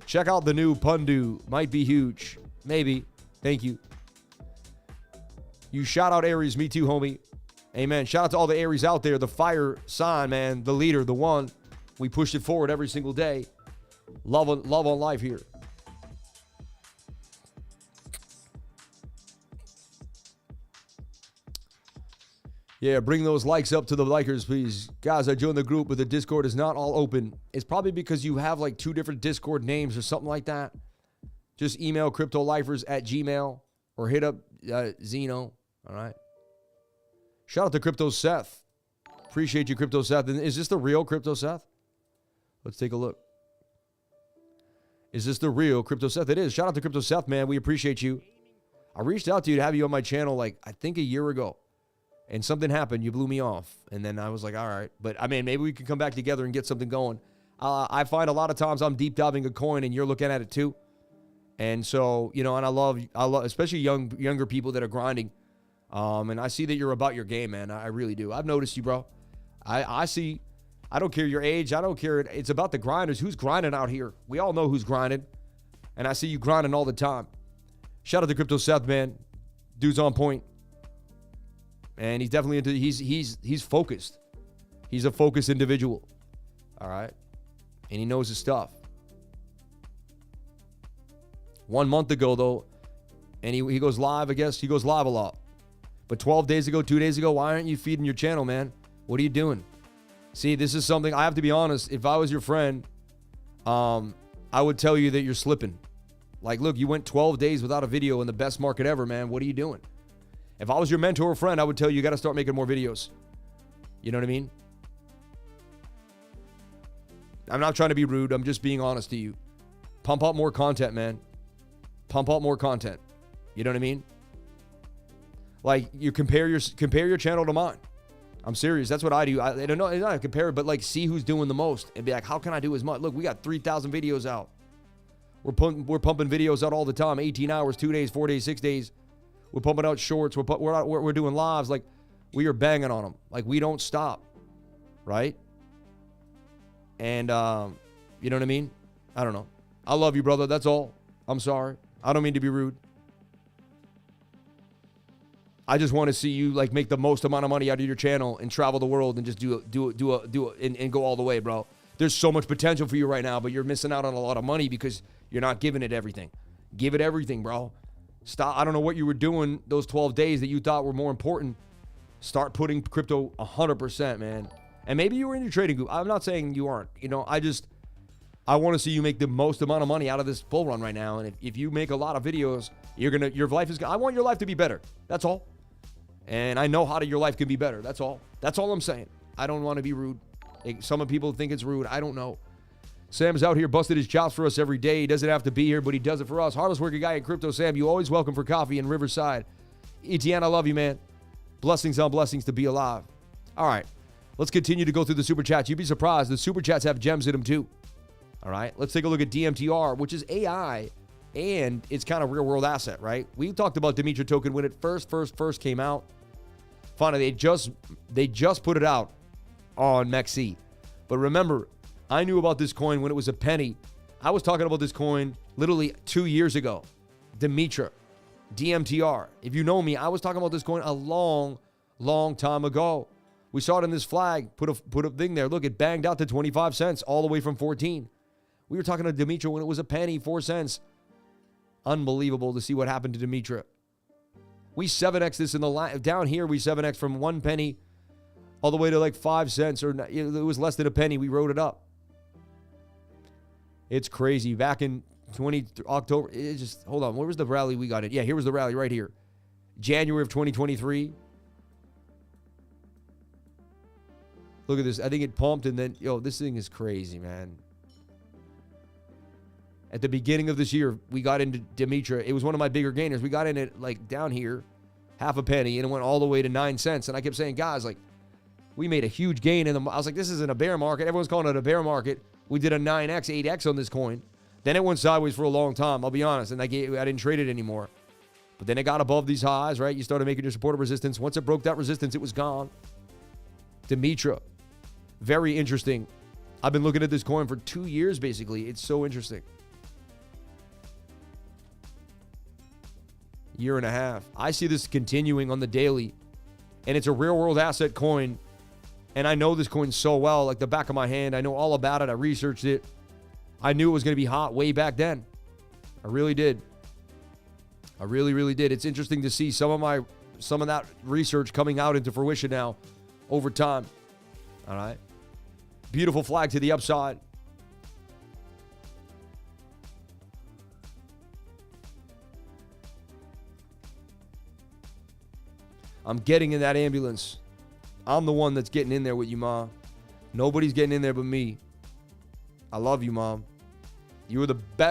Check out the new PUNDU. Might be huge. Maybe. Thank you. You shout out Aries. Me too, homie. Amen. Shout out to all the Aries out there. The fire sign, man. The leader. The one. We pushed it forward every single day. Love on life here. Yeah, bring those likes up to the likers, please. Guys, I joined the group, but the Discord is not all open. It's probably because you have like 2 different Discord names or something like that. Just email cryptolifers@gmail or hit up Zeno. All right. Shout out to Crypto Seth. Appreciate you, Crypto Seth. And is this the real Crypto Seth? Let's take a look. Is this the real Crypto Seth? It is. Shout out to Crypto Seth, man. We appreciate you. I reached out to you to have you on my channel like, I think a year ago. And something happened. You blew me off. And then I was like, all right. But, I mean, maybe we can come back together and get something going. I find a lot of times I'm deep diving a coin and you're looking at it too. And so, you know, and I love especially younger people that are grinding. And I see that you're about your game, man. I really do. I've noticed you, bro. I see. I don't care your age. I don't care. It's about the grinders. Who's grinding out here? We all know who's grinding. And I see you grinding all the time. Shout out to Crypto Seth, man. Dude's on point. And he's definitely into, he's focused. He's a focused individual. All right. And he knows his stuff. 1 month ago, though, and he goes live, I guess. He goes live a lot. But 12 days ago, 2 days ago, why aren't you feeding your channel, man? What are you doing? See, this is something, I have to be honest, if I was your friend, I would tell you that you're slipping. Like, look, you went 12 days without a video in the best market ever, man. What are you doing? If I was your mentor or friend, I would tell you got to start making more videos. You know what I mean? I'm not trying to be rude. I'm just being honest to you. Pump out more content, man. Pump out more content. You know what I mean? Like, you compare your channel to mine. I'm serious. That's what I do. I don't know. It's not compare it, but like see who's doing the most and be like, how can I do as much? Look, we got 3,000 videos out. We're pumping videos out all the time. 18 hours, 2 days, 4 days, 6 days. We're pumping out shorts. We're doing lives. Like, we are banging on them. Like, we don't stop. Right? And, you know what I mean? I don't know. I love you, brother. That's all. I'm sorry. I don't mean to be rude. I just want to see you, like, make the most amount of money out of your channel and travel the world and just do it and go all the way, bro. There's so much potential for you right now, but you're missing out on a lot of money because you're not giving it everything. Give it everything, bro. Stop. I don't know what you were doing those 12 days that you thought were more important. Start putting crypto 100%, man. And maybe you were in your trading group. I'm not saying you aren't. You know, I want to see you make the most amount of money out of this bull run right now. And if you make a lot of videos, your life is, I want your life to be better. That's all. And I know how your life can be better. That's all. That's all I'm saying. I don't want to be rude. Some people think it's rude. I don't know. Sam's out here busted his chops for us every day. He doesn't have to be here, but he does it for us. Hardest working guy in crypto, Sam. You always welcome for coffee in Riverside. Etienne, I love you, man. Blessings on blessings to be alive. All right. Let's continue to go through the super chats. You'd be surprised. The super chats have gems in them too. All right. Let's take a look at DMTR, which is AI, and it's kind of real world asset, right? We talked about Demetra token when it first came out. Finally, they just put it out on MEXC. But remember, I knew about this coin when it was a penny. I was talking about this coin literally 2 years ago. Demetra, DMTR. If you know me, I was talking about this coin a long time ago. We saw it in this flag, put a thing there. Look, it banged out to 25 cents all the way from 14. We were talking to Demetra when it was a penny, 4 cents. Unbelievable to see what happened to Demetra. We 7x this in the line. Down here, we 7x from 1 penny all the way to like 5 cents, or it was less than a penny. We wrote it up. It's crazy. Back in October, it just, hold on. Where was the rally we got it? Yeah, here was the rally right here. January of 2023. Look at this. I think it pumped and then, this thing is crazy, man. At the beginning of this year, we got into Demetra. It was one of my bigger gainers. We got in it like down here, half a penny, and it went all the way to 9 cents. And I kept saying, guys, like, we made a huge gain in the, I was like, this isn't a bear market. Everyone's calling it a bear market. We did a 9x, 8x on this coin. Then it went sideways for a long time, I'll be honest, and I didn't trade it anymore. But then it got above these highs, right? You started making your support of resistance. Once it broke that resistance, it was gone. Demetra, very interesting. I've been looking at this coin for 2 years, basically. It's so interesting. Year and a half. I see this continuing on the daily, and it's a real-world asset coin, and I know this coin so well, like the back of my hand. I know all about it. I researched it. I knew it was going to be hot way back then. I really did. I really did. It's interesting to see some of that research coming out into fruition now over time. All right. Beautiful flag to the upside. I'm getting in that ambulance. I'm the one that's getting in there with you, Mom. Nobody's getting in there but me. I love you, Mom. You were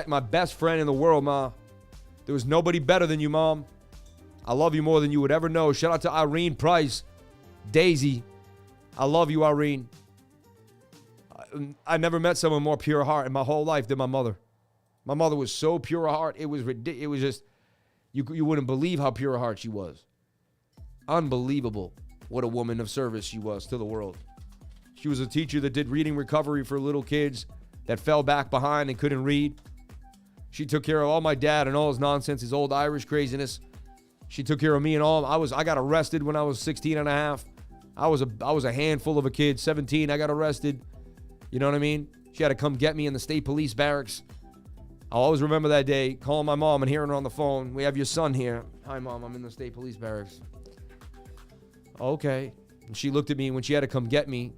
my best friend in the world, Ma. There was nobody better than you, Mom. I love you more than you would ever know. Shout out to Irene Price. Daisy. I love you, Irene. I never met someone more pure heart in my whole life than my mother. My mother was so pure heart. It was ridiculous. It was just, you wouldn't believe how pure heart she was. Unbelievable. What a woman of service she was to the world. She was a teacher that did reading recovery for little kids that fell back behind and couldn't read. She took care of all my dad and all his nonsense, his old Irish craziness. She took care of me and all. I got arrested when I was 16 and a half. I was a handful of a kid. 17, I got arrested. You know what I mean? She had to come get me in the state police barracks. I'll always remember that day, calling my mom and hearing her on the phone. We have your son here. Hi, Mom. I'm in the state police barracks. Okay. And she looked at me when she had to come get me,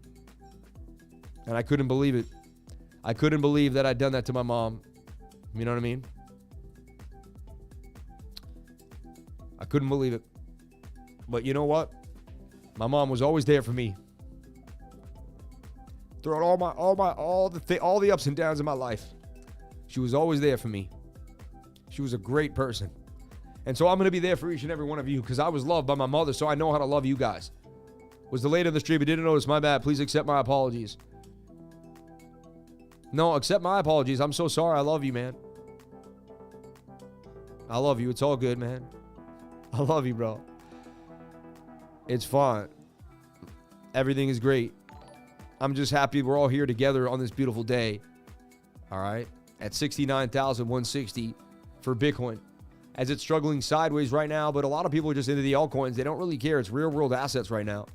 and I couldn't believe it. I couldn't believe that I'd done that to my mom. You know what I mean? I couldn't believe it. But you know what? My mom was always there for me. Throughout all the ups and downs of my life, she was always there for me. She was a great person. And so I'm going to be there for each and every one of you because I was loved by my mother, so I know how to love you guys. Was delayed in the stream. I didn't notice. My bad. Please accept my apologies. No, accept my apologies. I'm so sorry. I love you, man. I love you. It's all good, man. I love you, bro. It's fine. Everything is great. I'm just happy we're all here together on this beautiful day. All right. At 69,160 for Bitcoin. As it's struggling sideways right now, but a lot of people are just into the altcoins. They don't really care. It's real world assets right now.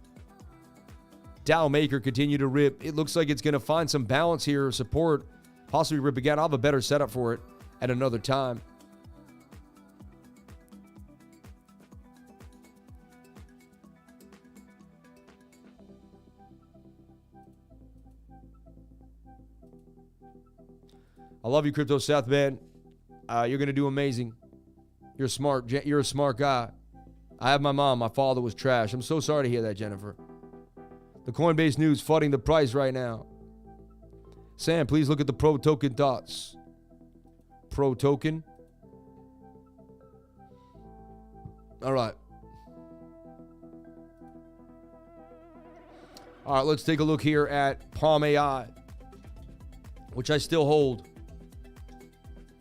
Dow Maker continue to rip. It looks like it's going to find some balance here, support, possibly rip again. I'll have a better setup for it at another time. I love you, Crypto Seth, man. You're going to do amazing. You're smart. You're a smart guy. I have my mom. My father was trash. I'm so sorry to hear that, Jennifer. The Coinbase news flooding the price right now. Sam, please look at the Pro Token thoughts. Pro Token. All right. All right, let's take a look here at PALMAI, which I still hold.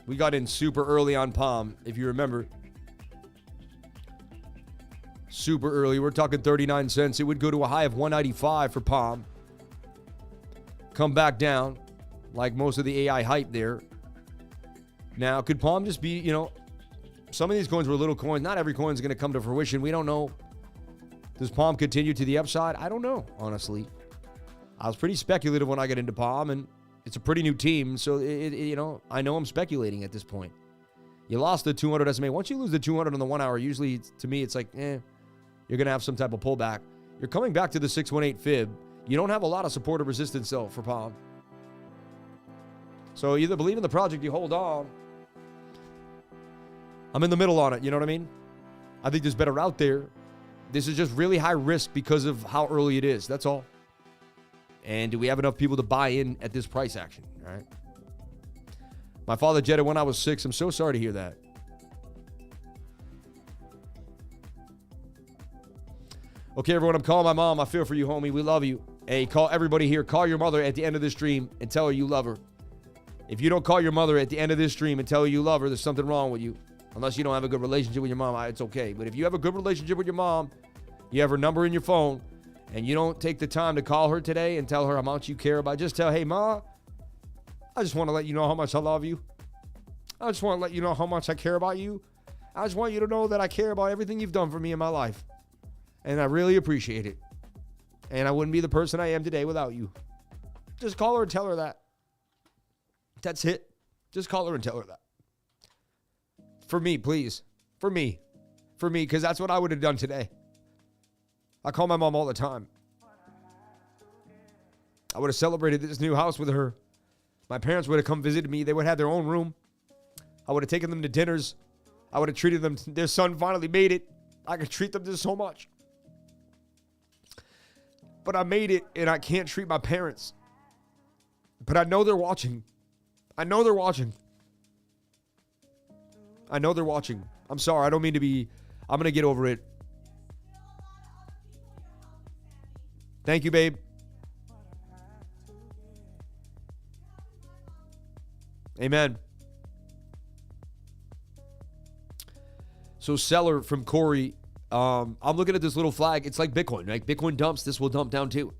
We got in super early on Palm, if you remember. Super early. We're talking 39 cents. It would go to a high of 195 for Palm. Come back down, like most of the AI hype there. Now, could Palm just be, you know, some of these coins were little coins. Not every coin is going to come to fruition. We don't know. Does Palm continue to the upside? I don't know, honestly. I was pretty speculative when I got into Palm, and it's a pretty new team, so, you know, I know I'm speculating at this point. You lost the 200 SMA. Once you lose the 200 on the 1 hour, usually, to me, it's like, you're going to have some type of pullback. You're coming back to the 618 fib. You don't have a lot of support or resistance, though, for Palm. So either believe in the project, you hold on. I'm in the middle on it, you know what I mean? I think there's better out there. This is just really high risk because of how early it is. That's all. And do we have enough people to buy in at this price action? All right. My father jetted when I was 6. I'm so sorry to hear that. Okay, everyone, I'm calling my mom. I feel for you, homie. We love you. Hey, call everybody here. Call your mother at the end of this stream and tell her you love her. If you don't call your mother at the end of this stream and tell her you love her, there's something wrong with you. Unless you don't have a good relationship with your mom, it's okay. But if you have a good relationship with your mom, you have her number in your phone, and you don't take the time to call her today and tell her how much you care about, just tell, hey, Ma, I just want to let you know how much I love you. I just want to let you know how much I care about you. I just want you to know that I care about everything you've done for me in my life. And I really appreciate it. And I wouldn't be the person I am today without you. Just call her and tell her that. That's it. Just call her and tell her that. For me, please. For me. For me, because that's what I would have done today. I call my mom all the time. I would have celebrated this new house with her. My parents would have come visit me. They would have their own room. I would have taken them to dinners. I would have treated them. Their son finally made it. I could treat them to so much. But I made it, and I can't treat my parents. But I know they're watching. I know they're watching. I know they're watching. I'm sorry. I don't mean to be. I'm going to get over it. Thank you, babe. Amen. So CELR from Corey. I'm looking at this little flag. It's like Bitcoin, right? Bitcoin dumps. This will dump down too.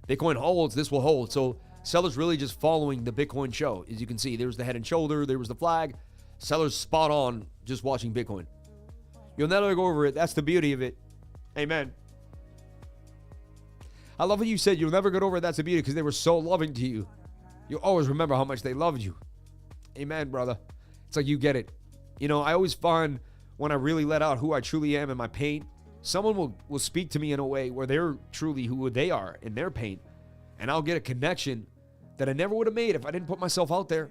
Bitcoin holds. This will hold. So CELR's really just following the Bitcoin show. As you can see, there's the head and shoulder. There was the flag. CELR's spot on just watching Bitcoin. You'll never go over it. That's the beauty of it. Amen. I love what you said. You'll never get over it. That's the beauty, because they were so loving to you. You'll always remember how much they loved you. Amen, brother. It's like you get it. You know, I always find when I really let out who I truly am in my pain, someone will speak to me in a way where they're truly who they are in their pain. And I'll get a connection that I never would have made if I didn't put myself out there.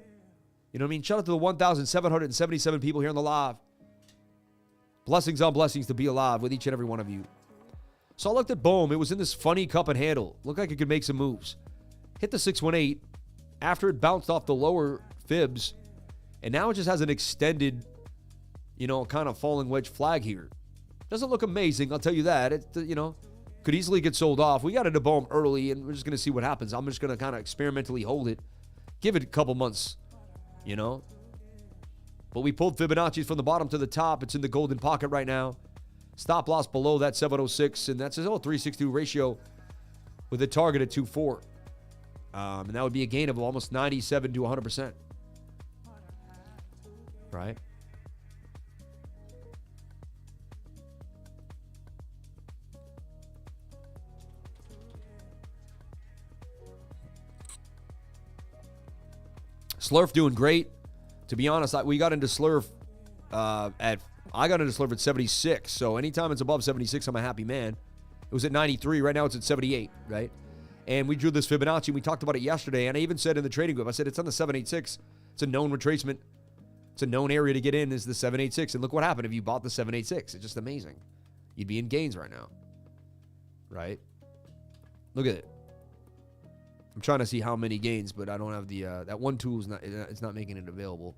You know what I mean? Shout out to the 1,777 people here in the live. Blessings on blessings to be alive with each and every one of you. So I looked at BOME. It was in this funny cup and handle. Looked like it could make some moves. Hit the 618 after it bounced off the lower fibs. And now it just has an extended, you know, kind of falling wedge flag here. Doesn't look amazing, I'll tell you that. It, you know, could easily get sold off. We got into BOME early, and we're just going to see what happens. I'm just going to kind of experimentally hold it. Give it a couple months. You know, but we pulled Fibonacci's from the bottom to the top. It's in the golden pocket right now. Stop loss below that 706, and that's a 362 ratio with a target at 2.4. And that would be a gain of almost 97 to 100%. Right? SLERF doing great. To be honest, we got into SLERF I got into SLERF at 76. So anytime it's above 76, I'm a happy man. It was at 93. Right now it's at 78, right? And we drew this Fibonacci. We talked about it yesterday. And I even said in the trading group, I said it's on the 786. It's a known retracement. It's a known area to get in is the 786. And look what happened if you bought the 786. It's just amazing. You'd be in gains right now. Right? Look at it. I'm trying to see how many gains, but I don't have the, that one tool is not, it's not making it available.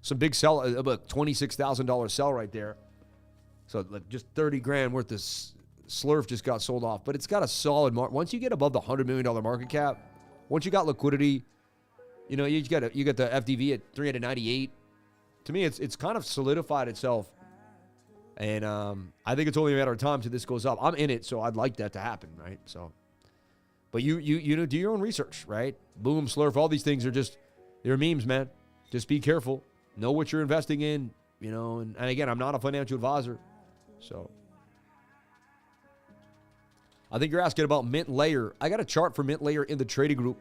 Some big sell, about $26,000 sell right there. So like just 30 grand worth of SLERF just got sold off, but it's got a solid mark. Once you get above the $100 million market cap, once you got liquidity, you know, you got the FDV at 398. To me, it's kind of solidified itself. And I think it's only a matter of time till this goes up. I'm in it, so I'd like that to happen, right? So, but you know, do your own research, right? Boom, SLERF, all these things are just, they're memes, man. Just be careful. Know what you're investing in, you know. And again, I'm not a financial advisor, so. I think you're asking about Mint Layer. I got a chart for Mint Layer in the trading group.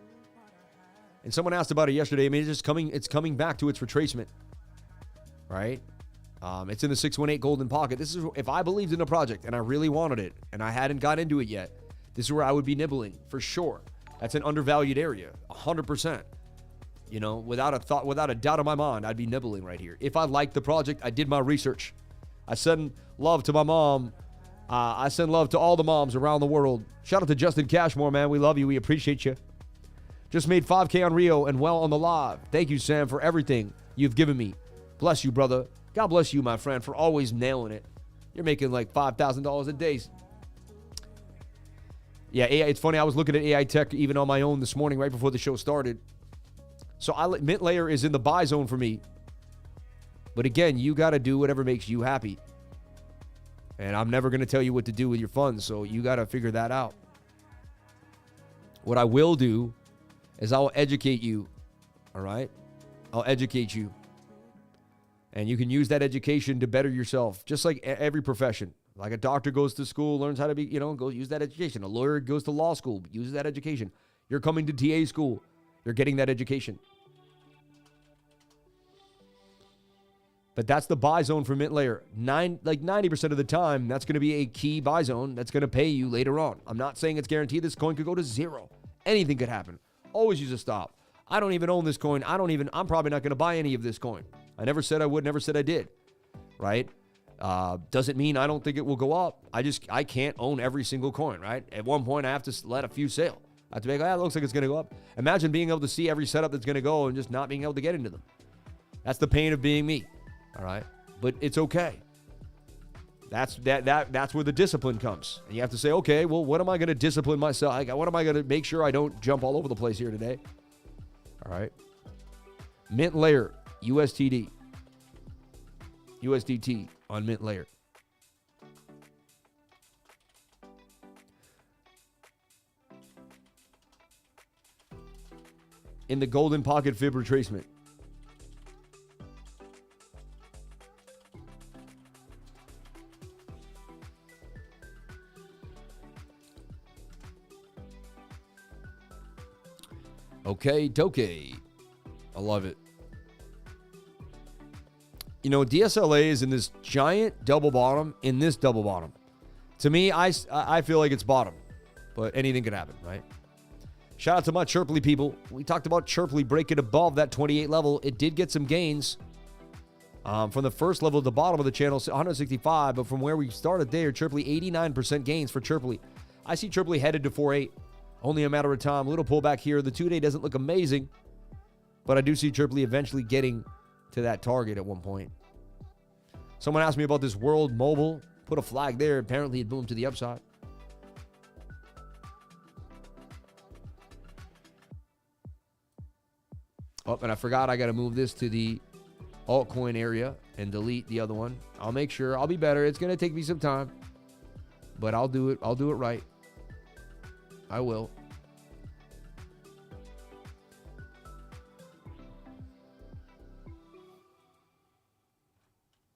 And someone asked about it yesterday. I mean, it's coming back to its retracement, right? It's in the 618 golden pocket. This is, if I believed in a project and I really wanted it and I hadn't got into it yet, this is where I would be nibbling for sure. That's an undervalued area, 100%. You know, without a doubt in my mind, I'd be nibbling right here. If I liked the project, I did my research. I send love to my mom. I send love to all the moms around the world. Shout out to Justin Cashmore, man. We love you. We appreciate you. Just made 5K on Rio and well on the live. Thank you, Sam, for everything you've given me. Bless you, brother. God bless you, my friend, for always nailing it. You're making like $5,000 a day. Yeah, it's funny. I was looking at AITECH even on my own this morning right before the show started. So Mint Layer is in the buy zone for me. But again, you got to do whatever makes you happy. And I'm never going to tell you what to do with your funds, so you got to figure that out. What I will do is I will educate you, all right? I'll educate you. And you can use that education to better yourself, just like every profession. Like a doctor goes to school, learns how to be, you know, go use that education. A lawyer goes to law school, uses that education. You're coming to TA school. You're getting that education. But that's the buy zone for Mint Layer. 90% of the time, that's going to be a key buy zone that's going to pay you later on. I'm not saying it's guaranteed. This coin could go to zero. Anything could happen. Always use a stop. I don't even own this coin. I'm probably not going to buy any of this coin. I never said I would, never said I did. Right? Doesn't mean I don't think it will go up. I can't own every single coin, right? At one point, I have to let a few sail. I have to be like, it looks like it's going to go up. Imagine being able to see every setup that's going to go and just not being able to get into them. That's the pain of being me. All right, but it's okay. That's where the discipline comes. And you have to say, okay, well, what am I going to discipline myself? What am I going to make sure I don't jump all over the place here today? All right. Mint Layer, USDT on Mint Layer. In the golden pocket fib retracement. Okay, Toke. I love it. You know, DSLA is in this giant double bottom, in this double bottom. To me, I feel like it's bottom, but anything could happen, right? Shout out to my CHRP people. We talked about CHRP breaking above that 28 level. It did get some gains from the first level to the bottom of the channel, 165, but from where we started there, CHRP 89% gains for CHRP. I see CHRP headed to 4.8. Only a matter of time. A little pullback here. The 2-day doesn't look amazing, but I do see CHRP eventually getting to that target at one point. Someone asked me about this World Mobile. Put a flag there. Apparently it boomed to the upside. Oh, and I forgot I got to move this to the altcoin area and delete the other one. I'll make sure. I'll be better. It's going to take me some time, but I'll do it. I'll do it right. I will.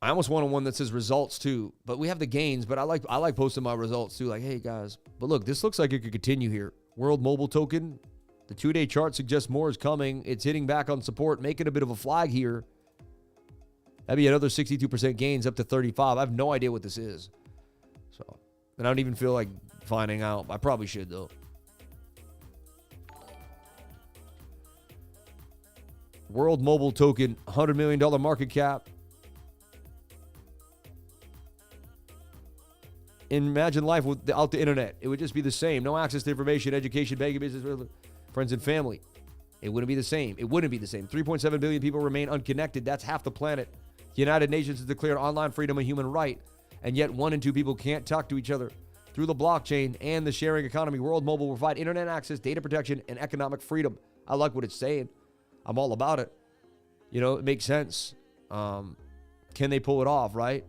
I almost want one that says results too, but we have the gains, but I like posting my results too. Like, hey guys, but look, this looks like it could continue here. World Mobile Token, the 2-day chart suggests more is coming. It's hitting back on support, making a bit of a flag here. That'd be another 62% gains up to 35. I have no idea what this is. So, and I don't even feel like finding out. I probably should though. World Mobile Token, $100 million market cap. Imagine life without the internet. It would just be the same. No access to information, education, banking, business, friends, and family. It wouldn't be the same. It wouldn't be the same. 3.7 billion people remain unconnected. That's half the planet. The United Nations has declared online freedom a human right, and yet 1 in 2 people can't talk to each other. Through the blockchain and the sharing economy, World Mobile will provide internet access, data protection, and economic freedom. I like what it's saying. I'm all about it. You know, it makes sense. Can they pull it off, right?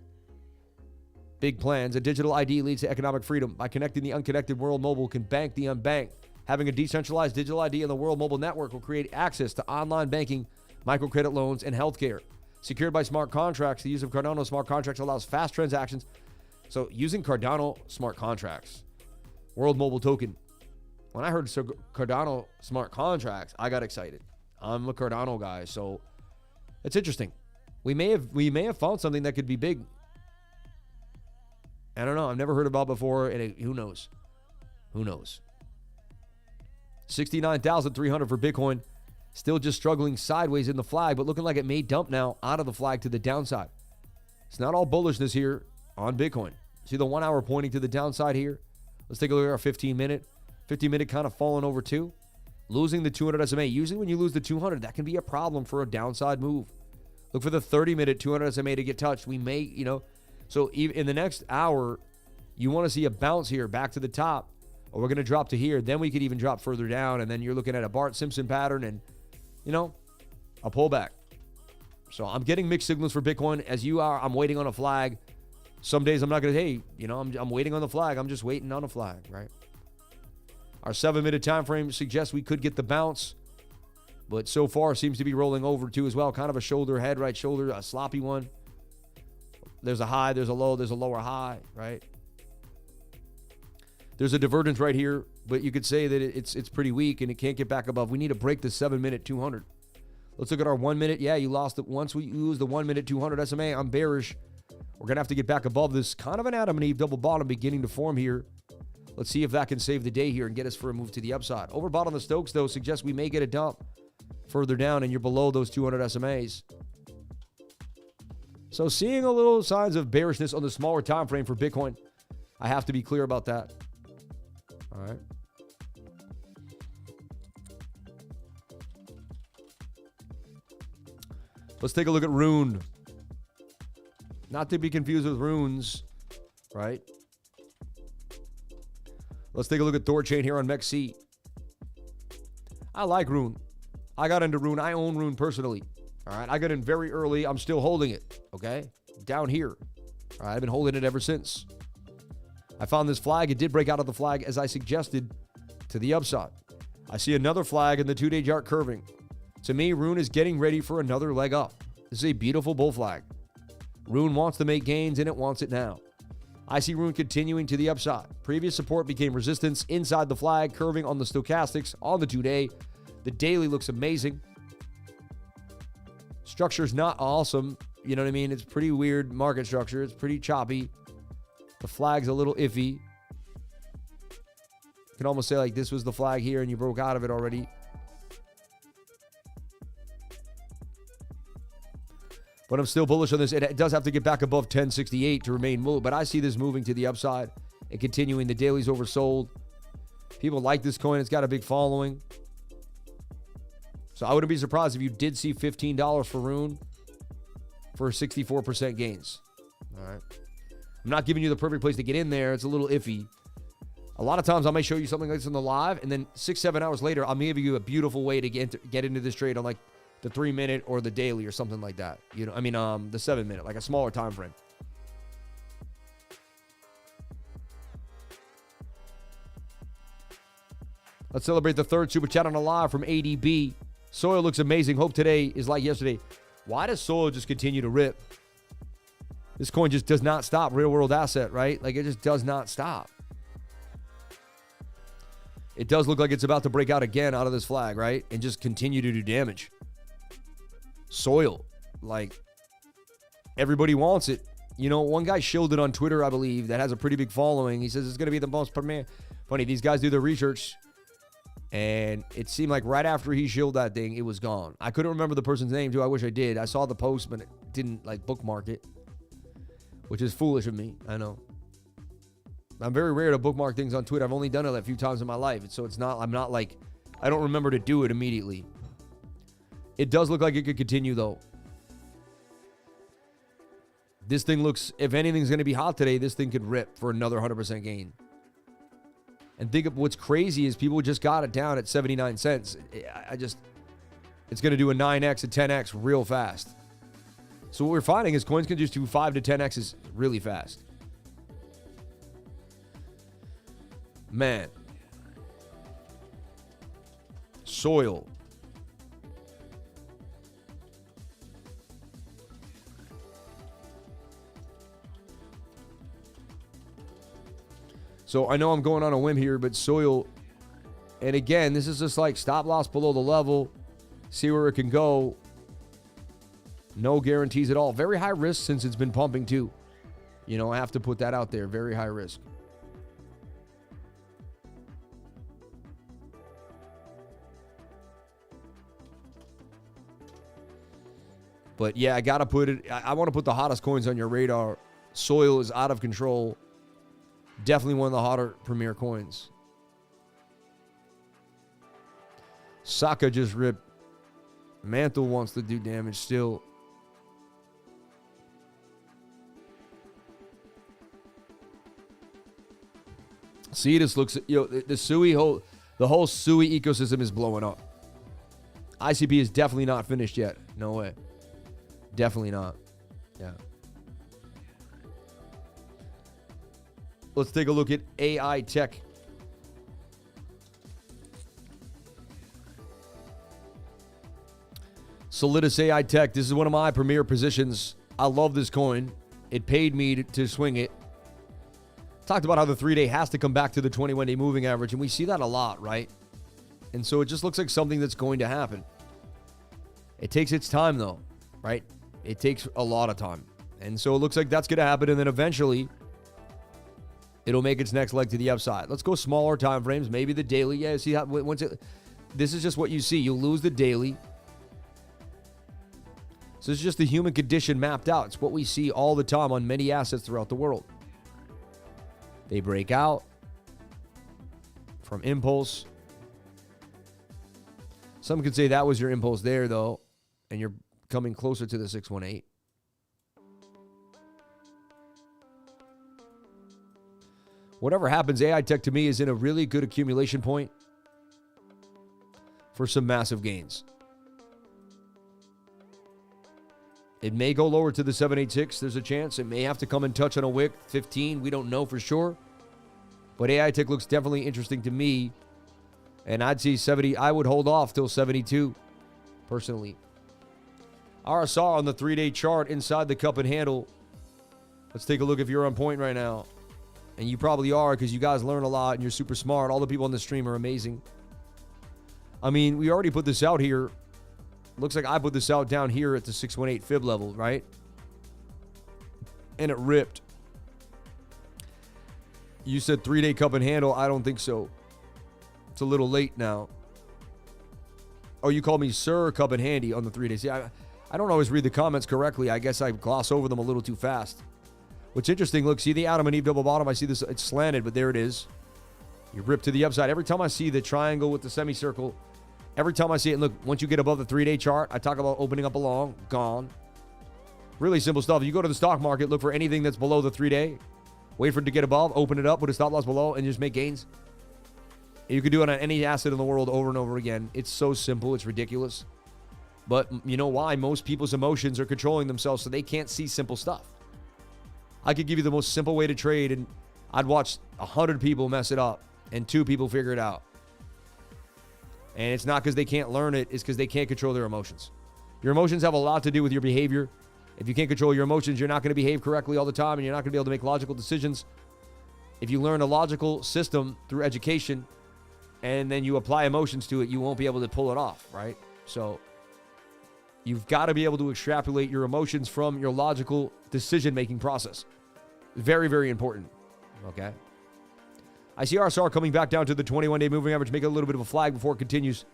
Big plans. A digital ID leads to economic freedom. By connecting the unconnected, World Mobile can bank the unbanked. Having a decentralized digital ID in the World Mobile network will create access to online banking, microcredit loans, and healthcare. Secured by smart contracts, the use of Cardano smart contracts allows fast transactions. So using Cardano smart contracts, World Mobile Token. When I heard Cardano smart contracts, I got excited. I'm a Cardano guy, so it's interesting. We may have found something that could be big. I don't know. I've never heard about before, and who knows? Who knows? 69,300 for Bitcoin. Still just struggling sideways in the flag, but looking like it may dump now out of the flag to the downside. It's not all bullishness here on Bitcoin. See the 1 hour pointing to the downside here? Let's take a look at our 15-minute. 15-minute kind of falling over too. Losing the 200 SMA. Usually when you lose the 200, that can be a problem for a downside move. Look for the 30-minute 200 SMA to get touched. We may, you know, so even in the next hour, you want to see a bounce here back to the top, or we're going to drop to here. Then we could even drop further down, and then you're looking at a Bart Simpson pattern and, you know, a pullback. So I'm getting mixed signals for Bitcoin as you are. I'm waiting on a flag. Some days I'm not going to, hey, you know, I'm waiting on the flag. I'm just waiting on a flag, right? Our 7-minute time frame suggests we could get the bounce, but so far seems to be rolling over too as well. Kind of a shoulder, head, right shoulder, a sloppy one. There's a high, there's a low, there's a lower high, right? There's a divergence right here, but you could say that it's pretty weak and it can't get back above. We need to break the 7-minute 200. Let's look at our 1 minute. Yeah, you lost it. Once we lose the 1 minute 200 SMA, I'm bearish. We're going to have to get back above this. Kind of an Adam and Eve double bottom beginning to form here. Let's see if that can save the day here and get us for a move to the upside. Overbought on the Stokes, though, suggests we may get a dump further down, and you're below those 200 SMAs. So seeing a little signs of bearishness on the smaller time frame for Bitcoin. I have to be clear about that. All right. Let's take a look at RUNE. Not to be confused with runes, right? Let's take a look at Thorchain here on MEXC. I like RUNE. I got into RUNE. I own RUNE personally. All right. I got in very early. I'm still holding it. Okay. Down here. All right. I've been holding it ever since. I found this flag. It did break out of the flag as I suggested to the upside. I see another flag in the 2-day chart curving. To me, RUNE is getting ready for another leg up. This is a beautiful bull flag. RUNE wants to make gains and it wants it now. I see RUNE continuing to the upside. Previous support became resistance inside the flag, curving on the stochastics on the 2-day. The daily looks amazing. Structure's not awesome. You know what I mean? It's pretty weird market structure. It's pretty choppy. The flag's a little iffy. You can almost say like this was the flag here and you broke out of it already. But I'm still bullish on this. It does have to get back above 1068 to remain moved. But I see this moving to the upside and continuing. The daily's oversold. People like this coin. It's got a big following. So I wouldn't be surprised if you did see $15 for RUNE for 64% gains. All right. I'm not giving you the perfect place to get in there. It's a little iffy. A lot of times I may show you something like this in the live, and then 6-7 hours later, I'm giving you a beautiful way to get into this trade on like the 3-minute or the daily or something like that. You know, I mean, the 7-minute, like a smaller time frame. Let's celebrate the third super chat on a live from ADB. Soil looks amazing. Hope today is like yesterday. Why does Soil just continue to rip? This coin just does not stop. Real world asset, right? Like it just does not stop. It does look like it's about to break out again out of this flag, right? And just continue to do damage. Soil, like everybody wants it. You know, one guy showed it on Twitter, I believe, that has a pretty big following. He says it's going to be the most premier. Funny, these guys do their research. And it seemed like right after he shilled that thing, it was gone. I couldn't remember the person's name, too. I wish I did. I saw the post, but it didn't, like, bookmark it, which is foolish of me. I know. I'm very rare to bookmark things on Twitter. I've only done it a few times in my life. So it's not, I'm not like, I don't remember to do it immediately. It does look like it could continue, though. This thing looks, if anything's going to be hot today, this thing could rip for another 100% gain. And think of what's crazy is people just got it down at 79 cents. It's going to do a 9x, a 10x real fast. So what we're finding is coins can just do 5 to 10x's really fast. Man. Soil. So I know I'm going on a whim here, but Soil, and again, this is just like stop loss below the level, see where it can go. No guarantees at all. Very high risk since it's been pumping too. You know, I have to put that out there. Very high risk. But yeah, I got to put it, I want to put the hottest coins on your radar. Soil is out of control. Definitely one of the hotter premier coins. Saka just ripped. Mantle wants to do damage still. CETUS looks, the whole SUI ecosystem is blowing up. ICP is definitely not finished yet. No way. Definitely not. Yeah. Let's take a look at AITECH. Solidus AITECH. This is one of my premier positions. I love this coin. It paid me to swing it. Talked about how the 3-day has to come back to the 21-day moving average, and we see that a lot, right? And so it just looks like something that's going to happen. It takes its time, though, right? It takes a lot of time. And so it looks like that's going to happen, and then eventually it'll make its next leg to the upside. Let's go smaller time frames, maybe the daily. Yeah, see how once it, this is just what you see. You'll lose the daily. So it's just the human condition mapped out. It's what we see all the time on many assets throughout the world. They break out from impulse. Some could say that was your impulse there, though, and you're coming closer to the 618. Whatever happens, AITECH to me is in a really good accumulation point for some massive gains. It may go lower to the 786. There's a chance. It may have to come and touch on a wick. 15. We don't know for sure. But AITECH looks definitely interesting to me. And I'd see 70. I would hold off till 72, personally. RSR on the 3-day chart inside the cup and handle. Let's take a look if you're on point right now. And you probably are, because you guys learn a lot and you're super smart. All the people on the stream are amazing. I mean, we already put this out here. Looks like I put this out down here at the 618 fib level, right? And it ripped. You said 3-day cup and handle. I don't think so. It's a little late now. Oh, you called me Sir Cup and Handy on the 3 days. Yeah, I don't always read the comments correctly. I guess I gloss over them a little too fast. What's interesting, look, see the Adam and Eve double bottom? I see this, it's slanted, but there it is. You rip to the upside. Every time I see the triangle with the semicircle, every time I see it, and look, once you get above the 3-day chart, I talk about opening up along, gone. Really simple stuff. You go to the stock market, look for anything that's below the 3-day, wait for it to get above, open it up, put a stop loss below, and just make gains. You could do it on any asset in the world over and over again. It's so simple, it's ridiculous. But you know why? Most people's emotions are controlling themselves, so they can't see simple stuff. I could give you the most simple way to trade, and I'd watch 100 people mess it up, and 2 people figure it out. And it's not because they can't learn it, it's because they can't control their emotions. Your emotions have a lot to do with your behavior. If you can't control your emotions, you're not going to behave correctly all the time, and you're not going to be able to make logical decisions. If you learn a logical system through education, and then you apply emotions to it, you won't be able to pull it off, right? So you've got to be able to extrapolate your emotions from your logical decision-making process. Very, very important, okay? I see RSR coming back down to the 21-day moving average, make a little bit of a flag before it continues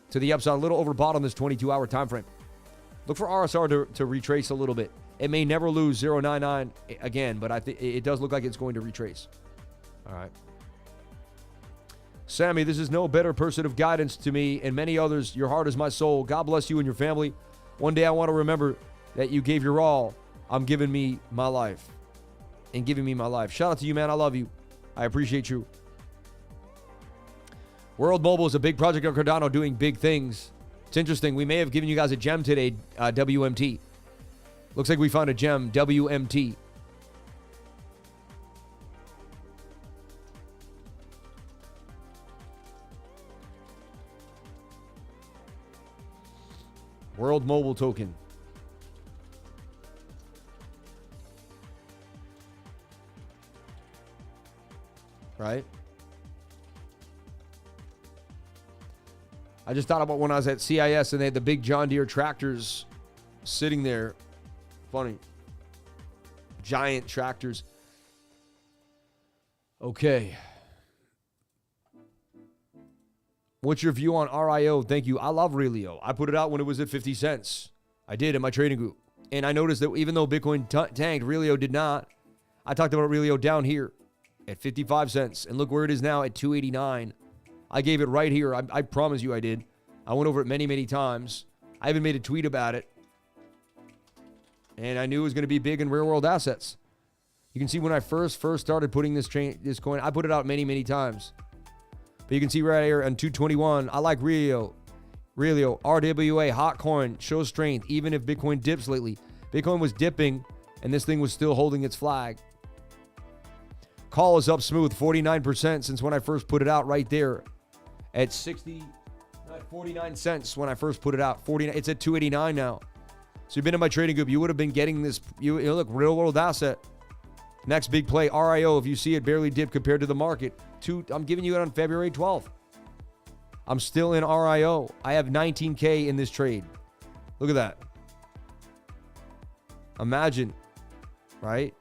to the upside. A little overbought on this 22-hour time frame. Look for RSR to retrace a little bit. It may never lose 0.99 again, but I think it does look like it's going to retrace. All right. Sammy, this is no better person of guidance to me and many others. Your heart is my soul. God bless you and your family. One day I want to remember that you gave your all. I'm giving me my life. And giving me my life. Shout out to you, man. I love you. I appreciate you. World Mobile is a big project on Cardano doing big things. It's interesting. We may have given you guys a gem today, WMT. Looks like we found a gem, WMT. World Mobile token. Right? I just thought about when I was at CIS and they had the big John Deere tractors sitting there. Funny. Giant tractors. Okay. What's your view on RIO? Thank you. I love Relio. I put it out when it was at 50 cents. I did in my trading group. And I noticed that even though Bitcoin tanked, Relio did not. I talked about Relio down here at 55 cents. And look where it is now at 289. I gave it right here. I promise you I did. I went over it many, many times. I even made a tweet about it. And I knew it was going to be big in real world assets. You can see when I first started putting this coin, I put it out many, many times. But you can see right here on 221, I like Relio, RWA, hot coin, shows strength, even if Bitcoin dips lately. Bitcoin was dipping, and this thing was still holding its flag. Call is up smooth, 49% since when I first put it out right there at 49 cents when I first put it out. 49, it's at 289 now. So you've been in my trading group, you would have been getting this, you look, real world asset. Next big play, RIO, if you see it barely dip compared to the market. I'm giving you it on February 12th. I'm still in RIO. I have 19K in this trade. Look at that. Imagine, right?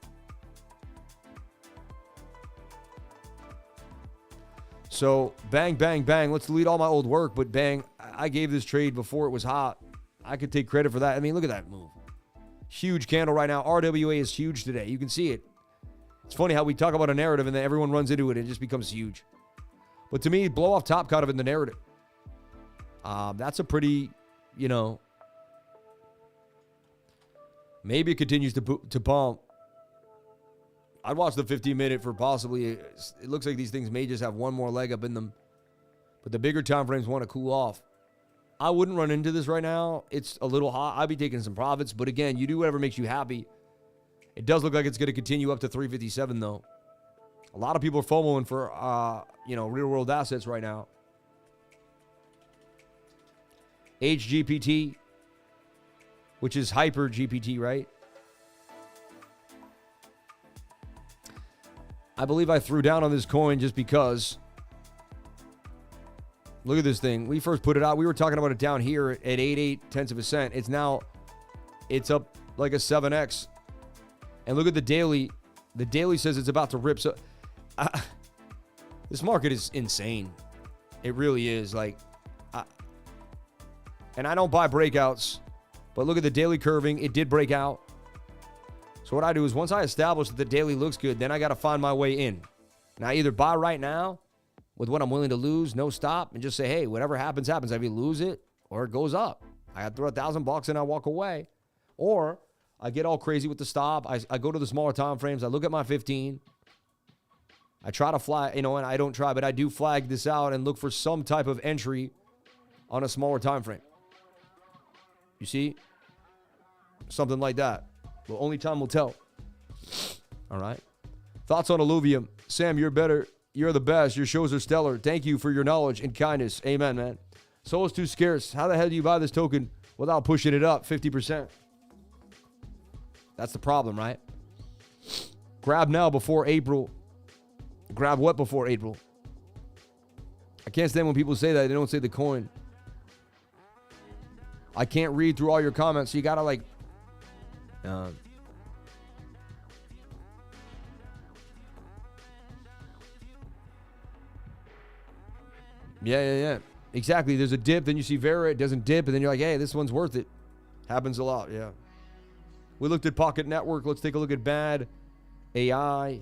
So bang, bang, bang. Let's delete all my old work, but bang, I gave this trade before it was hot. I could take credit for that. I mean, look at that move. Huge candle right now. RWA is huge today. You can see it. It's funny how we talk about a narrative and then everyone runs into it and it just becomes huge. But to me, blow off top kind of in the narrative. That's a pretty, maybe it continues to pump. I'd watch the 15-minute for possibly, it looks like these things may just have one more leg up in them. But the bigger time frames want to cool off. I wouldn't run into this right now. It's a little hot. I'd be taking some profits. But again, you do whatever makes you happy. It does look like it's going to continue up to 357, though. A lot of people are FOMOing for, real-world assets right now. HGPT, which is Hyper GPT, right? I believe I threw down on this coin just because. Look at this thing. We first put it out. We were talking about it down here at 0.88 cents. It's up like a 7x. And look at the daily. The daily says it's about to rip. So this market is insane. It really is. And I don't buy breakouts, but look at the daily curving. It did break out. So what I do is once I establish that the daily looks good, then I got to find my way in. And I either buy right now with what I'm willing to lose, no stop, and just say, hey, whatever happens, happens. I either lose it or it goes up. I got to throw $1,000 and I walk away. Or I get all crazy with the stop. I go to the smaller time frames. I look at my 15. I try to flag, and I don't try, but I do flag this out and look for some type of entry on a smaller time frame. You see? Something like that. Well, only time will tell. All right. Thoughts on Illuvium? Sam, you're better. You're the best. Your shows are stellar. Thank you for your knowledge and kindness. Amen, man. Soul is too scarce. How the hell do you buy this token without pushing it up 50%? That's the problem, right? Grab now before April. Grab what before April? I can't stand when people say that. They don't say the coin. I can't read through all your comments, so you got to Yeah. Exactly. There's a dip, then you see Vera, it doesn't dip, and then you're like, hey, this one's worth it. Happens a lot, yeah. We looked at Pocket Network. Let's take a look at Bad AI.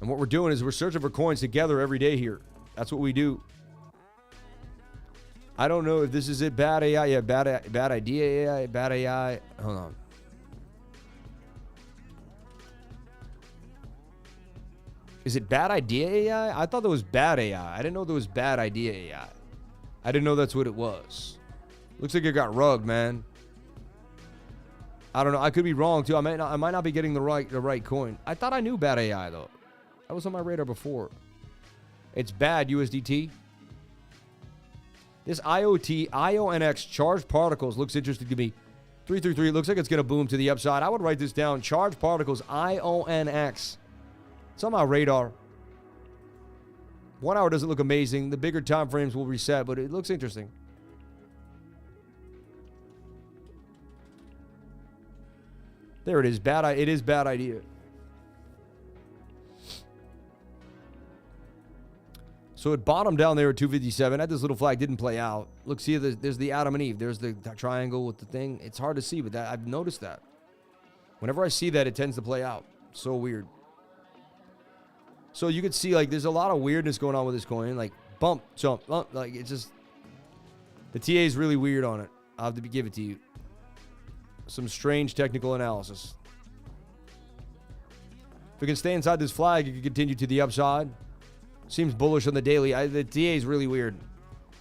And what we're doing is we're searching for coins together every day here. That's what we do. I don't know if this is it. Bad AI. Yeah, bad idea AI. Bad AI. Hold on. Is it bad idea AI? I thought there was bad AI. I didn't know there was bad idea AI. I didn't know that's what it was. Looks like it got rugged, man. I don't know. I could be wrong too. I might not be getting the right coin. I thought I knew bad AI though. That was on my radar before. It's bad USDT. This IONX charged particles looks interesting to me. 333 looks like it's going to boom to the upside. I would write this down. Charged particles IONX. It's on my radar. 1 hour doesn't look amazing. The bigger time frames will reset, but it looks interesting. There it is. It is bad idea. So it bottomed down there at 257. That this little flag didn't play out. Look, see, there's the Adam and Eve. There's the triangle with the thing. It's hard to see, but I've noticed that. Whenever I see that, it tends to play out. So weird. So you could see, like, there's a lot of weirdness going on with this coin. Like, bump, jump, bump. Like, it's just... The TA is really weird on it. I'll have to give it to you. Some strange technical analysis. If we can stay inside this flag, it can continue to the upside. Seems bullish on the daily. The TA is really weird.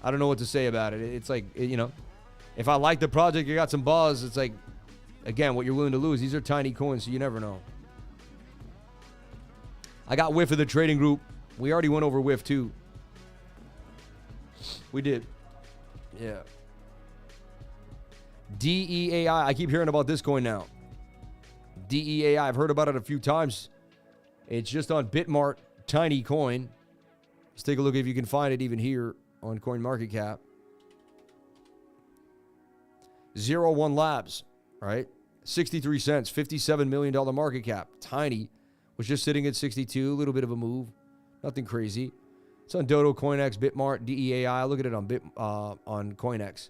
I don't know what to say about it. It's like, you know, if I like the project, you got some buzz. It's like, again, what you're willing to lose. These are tiny coins, so you never know. I got whiff of the trading group. We already went over whiff too. We did. Yeah. DEAI. I keep hearing about this coin now. DEAI. I've heard about it a few times. It's just on Bitmart. Tiny coin. Let's take a look if you can find it even here on CoinMarketCap. 01 Labs, right? 63 cents, $57 million market cap. Tiny. Was just sitting at 62. A little bit of a move. Nothing crazy. It's on Dodo, CoinEx, Bitmart, DEAI. Look at it on CoinEx.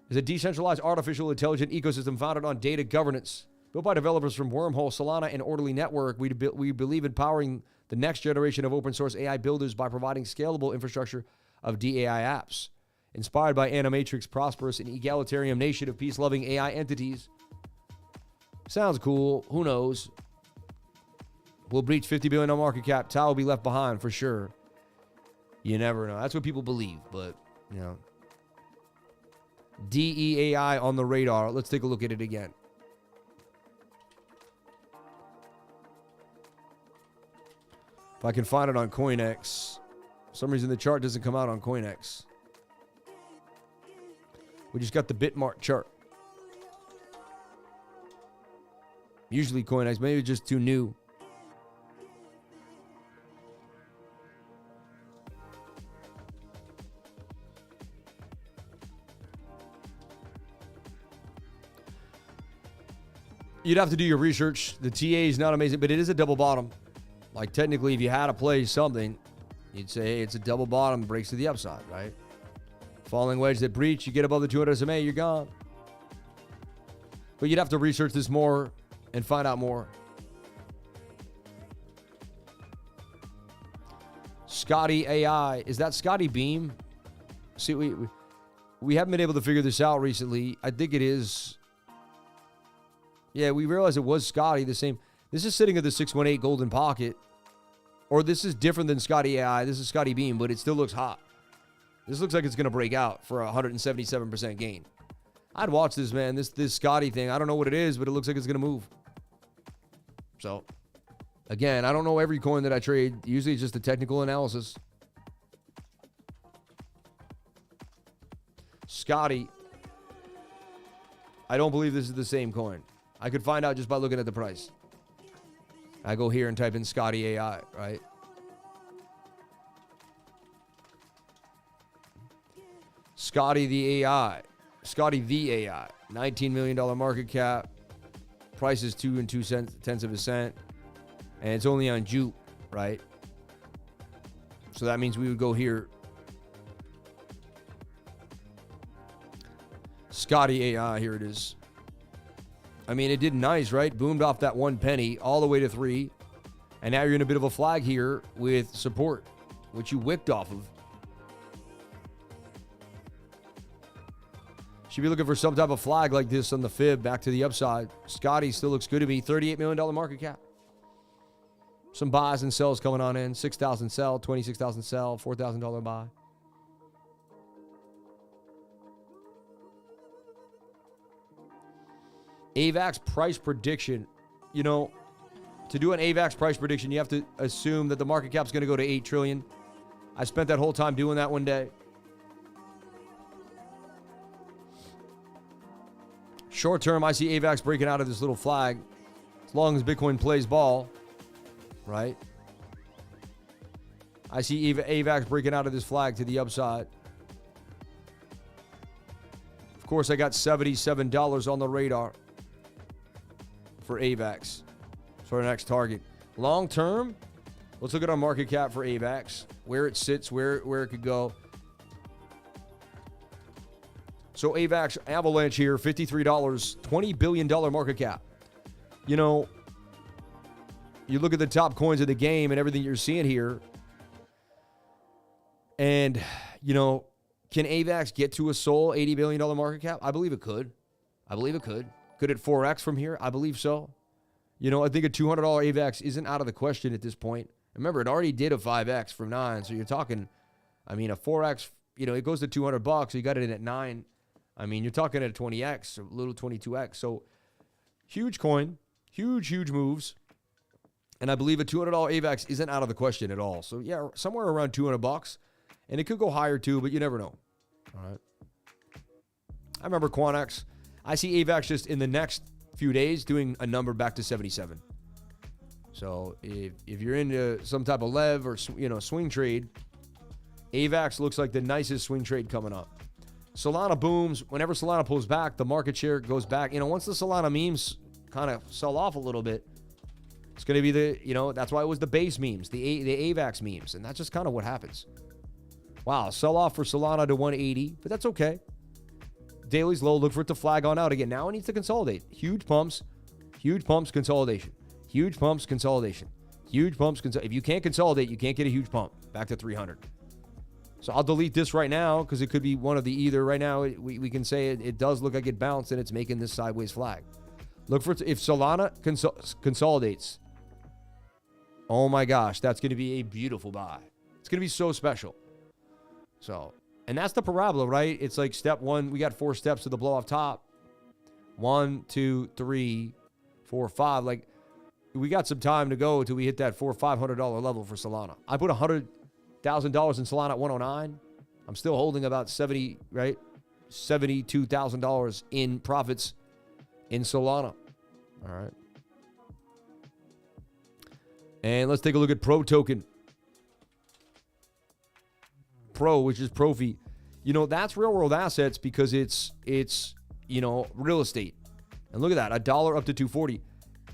It's a decentralized artificial intelligence ecosystem founded on data governance. Built by developers from Wormhole, Solana, and Orderly Network, we believe in powering the next generation of open source AI builders by providing scalable infrastructure of DAI apps. Inspired by Animatrix, prosperous and egalitarian nation of peace-loving AI entities. Sounds cool. Who knows? We'll breach 50 billion on market cap. Tau will be left behind for sure. You never know. That's what people believe, but, you know. DEAI on the radar. Let's take a look at it again. If I can find it on CoinEx. For some reason the chart doesn't come out on CoinEx. We just got the Bitmart chart. Usually CoinEx, maybe it's just too new. You'd have to do your research. The TA is not amazing, but it is a double bottom. Like, technically, if you had to play something, you'd say, hey, it's a double bottom, breaks to the upside, right? Falling wedge that breach, you get above the 200 SMA, you're gone. But you'd have to research this more and find out more. Scotty AI. Is that Scotty Beam? See, we haven't been able to figure this out recently. I think it is. Yeah, we realized it was Scotty, the same. This is sitting at the 618 golden pocket. Or this is different than Scotty AI. This is Scotty Beam, but it still looks hot. This looks like it's going to break out for a 177% gain. I'd watch this, man. This Scotty thing. I don't know what it is, but it looks like it's going to move. So, again, I don't know every coin that I trade. Usually it's just a technical analysis. Scotty. I don't believe this is the same coin. I could find out just by looking at the price. I go here and type in Scotty AI, right? Scotty the AI. Scotty the AI. $19 million market cap. Price is 2 2/10 of a cent. And it's only on Juke, right? So that means we would go here. Scotty AI, here it is. I mean, it did nice, right? Boomed off that 1 penny all the way to 3. And now you're in a bit of a flag here with support, which you wicked off of. Should be looking for some type of flag like this on the fib back to the upside. Scotty still looks good to me. $38 million market cap. Some buys and sells coming on in. 6,000 sell, 26,000 sell, $4,000 buy. AVAX price prediction. You know, to do an AVAX price prediction, you have to assume that the market cap is going to go to 8 trillion. I spent that whole time doing that one day. Short term, I see AVAX breaking out of this little flag. As long as Bitcoin plays ball, right? I see AVAX breaking out of this flag to the upside. Of course, I got $77 on the radar for AVAX for our next target. Long term, let's look at our market cap for AVAX, where it sits, where it could go. So AVAX Avalanche here, $53, $20 billion market cap. You know, you look at the top coins of the game and everything you're seeing here. And, you know, can AVAX get to a sole $80 billion market cap? I believe it could. I believe it could. Could it 4X from here? I believe so. You know, I think a $200 AVAX isn't out of the question at this point. Remember, it already did a 5X from 9. So you're talking, I mean, a 4X, you know, it goes to $200. So you got it in at 9. I mean, you're talking at a 20X, a little 22X. So huge coin, huge moves. And I believe a $200 AVAX isn't out of the question at all. So yeah, somewhere around $200. And it could go higher too, but you never know. All right. I remember Quantex. I see AVAX just in the next few days doing a number back to 77. So if you're into some type of lev or, you know, swing trade, AVAX looks like the nicest swing trade coming up. Solana booms. Whenever Solana pulls back, the market share goes back. You know, once the Solana memes kind of sell off a little bit, it's going to be the, you know, that's why it was the base memes, the AVAX memes. And that's just kind of what happens. Wow, sell off for Solana to 180, but that's okay. Daily's low. Look for it to flag on out again. Now it needs to consolidate. Huge pumps, consolidation. Huge pumps, consolidation. Huge pumps, if you can't consolidate, you can't get a huge pump. Back to 300. So I'll delete this right now because it could be one of the either. Right now, we can say it does look like it bounced and it's making this sideways flag. Look for it if Solana consolidates. Oh my gosh, that's going to be a beautiful buy. It's going to be so special. So, and that's the parabola, right? It's like step 1. We got 4 steps to the blow off top. 1, 2, 3, 4, 5. Like we got some time to go till we hit that $500 level for Solana. I put $100,000 in Solana at 109. I'm still holding about 70, right? $72,000 in profits in Solana. All right. And let's take a look at Pro token. Pro, which is Profi. You know, that's real world assets because it's you know, real estate. And look at that, $1 up to 240.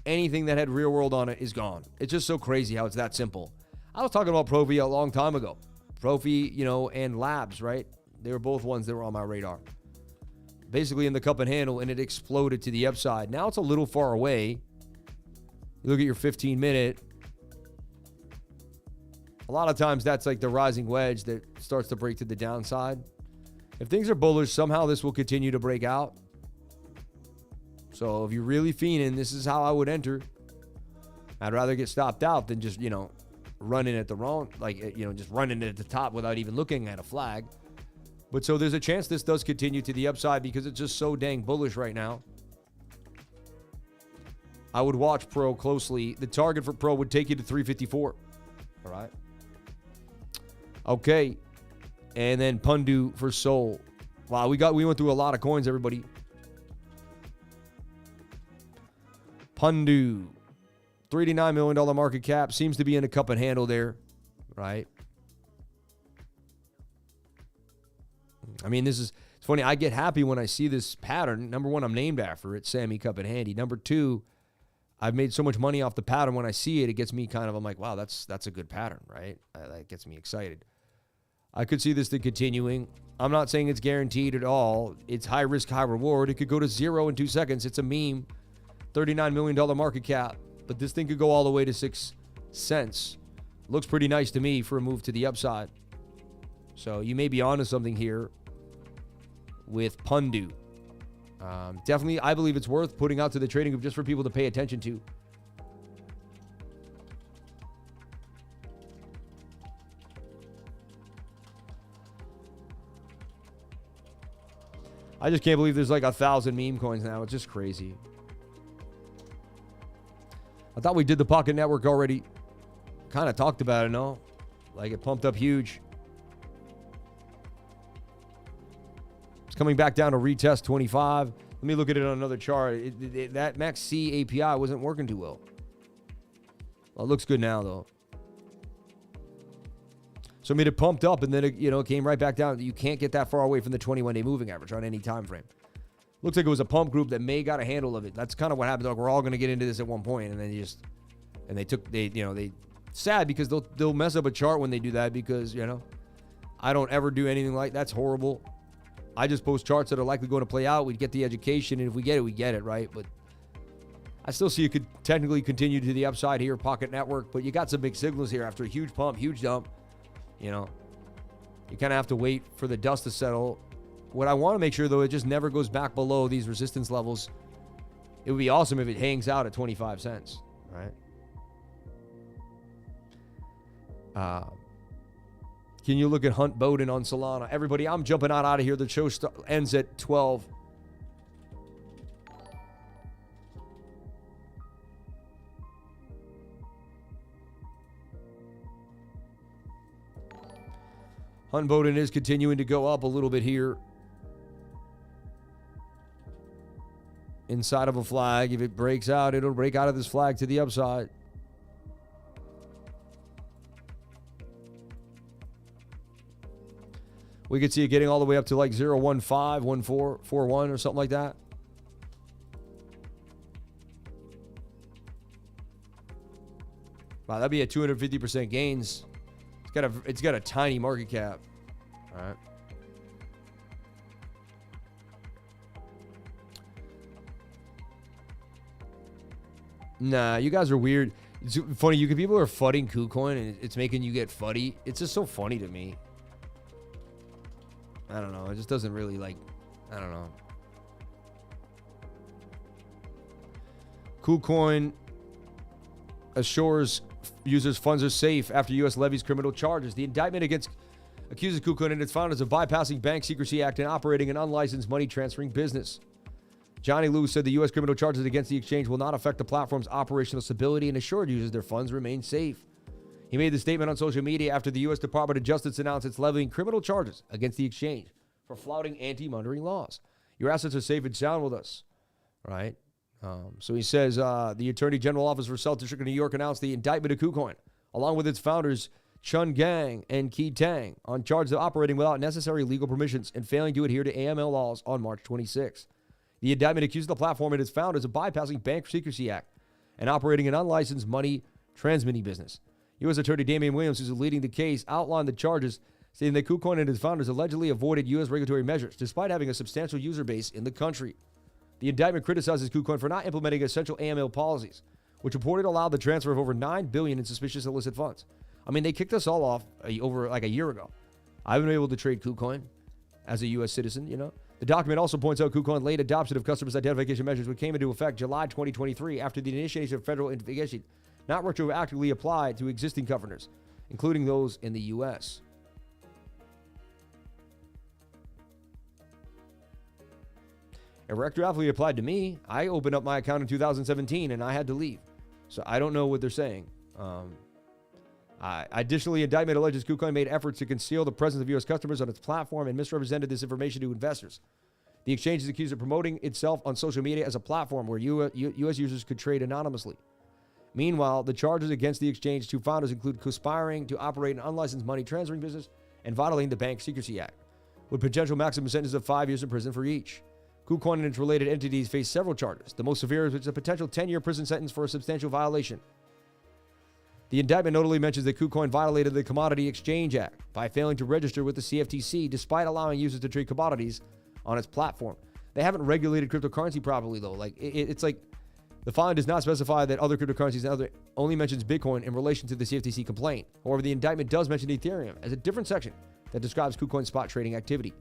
Anything that had real world on it is gone. It's just so crazy how it's that simple. I was talking about Profi a long time ago. Profi, you know, and Labs, right? They were both ones that were on my radar. Basically in the cup and handle, and it exploded to the upside. Now it's a little far away. You look at your 15-minute. A lot of times that's like the rising wedge that starts to break to the downside. If things are bullish, somehow this will continue to break out. So if you're really fiending, this is how I would enter. I'd rather get stopped out than just, you know, running at the wrong, like, you know, just running at the top without even looking at a flag. But so there's a chance this does continue to the upside because it's just so dang bullish right now. I would watch Pro closely. The target for Pro would take you to 354. All right. Okay. And then PUNDU for Sol. Wow, we went through a lot of coins, everybody. PUNDU. $39 million market cap. Seems to be in a cup and handle there. Right? I mean, it's funny. I get happy when I see this pattern. Number one, I'm named after it, Sammy Cup and Handy. Number two, I've made so much money off the pattern. When I see it, it gets me I'm like, wow, that's a good pattern, right? That gets me excited. I could see this thing continuing. I'm not saying it's guaranteed at all. It's high risk, high reward. It could go to 0 in 2 seconds. It's a meme. $39 million market cap. But this thing could go all the way to 6 cents. Looks pretty nice to me for a move to the upside. So you may be onto something here with PUNDU. Definitely, I believe it's worth putting out to the trading group just for people to pay attention to. I just can't believe there's like 1,000 meme coins now. It's just crazy. I thought we did the Pocket Network already. Kind of talked about it, no? Like it pumped up huge. It's coming back down to retest 25. Let me look at it on another chart. That Max C API wasn't working too well. Well, it looks good now, though. So I mean, it pumped up and then it came right back down. You can't get that far away from the 21-day moving average on any time frame. Looks like it was a pump group that may got a handle of it. That's kind of what happened. Like we're all going to get into this at one point, and then they sad because they'll mess up a chart when they do that because I don't ever do anything like that's horrible. I just post charts that are likely going to play out. We get the education, and if we get it, we get it, right? But I still see it could technically continue to the upside here, Pocket Network. But you got some big signals here after a huge pump, huge dump. You kind of have to wait for the dust to settle. What I want to make sure, though, it just never goes back below these resistance levels. It would be awesome if it hangs out at 25 cents, right? Can you look at HUNTBODEN on Solana? Everybody, I'm jumping out of here. The show ends at 12. HUNTBODEN is continuing to go up a little bit here. Inside of a flag. If it breaks out, it'll break out of this flag to the upside. We could see it getting all the way up to like 0.15, 14, 41 or something like that. Wow, that'd be a 250% gains. It's got a tiny market cap. All right. Nah, you guys are weird. It's funny. People are fudding KuCoin and it's making you get fuddy. It's just so funny to me. I don't know. It just doesn't really I don't know. KuCoin assures users' funds are safe after U.S. levies criminal charges. The indictment accuses KuCoin and its founders of bypassing Bank Secrecy Act and operating an unlicensed money transferring business. Johnny Liu said the U.S. criminal charges against the exchange will not affect the platform's operational stability and assured users their funds remain safe. He made the statement on social media after the U.S. Department of Justice announced it's levying criminal charges against the exchange for flouting anti-money laws. Your assets are safe and sound with us, right? So he says the Attorney General Office for South District of New York announced the indictment of KuCoin, along with its founders Chun Gang and Qi Tang, on charges of operating without necessary legal permissions and failing to adhere to AML laws on March 26. The indictment accused the platform and its founders of bypassing Bank Secrecy Act and operating an unlicensed money transmitting business. U.S. Attorney Damian Williams, who's leading the case, outlined the charges, saying that KuCoin and its founders allegedly avoided U.S. regulatory measures despite having a substantial user base in the country. The indictment criticizes KuCoin for not implementing essential AML policies, which reported allowed the transfer of over $9 billion in suspicious illicit funds. I mean, they kicked us all off over like a year ago. I haven't been able to trade KuCoin as a U.S. citizen, The document also points out KuCoin late adoption of customers' identification measures, which came into effect July 2023 after the initiation of federal investigation, not retroactively applied to existing governors, including those in the U.S. It retroactively applied to me. I opened up my account in 2017 and I had to leave. So I don't know what they're saying. Additionally, indictment alleges KuCoin made efforts to conceal the presence of U.S. customers on its platform and misrepresented this information to investors. The exchange is accused of promoting itself on social media as a platform where U.S. users could trade anonymously. Meanwhile, the charges against the exchange's two founders include conspiring to operate an unlicensed money transferring business and violating the Bank Secrecy Act. with potential maximum sentence of 5 years in prison for each. KuCoin and its related entities face several charges, the most severe is a potential 10-year prison sentence for a substantial violation. The indictment notably mentions that KuCoin violated the Commodity Exchange Act by failing to register with the CFTC despite allowing users to trade commodities on its platform. They haven't regulated cryptocurrency properly, though. Like it's like the filing does not specify that other cryptocurrencies and only mentions Bitcoin in relation to the CFTC complaint. However, the indictment does mention Ethereum as a different section that describes KuCoin's spot trading activity.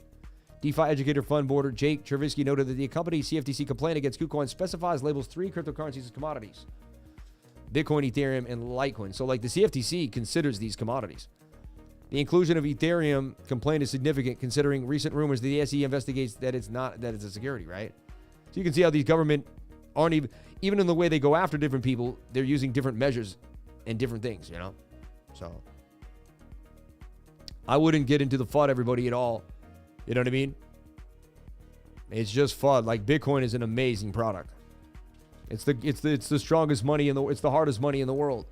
DeFi educator fund boarder Jake Chervisky noted that the accompanying CFTC complaint against KuCoin specifies labels 3 cryptocurrencies as commodities: Bitcoin, Ethereum, and Litecoin. So like the CFTC considers these commodities. The inclusion of Ethereum complaint is significant considering recent rumors that the SEC investigates that it's a security, right? So you can see how these government aren't even in the way they go after different people, they're using different measures and different things, you know? So I wouldn't get into the FUD, everybody, at all. You know what I mean? It's just FUD. Like Bitcoin is an amazing product. It's the strongest money it's the hardest money in the world.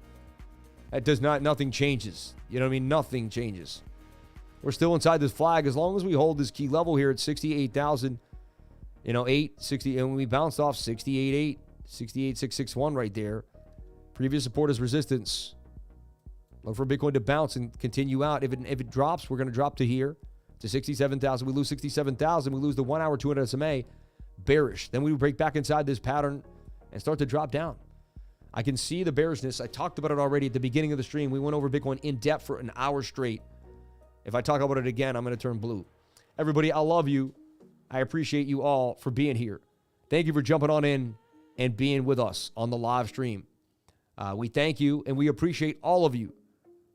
Nothing changes. You know what I mean? Nothing changes. We're still inside this flag as long as we hold this key level here at 68,000, 860, and we bounced off 68.8, 68,661 right there. Previous support is resistance. Look for Bitcoin to bounce and continue out. If it drops, we're going to drop to here to 67,000. We lose 67,000. We lose the 1 hour 200 SMA. Bearish. Then we break back inside this pattern and start to drop down. I can see the bearishness. I talked about it already at the beginning of the stream. We went over Bitcoin in depth for an hour straight. If I talk about it again, I'm going to turn blue. Everybody, I love you. I appreciate you all for being here. Thank you for jumping on in and being with us on the live stream. We thank you, and we appreciate all of you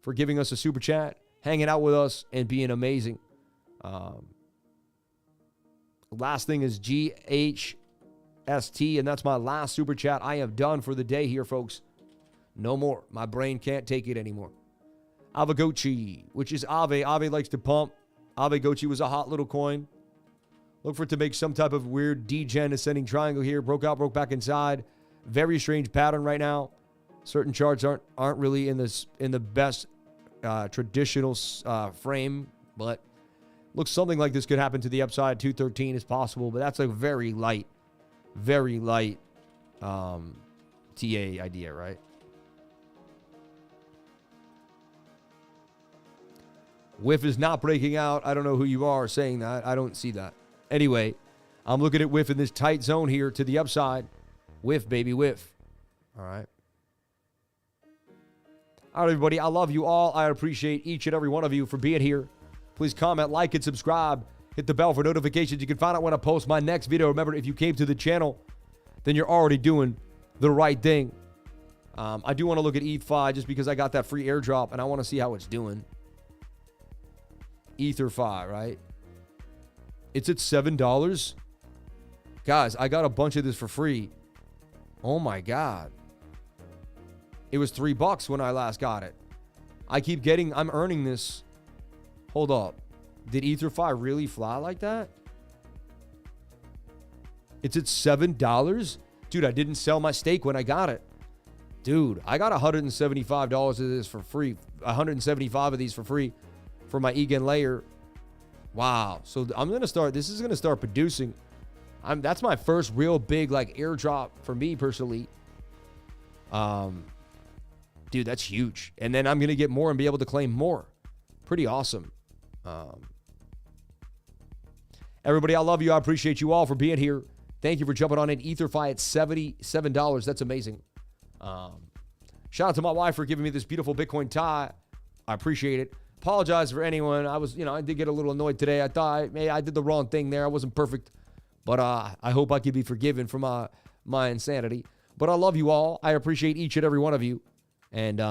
for giving us a super chat, hanging out with us, and being amazing. Last thing is GHST, and that's my last super chat. I am done for the day here, folks. No more. My brain can't take it anymore. AVAX, which is Ave. Ave likes to pump. AVAX was a hot little coin. Look for it to make some type of weird degen ascending triangle here. Broke out, broke back inside. Very strange pattern right now. Certain charts aren't really in the best traditional frame, but looks something like this could happen to the upside. 213 is possible, but that's a very light TA idea, right? WIF is not breaking out. I don't know who you are saying that. I don't see that. Anyway, I'm looking at WIF in this tight zone here to the upside. WIF, baby, WIF. All right. All right, everybody. I love you all. I appreciate each and every one of you for being here. Please comment, like, and subscribe. Hit the bell for notifications. You can find out when I post my next video. Remember, if you came to the channel, then you're already doing the right thing. I do want to look at ETH5 just because I got that free airdrop, and I want to see how it's doing. Ether5, right? It's at $7. Guys, I got a bunch of this for free. Oh, my God. It was $3 when I last got it. I'm earning this. Hold up. Did Ether5 really fly like that? It's at $7? Dude, I didn't sell my stake when I got it. Dude, I got $175 of this for free. 175 of these for free for my EGN layer. Wow. So I'm going to start. This is going to start producing. That's my first real big airdrop for me personally. Dude, that's huge. And then I'm going to get more and be able to claim more. Pretty awesome. Everybody, I love you. I appreciate you all for being here. Thank you for jumping on in. EtherFi at $77. That's amazing. Shout out to my wife for giving me this beautiful Bitcoin tie. I appreciate it. Apologize for anyone. I did get a little annoyed today. I thought I did the wrong thing there. I wasn't perfect, but I hope I could be forgiven for my insanity. But I love you all. I appreciate each and every one of you. And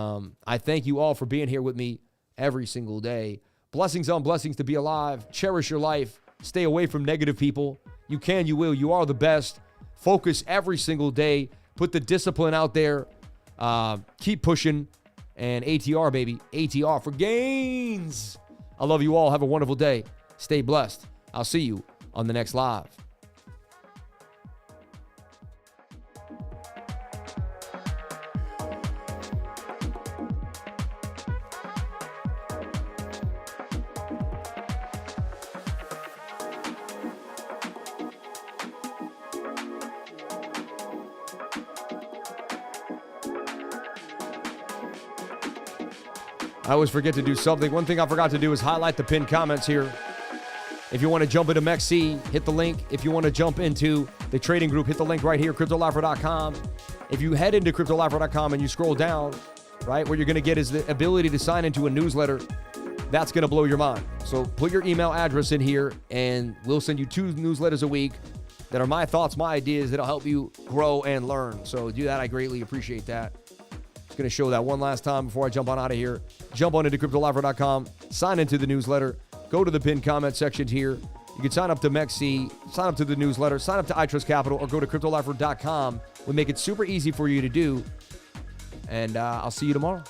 I thank you all for being here with me every single day. Blessings on blessings to be alive. Cherish your life. Stay away from negative people. You can, you will. You are the best. Focus every single day. Put the discipline out there. Keep pushing. And ATR, baby. ATR for gains. I love you all. Have a wonderful day. Stay blessed. I'll see you on the next live. I always forget to do something. One thing I forgot to do is highlight the pinned comments here. If you want to jump into MEXC, hit the link. If you want to jump into the trading group, hit the link right here, CryptoLifer.com. If you head into CryptoLifer.com and you scroll down, right, what you're going to get is the ability to sign into a newsletter. That's going to blow your mind. So put your email address in here, and we'll send you 2 newsletters a week that are my thoughts, my ideas that'll help you grow and learn. So do that. I greatly appreciate that. Just going to show that one last time before I jump on out of here. Jump on into CryptoLifer.com, sign into the newsletter, go to the pinned comment section here. You can sign up to MEXC, sign up to the newsletter, sign up to iTrust Capital, or go to CryptoLifer.com. We make it super easy for you to do. And I'll see you tomorrow.